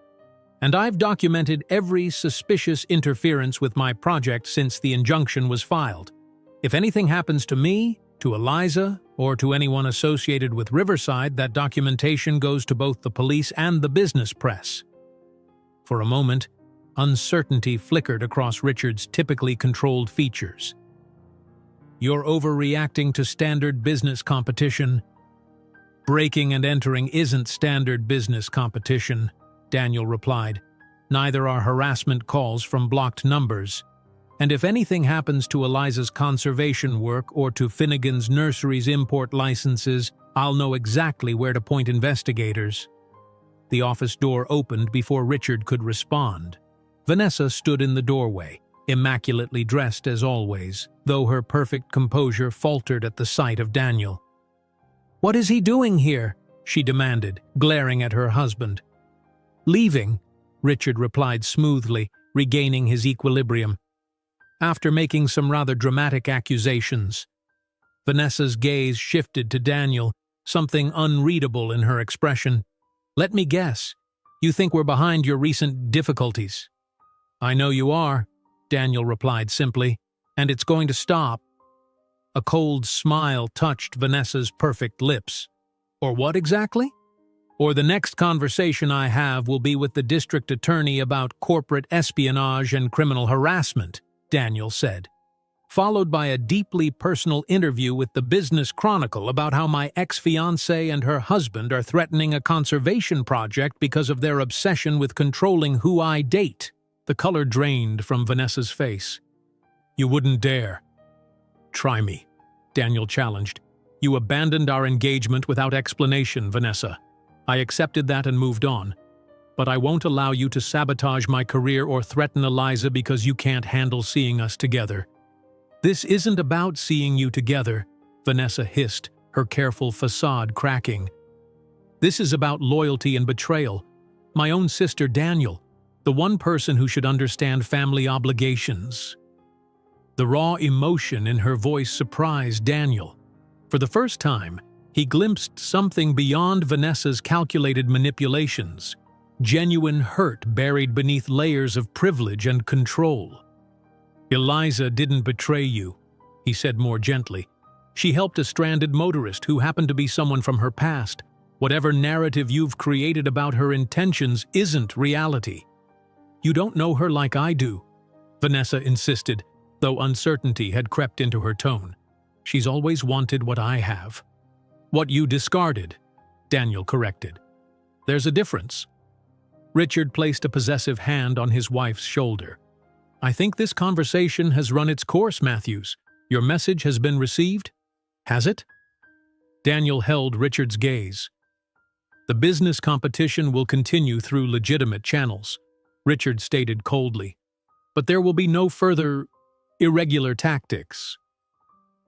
"And I've documented every suspicious interference with my project since the injunction was filed. If anything happens to me, to Eliza, or to anyone associated with Riverside, that documentation goes to both the police and the business press." For a moment, uncertainty flickered across Richard's typically controlled features. "You're overreacting to standard business competition." "Breaking and entering isn't standard business competition," Daniel replied. "Neither are harassment calls from blocked numbers. And if anything happens to Eliza's conservation work or to Finnegan's Nursery's import licenses, I'll know exactly where to point investigators." The office door opened before Richard could respond. Vanessa stood in the doorway, immaculately dressed as always, though her perfect composure faltered at the sight of Daniel. "What is he doing here?" she demanded, glaring at her husband. "Leaving," Richard replied smoothly, regaining his equilibrium. "After making some rather dramatic accusations." Vanessa's gaze shifted to Daniel, something unreadable in her expression. "Let me guess. You think we're behind your recent difficulties?" "I know you are," Daniel replied simply, "and it's going to stop." A cold smile touched Vanessa's perfect lips. "Or what exactly?" "Or the next conversation I have will be with the district attorney about corporate espionage and criminal harassment," Daniel said, followed by a deeply personal interview with the Business Chronicle about how my ex-fiancée and her husband are threatening a conservation project because of their obsession with controlling who I date. The color drained from Vanessa's face. "You wouldn't dare." "Try me," Daniel challenged. "You abandoned our engagement without explanation, Vanessa. I accepted that and moved on. But I won't allow you to sabotage my career or threaten Eliza because you can't handle seeing us together." "This isn't about seeing you together," Vanessa hissed, her careful facade cracking. "This is about loyalty and betrayal. My own sister Daniel, the one person who should understand family obligations." The raw emotion in her voice surprised Daniel. For the first time, he glimpsed something beyond Vanessa's calculated manipulations, genuine hurt buried beneath layers of privilege and control. "Eliza didn't betray you," he said more gently. "She helped a stranded motorist who happened to be someone from her past. Whatever narrative you've created about her intentions isn't reality." "You don't know her like I do," Vanessa insisted, though uncertainty had crept into her tone. "She's always wanted what I have." "What you discarded," Daniel corrected. "There's a difference." Richard placed a possessive hand on his wife's shoulder. "I think this conversation has run its course, Matthews. Your message has been received? Has it?" Daniel held Richard's gaze. "The business competition will continue through legitimate channels," Richard stated coldly. "But there will be no further irregular tactics."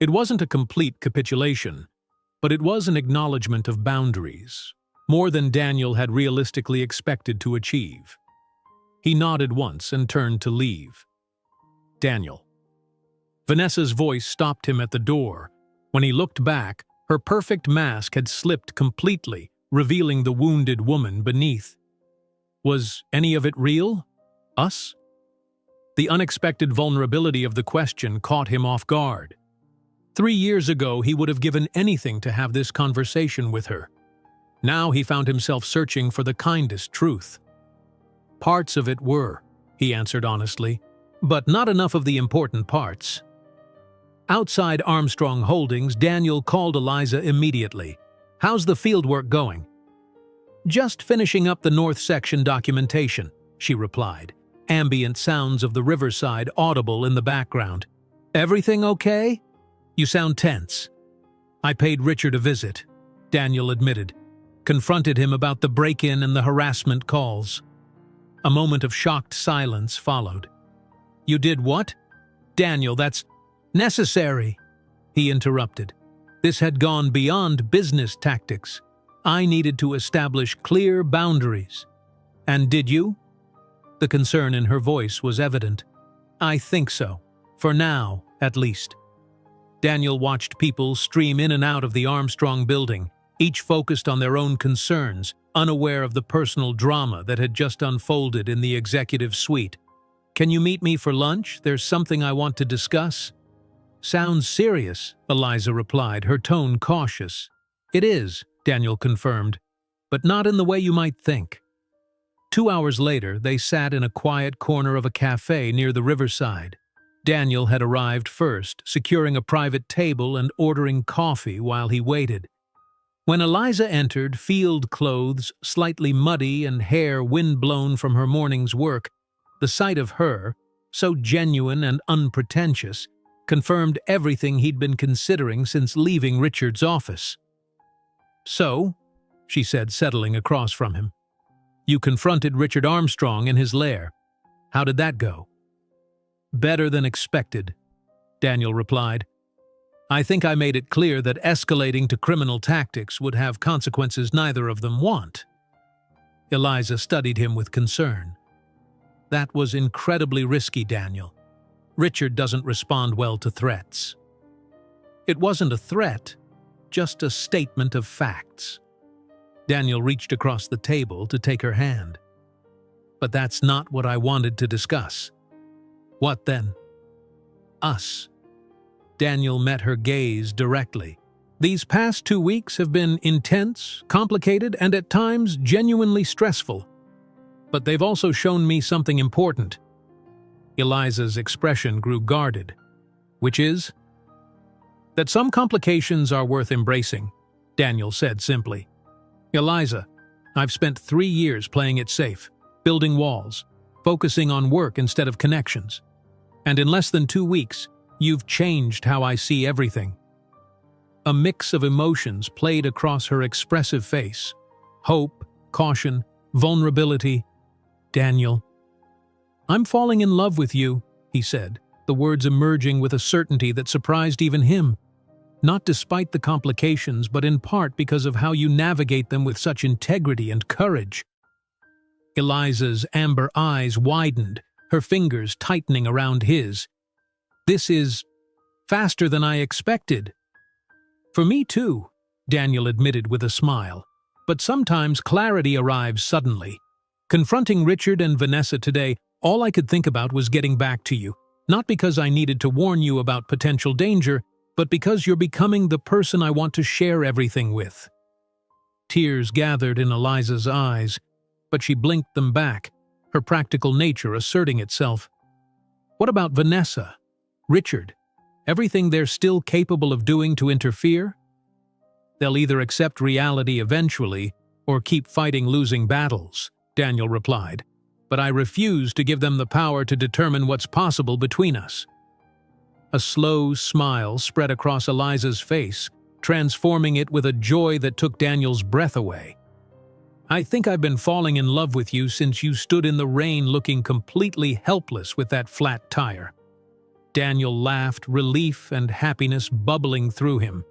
It wasn't a complete capitulation, but it was an acknowledgement of boundaries, more than Daniel had realistically expected to achieve. He nodded once and turned to leave. "Daniel." Vanessa's voice stopped him at the door. When he looked back, her perfect mask had slipped completely, revealing the wounded woman beneath. "Was any of it real? Us?" The unexpected vulnerability of the question caught him off guard. 3 years ago, he would have given anything to have this conversation with her. Now he found himself searching for the kindest truth. "Parts of it were," he answered honestly, "but not enough of the important parts." Outside Armstrong Holdings, Daniel called Eliza immediately. "How's the fieldwork going?" "Just finishing up the North Section documentation," she replied, ambient sounds of the riverside audible in the background. "Everything okay? You sound tense." "I paid Richard a visit," Daniel admitted, confronted him about the break-in and the harassment calls. A moment of shocked silence followed. "You did what?" "Daniel, that's necessary," he interrupted. This had gone beyond business tactics. I needed to establish clear boundaries. "And did you?" The concern in her voice was evident. "I think so. For now, at least." Daniel watched people stream in and out of the Armstrong building, each focused on their own concerns, unaware of the personal drama that had just unfolded in the executive suite. "Can you meet me for lunch? There's something I want to discuss." "Sounds serious," Eliza replied, her tone cautious. "It is," Daniel confirmed, "but not in the way you might think." 2 hours later, they sat in a quiet corner of a cafe near the riverside. Daniel had arrived first, securing a private table and ordering coffee while he waited. When Eliza entered, field clothes, slightly muddy and hair wind-blown from her morning's work, the sight of her, so genuine and unpretentious, confirmed everything he'd been considering since leaving Richard's office. "So," she said, settling across from him, "you confronted Richard Armstrong in his lair. How did that go?" "Better than expected," Daniel replied. "I think I made it clear that escalating to criminal tactics would have consequences neither of them want." Eliza studied him with concern. "That was incredibly risky, Daniel. Richard doesn't respond well to threats." It wasn't a threat, just a statement of facts. Daniel reached across the table to take her hand. But that's not what I wanted to discuss. What then? Us. Daniel met her gaze directly. These past 2 weeks have been intense, complicated, and at times genuinely stressful. But they've also shown me something important. Eliza's expression grew guarded. Which is? That some complications are worth embracing, Daniel said simply. Eliza, I've spent 3 years playing it safe, building walls, focusing on work instead of connections. And in less than 2 weeks, you've changed how I see everything. A mix of emotions played across her expressive face. Hope, caution, vulnerability. Daniel. I'm falling in love with you, he said, the words emerging with a certainty that surprised even him. Not despite the complications, but in part because of how you navigate them with such integrity and courage. Eliza's amber eyes widened, her fingers tightening around his. This is faster than I expected. For me too, Daniel admitted with a smile. But sometimes clarity arrives suddenly. Confronting Richard and Vanessa today, all I could think about was getting back to you. Not because I needed to warn you about potential danger, but because you're becoming the person I want to share everything with. Tears gathered in Eliza's eyes, but she blinked them back, her practical nature asserting itself. What about Vanessa? Richard? Everything they're still capable of doing to interfere? They'll either accept reality eventually or keep fighting losing battles, Daniel replied. But I refuse to give them the power to determine what's possible between us. A slow smile spread across Eliza's face, transforming it with a joy that took Daniel's breath away. I think I've been falling in love with you since you stood in the rain looking completely helpless with that flat tire. Daniel laughed, relief and happiness bubbling through him.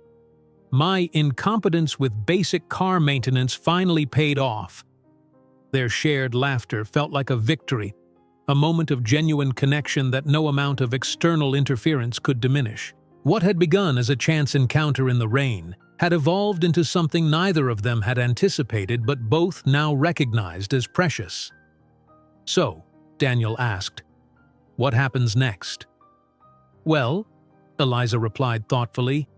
My incompetence with basic car maintenance finally paid off. Their shared laughter felt like a victory, a moment of genuine connection that no amount of external interference could diminish. What had begun as a chance encounter in the rain had evolved into something neither of them had anticipated but both now recognized as precious. So, Daniel asked, what happens next? Well, Eliza replied thoughtfully,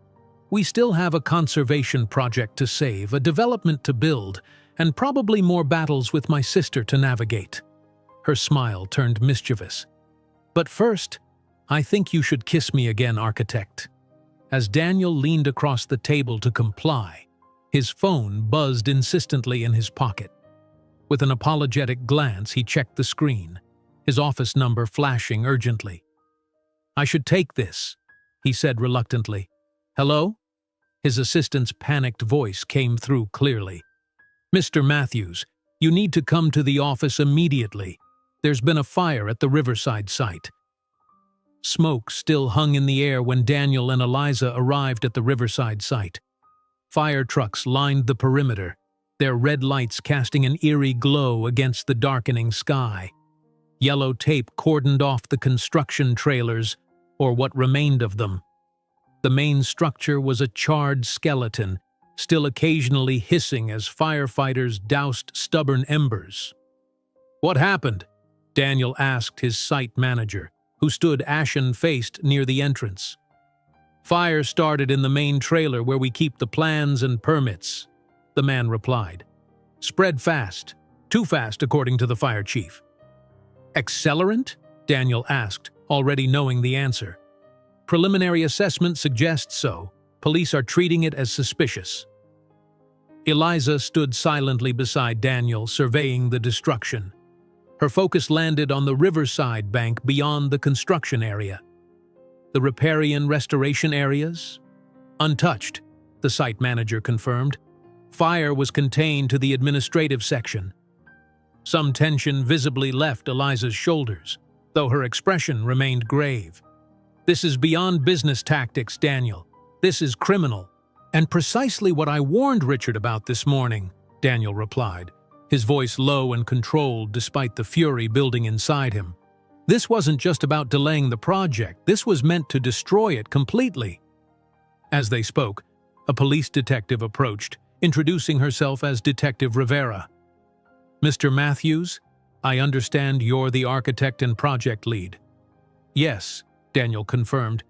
we still have a conservation project to save, a development to build, and probably more battles with my sister to navigate. Her smile turned mischievous. But first, I think you should kiss me again, architect. As Daniel leaned across the table to comply, his phone buzzed insistently in his pocket. With an apologetic glance, he checked the screen, his office number flashing urgently. I should take this, he said reluctantly. Hello? His assistant's panicked voice came through clearly. Mr. Matthews, you need to come to the office immediately. There's been a fire at the Riverside site. Smoke still hung in the air when Daniel and Eliza arrived at the Riverside site. Fire trucks lined the perimeter, their red lights casting an eerie glow against the darkening sky. Yellow tape cordoned off the construction trailers, or what remained of them. The main structure was a charred skeleton, still occasionally hissing as firefighters doused stubborn embers. What happened? Daniel asked his site manager, who stood ashen-faced near the entrance. Fire started in the main trailer where we keep the plans and permits, the man replied. Spread fast, too fast according to the fire chief. Accelerant? Daniel asked, already knowing the answer. Preliminary assessment suggests so. Police are treating it as suspicious. Eliza stood silently beside Daniel, surveying the destruction. Her focus landed on the riverside bank beyond the construction area. The riparian restoration areas? Untouched, the site manager confirmed. Fire was contained to the administrative section. Some tension visibly left Eliza's shoulders, though her expression remained grave. This is beyond business tactics, Daniel. This is criminal. And precisely what I warned Richard about this morning, Daniel replied, his voice low and controlled despite the fury building inside him. This wasn't just about delaying the project, this was meant to destroy it completely. As they spoke, a police detective approached, introducing herself as Detective Rivera. "Mr. Matthews, I understand you're the architect and project lead." "Yes," Daniel confirmed,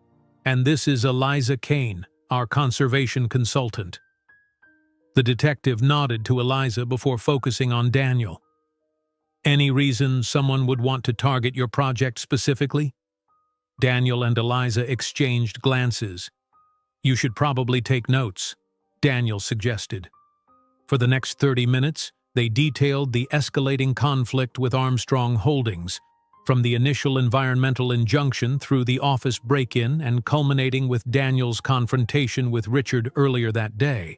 "and this is Eliza Kane, our conservation consultant." The detective nodded to Eliza before focusing on Daniel. "Any reason someone would want to target your project specifically?" Daniel and Eliza exchanged glances. "You should probably take notes," Daniel suggested. For the next 30 minutes, they detailed the escalating conflict with Armstrong Holdings, from the initial environmental injunction through the office break-in and culminating with Daniel's confrontation with Richard earlier that day.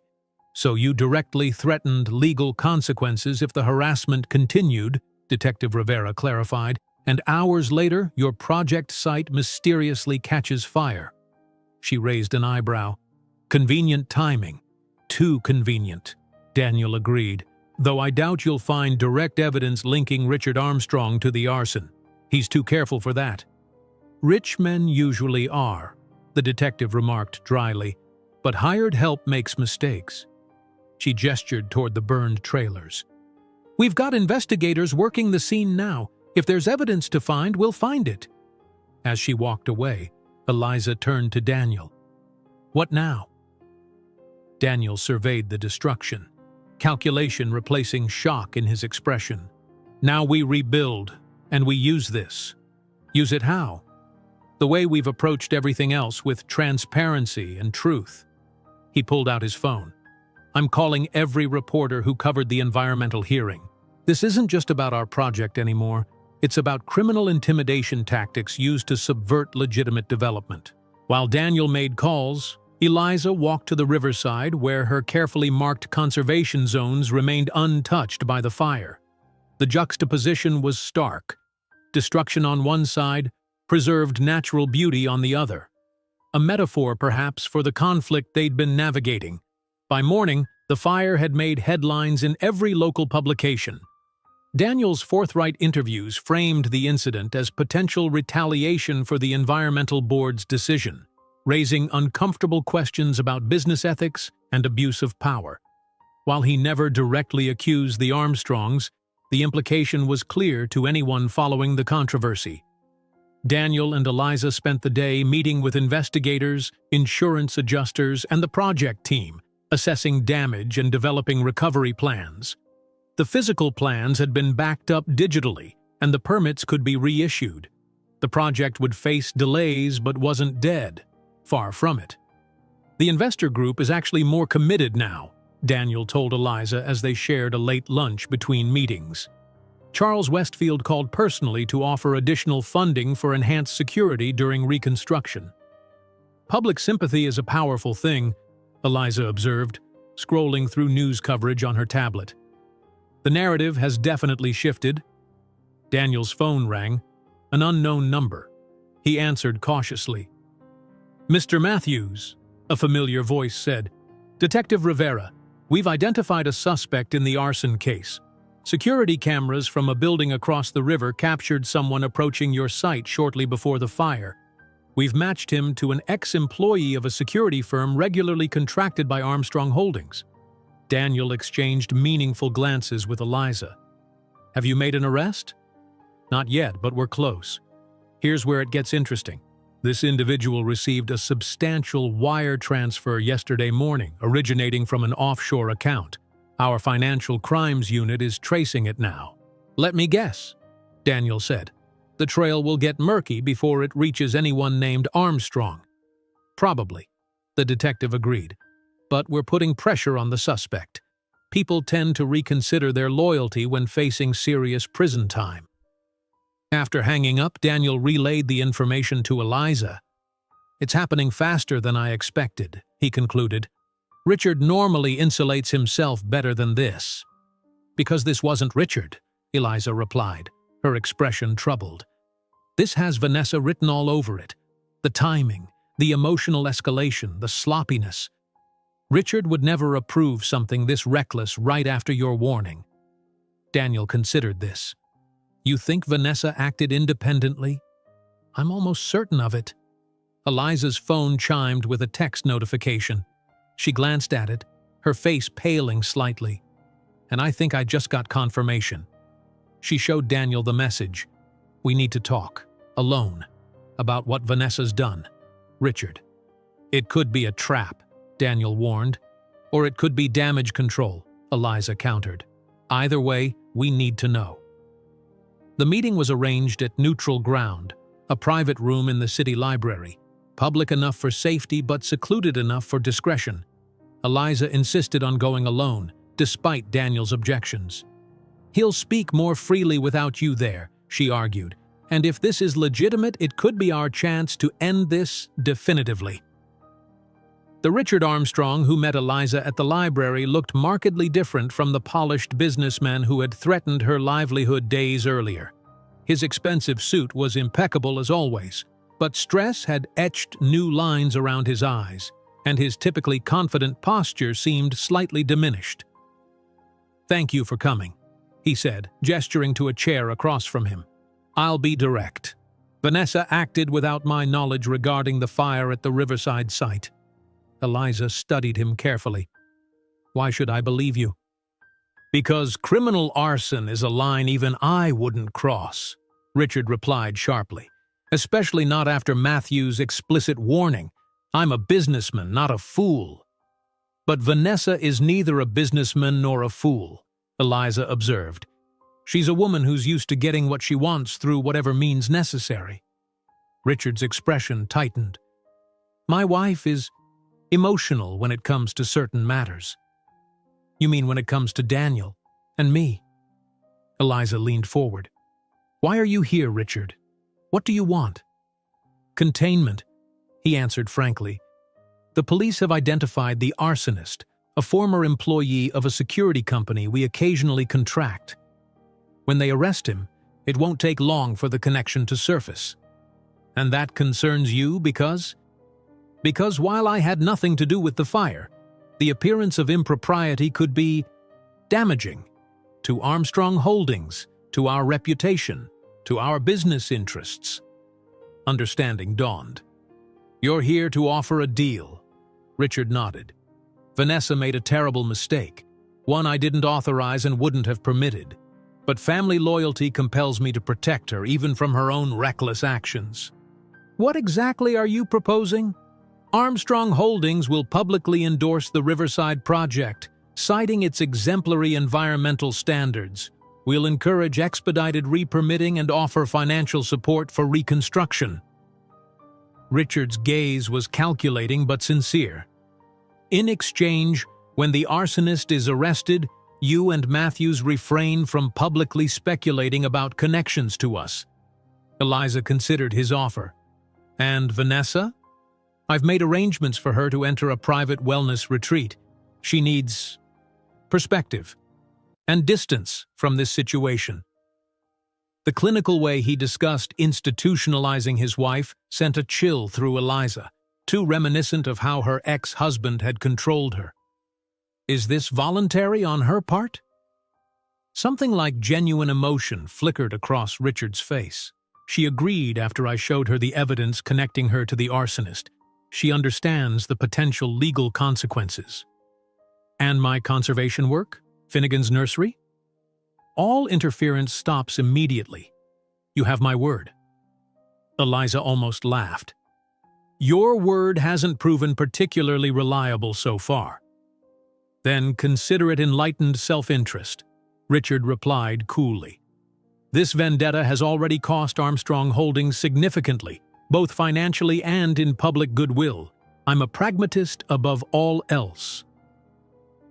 "So you directly threatened legal consequences if the harassment continued," Detective Rivera clarified, "and hours later, your project site mysteriously catches fire." She raised an eyebrow. "Convenient timing." "Too convenient," Daniel agreed, "though I doubt you'll find direct evidence linking Richard Armstrong to the arson. He's too careful for that." "Rich men usually are," the detective remarked dryly, "but hired help makes mistakes." She gestured toward the burned trailers. "We've got investigators working the scene now. If there's evidence to find, we'll find it." As she walked away, Eliza turned to Daniel. "What now?" Daniel surveyed the destruction, calculation replacing shock in his expression. "Now we rebuild, and we use this." "Use it how?" "The way we've approached everything else, with transparency and truth." He pulled out his phone. "I'm calling every reporter who covered the environmental hearing. This isn't just about our project anymore. It's about criminal intimidation tactics used to subvert legitimate development." While Daniel made calls, Eliza walked to the riverside where her carefully marked conservation zones remained untouched by the fire. The juxtaposition was stark. Destruction on one side, preserved natural beauty on the other. A metaphor, perhaps, for the conflict they'd been navigating. By morning, the fire had made headlines in every local publication. Daniel's forthright interviews framed the incident as potential retaliation for the Environmental Board's decision, raising uncomfortable questions about business ethics and abuse of power. While he never directly accused the Armstrongs, the implication was clear to anyone following the controversy. Daniel and Eliza spent the day meeting with investigators, insurance adjusters, and the project team, assessing damage and developing recovery plans. The physical plans had been backed up digitally, and the permits could be reissued. The project would face delays but wasn't dead. Far from it. "The investor group is actually more committed now," Daniel told Eliza as they shared a late lunch between meetings. "Charles Westfield called personally to offer additional funding for enhanced security during reconstruction." "Public sympathy is a powerful thing," Eliza observed, scrolling through news coverage on her tablet. "The narrative has definitely shifted." Daniel's phone rang, an unknown number. He answered cautiously. "Mr. Matthews," a familiar voice said. "Detective Rivera, we've identified a suspect in the arson case. Security cameras from a building across the river captured someone approaching your site shortly before the fire. We've matched him to an ex-employee of a security firm regularly contracted by Armstrong Holdings." Daniel exchanged meaningful glances with Eliza. "Have you made an arrest?" "Not yet, but we're close. Here's where it gets interesting. This individual received a substantial wire transfer yesterday morning, originating from an offshore account. Our financial crimes unit is tracing it now." "Let me guess," Daniel said. "The trail will get murky before it reaches anyone named Armstrong." "Probably," the detective agreed. "But we're putting pressure on the suspect. People tend to reconsider their loyalty when facing serious prison time." After hanging up, Daniel relayed the information to Eliza. "It's happening faster than I expected," he concluded. "Richard normally insulates himself better than this." "Because this wasn't Richard," Eliza replied, her expression troubled. "This has Vanessa written all over it. The timing, the emotional escalation, the sloppiness. Richard would never approve something this reckless right after your warning." Daniel considered this. "You think Vanessa acted independently?" "I'm almost certain of it." Eliza's phone chimed with a text notification. She glanced at it, her face paling slightly. "And I think I just got confirmation." She showed Daniel the message. "We need to talk, alone, about what Vanessa's done. Richard." "It could be a trap," Daniel warned. "Or it could be damage control," Eliza countered. "Either way, we need to know." The meeting was arranged at neutral ground, a private room in the city library, public enough for safety but secluded enough for discretion. Eliza insisted on going alone, despite Daniel's objections. "He'll speak more freely without you there," she argued, "and if this is legitimate, it could be our chance to end this definitively." The Richard Armstrong who met Eliza at the library looked markedly different from the polished businessman who had threatened her livelihood days earlier. His expensive suit was impeccable as always, but stress had etched new lines around his eyes, and his typically confident posture seemed slightly diminished. "Thank you for coming," he said, gesturing to a chair across from him. "I'll be direct. Vanessa acted without my knowledge regarding the fire at the Riverside site." Eliza studied him carefully. "Why should I believe you?" "Because criminal arson is a line even I wouldn't cross," Richard replied sharply. "Especially not after Matthew's explicit warning. I'm a businessman, not a fool." "But Vanessa is neither a businessman nor a fool," Eliza observed. "She's a woman who's used to getting what she wants through whatever means necessary." Richard's expression tightened. "My wife is emotional when it comes to certain matters." "You mean when it comes to Daniel and me?" Eliza leaned forward. "Why are you here, Richard? What do you want?" "Containment," he answered frankly. "The police have identified the arsonist, a former employee of a security company we occasionally contract. When they arrest him, it won't take long for the connection to surface." "And that concerns you because?" "Because while I had nothing to do with the fire, the appearance of impropriety could be damaging to Armstrong Holdings, to our reputation, to our business interests." Understanding dawned. "You're here to offer a deal." Richard nodded. "Vanessa made a terrible mistake, one I didn't authorize and wouldn't have permitted. But family loyalty compels me to protect her even from her own reckless actions." "What exactly are you proposing?" "Armstrong Holdings will publicly endorse the Riverside project, citing its exemplary environmental standards. We'll encourage expedited re-permitting and offer financial support for reconstruction." Richard's gaze was calculating but sincere. "In exchange, when the arsonist is arrested, you and Matthews refrain from publicly speculating about connections to us." Eliza considered his offer. "And Vanessa?" "I've made arrangements for her to enter a private wellness retreat. She needs perspective and distance from this situation." The clinical way he discussed institutionalizing his wife sent a chill through Eliza, too reminiscent of how her ex-husband had controlled her. "Is this voluntary on her part?" Something like genuine emotion flickered across Richard's face. "She agreed after I showed her the evidence connecting her to the arsonist. She understands the potential legal consequences." "And my conservation work? Finnegan's nursery?" "All interference stops immediately. You have my word." Eliza almost laughed. "Your word hasn't proven particularly reliable so far." "Then consider it enlightened self-interest," Richard replied coolly. "This vendetta has already cost Armstrong Holdings significantly, both financially and in public goodwill. I'm a pragmatist above all else."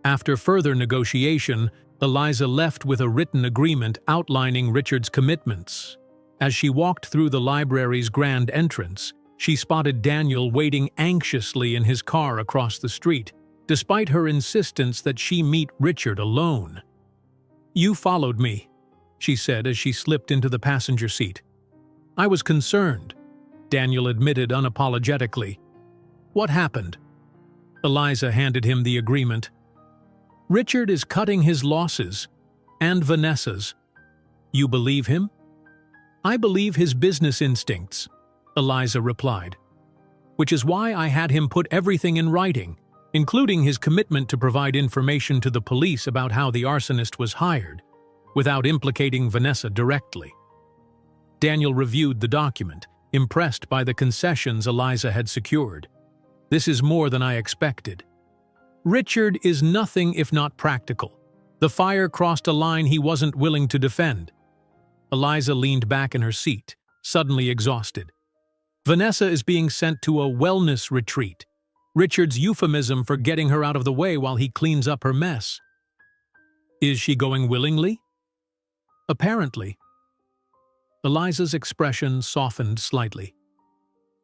After further negotiation, Eliza left with a written agreement outlining Richard's commitments. As she walked through the library's grand entrance, she spotted Daniel waiting anxiously in his car across the street, despite her insistence that she meet Richard alone. "You followed me," she said as she slipped into the passenger seat. "I was concerned," Daniel admitted unapologetically. "What happened?" Eliza handed him the agreement. "Richard is cutting his losses, and Vanessa's." "You believe him?" "I believe his business instincts," Eliza replied. which is why I had him put everything in writing, including his commitment to provide information to the police about how the arsonist was hired, without implicating Vanessa directly. Daniel reviewed the document, impressed by the concessions Eliza had secured. This is more than I expected. Richard is nothing if not practical. The fire crossed a line he wasn't willing to defend. Eliza leaned back in her seat, suddenly exhausted. Vanessa is being sent to a wellness retreat, Richard's euphemism for getting her out of the way while he cleans up her mess. Is she going willingly? Apparently. Eliza's expression softened slightly.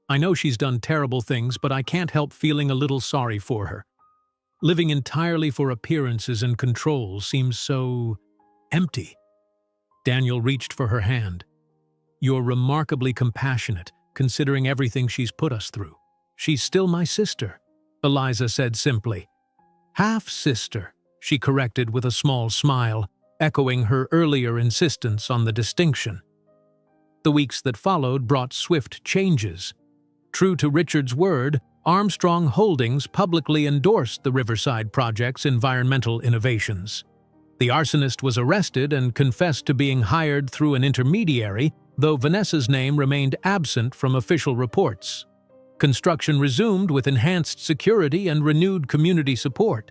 I know she's done terrible things, but I can't help feeling a little sorry for her. Living entirely for appearances and control seems so empty. Daniel reached for her hand. You're remarkably compassionate, considering everything she's put us through. She's still my sister, Eliza said simply. Half-sister, she corrected with a small smile, echoing her earlier insistence on the distinction. The weeks that followed brought swift changes. True to Richard's word, Armstrong Holdings publicly endorsed the Riverside Project's environmental innovations. The arsonist was arrested and confessed to being hired through an intermediary, though Vanessa's name remained absent from official reports. Construction resumed with enhanced security and renewed community support.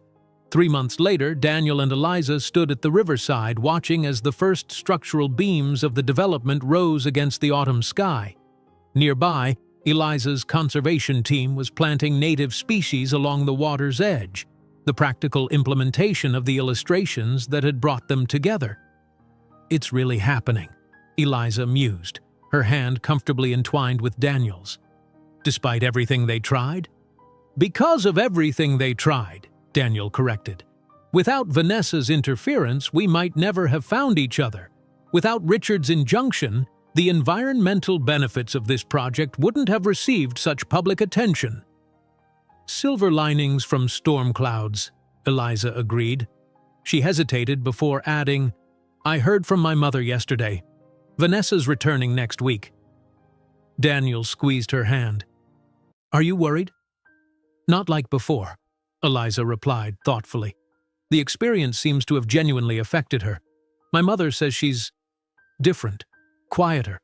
3 months later, Daniel and Eliza stood at the riverside watching as the first structural beams of the development rose against the autumn sky. Nearby, Eliza's conservation team was planting native species along the water's edge, the practical implementation of the illustrations that had brought them together. It's really happening, Eliza mused, her hand comfortably entwined with Daniel's. Despite everything they tried? Because of everything they tried, Daniel corrected. Without Vanessa's interference, we might never have found each other. Without Richard's injunction, the environmental benefits of this project wouldn't have received such public attention. Silver linings from storm clouds, Eliza agreed. She hesitated before adding, I heard from my mother yesterday. Vanessa's returning next week. Daniel squeezed her hand. Are you worried? Not like before, Eliza replied thoughtfully. The experience seems to have genuinely affected her. My mother says she's different, quieter,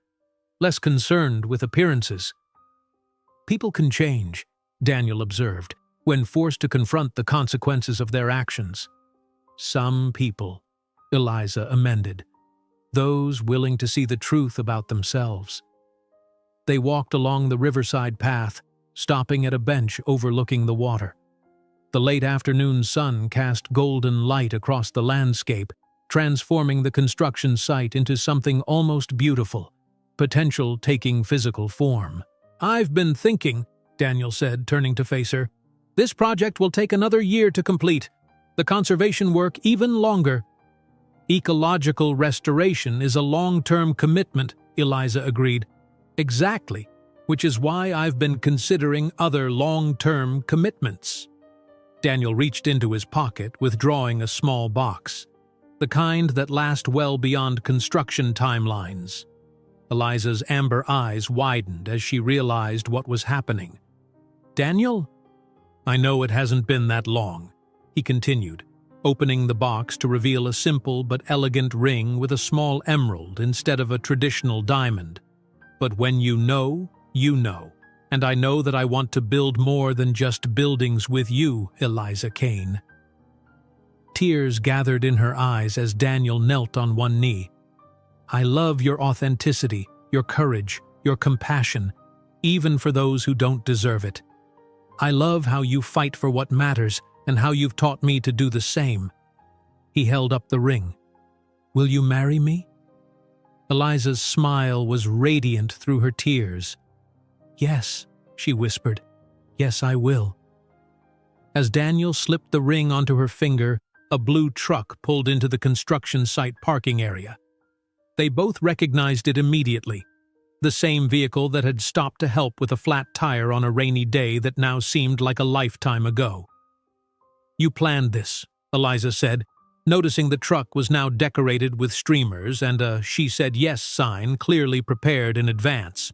less concerned with appearances. People can change, Daniel observed, when forced to confront the consequences of their actions. Some people, Eliza amended, those willing to see the truth about themselves. They walked along the riverside path, stopping at a bench overlooking the water. The late afternoon sun cast golden light across the landscape, transforming the construction site into something almost beautiful, potential taking physical form. I've been thinking, Daniel said, turning to face her. This project will take another year to complete. The conservation work even longer. Ecological restoration is a long-term commitment, Eliza agreed. Exactly, which is why I've been considering other long-term commitments. Daniel reached into his pocket, withdrawing a small box, the kind that last well beyond construction timelines. Eliza's amber eyes widened as she realized what was happening. Daniel? I know it hasn't been that long, he continued, opening the box to reveal a simple but elegant ring with a small emerald instead of a traditional diamond. But when you know, and I know that I want to build more than just buildings with you, Eliza Kane. Tears gathered in her eyes as Daniel knelt on one knee. I love your authenticity, your courage, your compassion, even for those who don't deserve it. I love how you fight for what matters and how you've taught me to do the same. He held up the ring. Will you marry me? Eliza's smile was radiant through her tears. Yes, she whispered. Yes, I will. As Daniel slipped the ring onto her finger, a blue truck pulled into the construction site parking area. They both recognized it immediately, the same vehicle that had stopped to help with a flat tire on a rainy day that now seemed like a lifetime ago. You planned this, Eliza said, noticing the truck was now decorated with streamers and a "She Said Yes" sign clearly prepared in advance.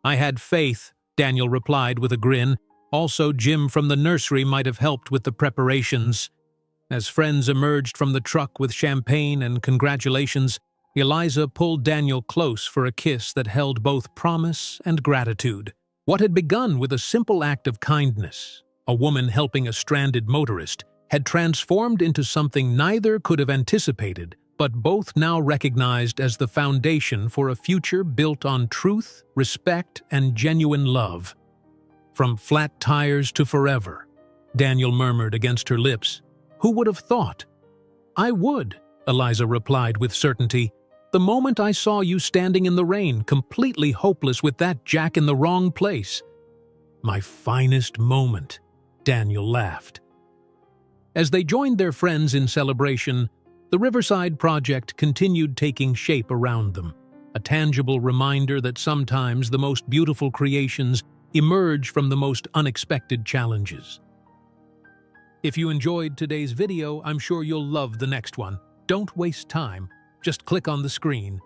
I had faith, Daniel replied with a grin. Also, Jim from the nursery might have helped with the preparations. As friends emerged from the truck with champagne and congratulations, Eliza pulled Daniel close for a kiss that held both promise and gratitude. What had begun with a simple act of kindness, a woman helping a stranded motorist, had transformed into something neither could have anticipated, but both now recognized as the foundation for a future built on truth, respect, and genuine love. "From flat tires to forever," Daniel murmured against her lips. "Who would have thought?" "I would," Eliza replied with certainty. "The moment I saw you standing in the rain, completely hopeless with that jack in the wrong place." "My finest moment," Daniel laughed. As they joined their friends in celebration, the Riverside Project continued taking shape around them, a tangible reminder that sometimes the most beautiful creations emerge from the most unexpected challenges. If you enjoyed today's video, I'm sure you'll love the next one. Don't waste time. Just click on the screen.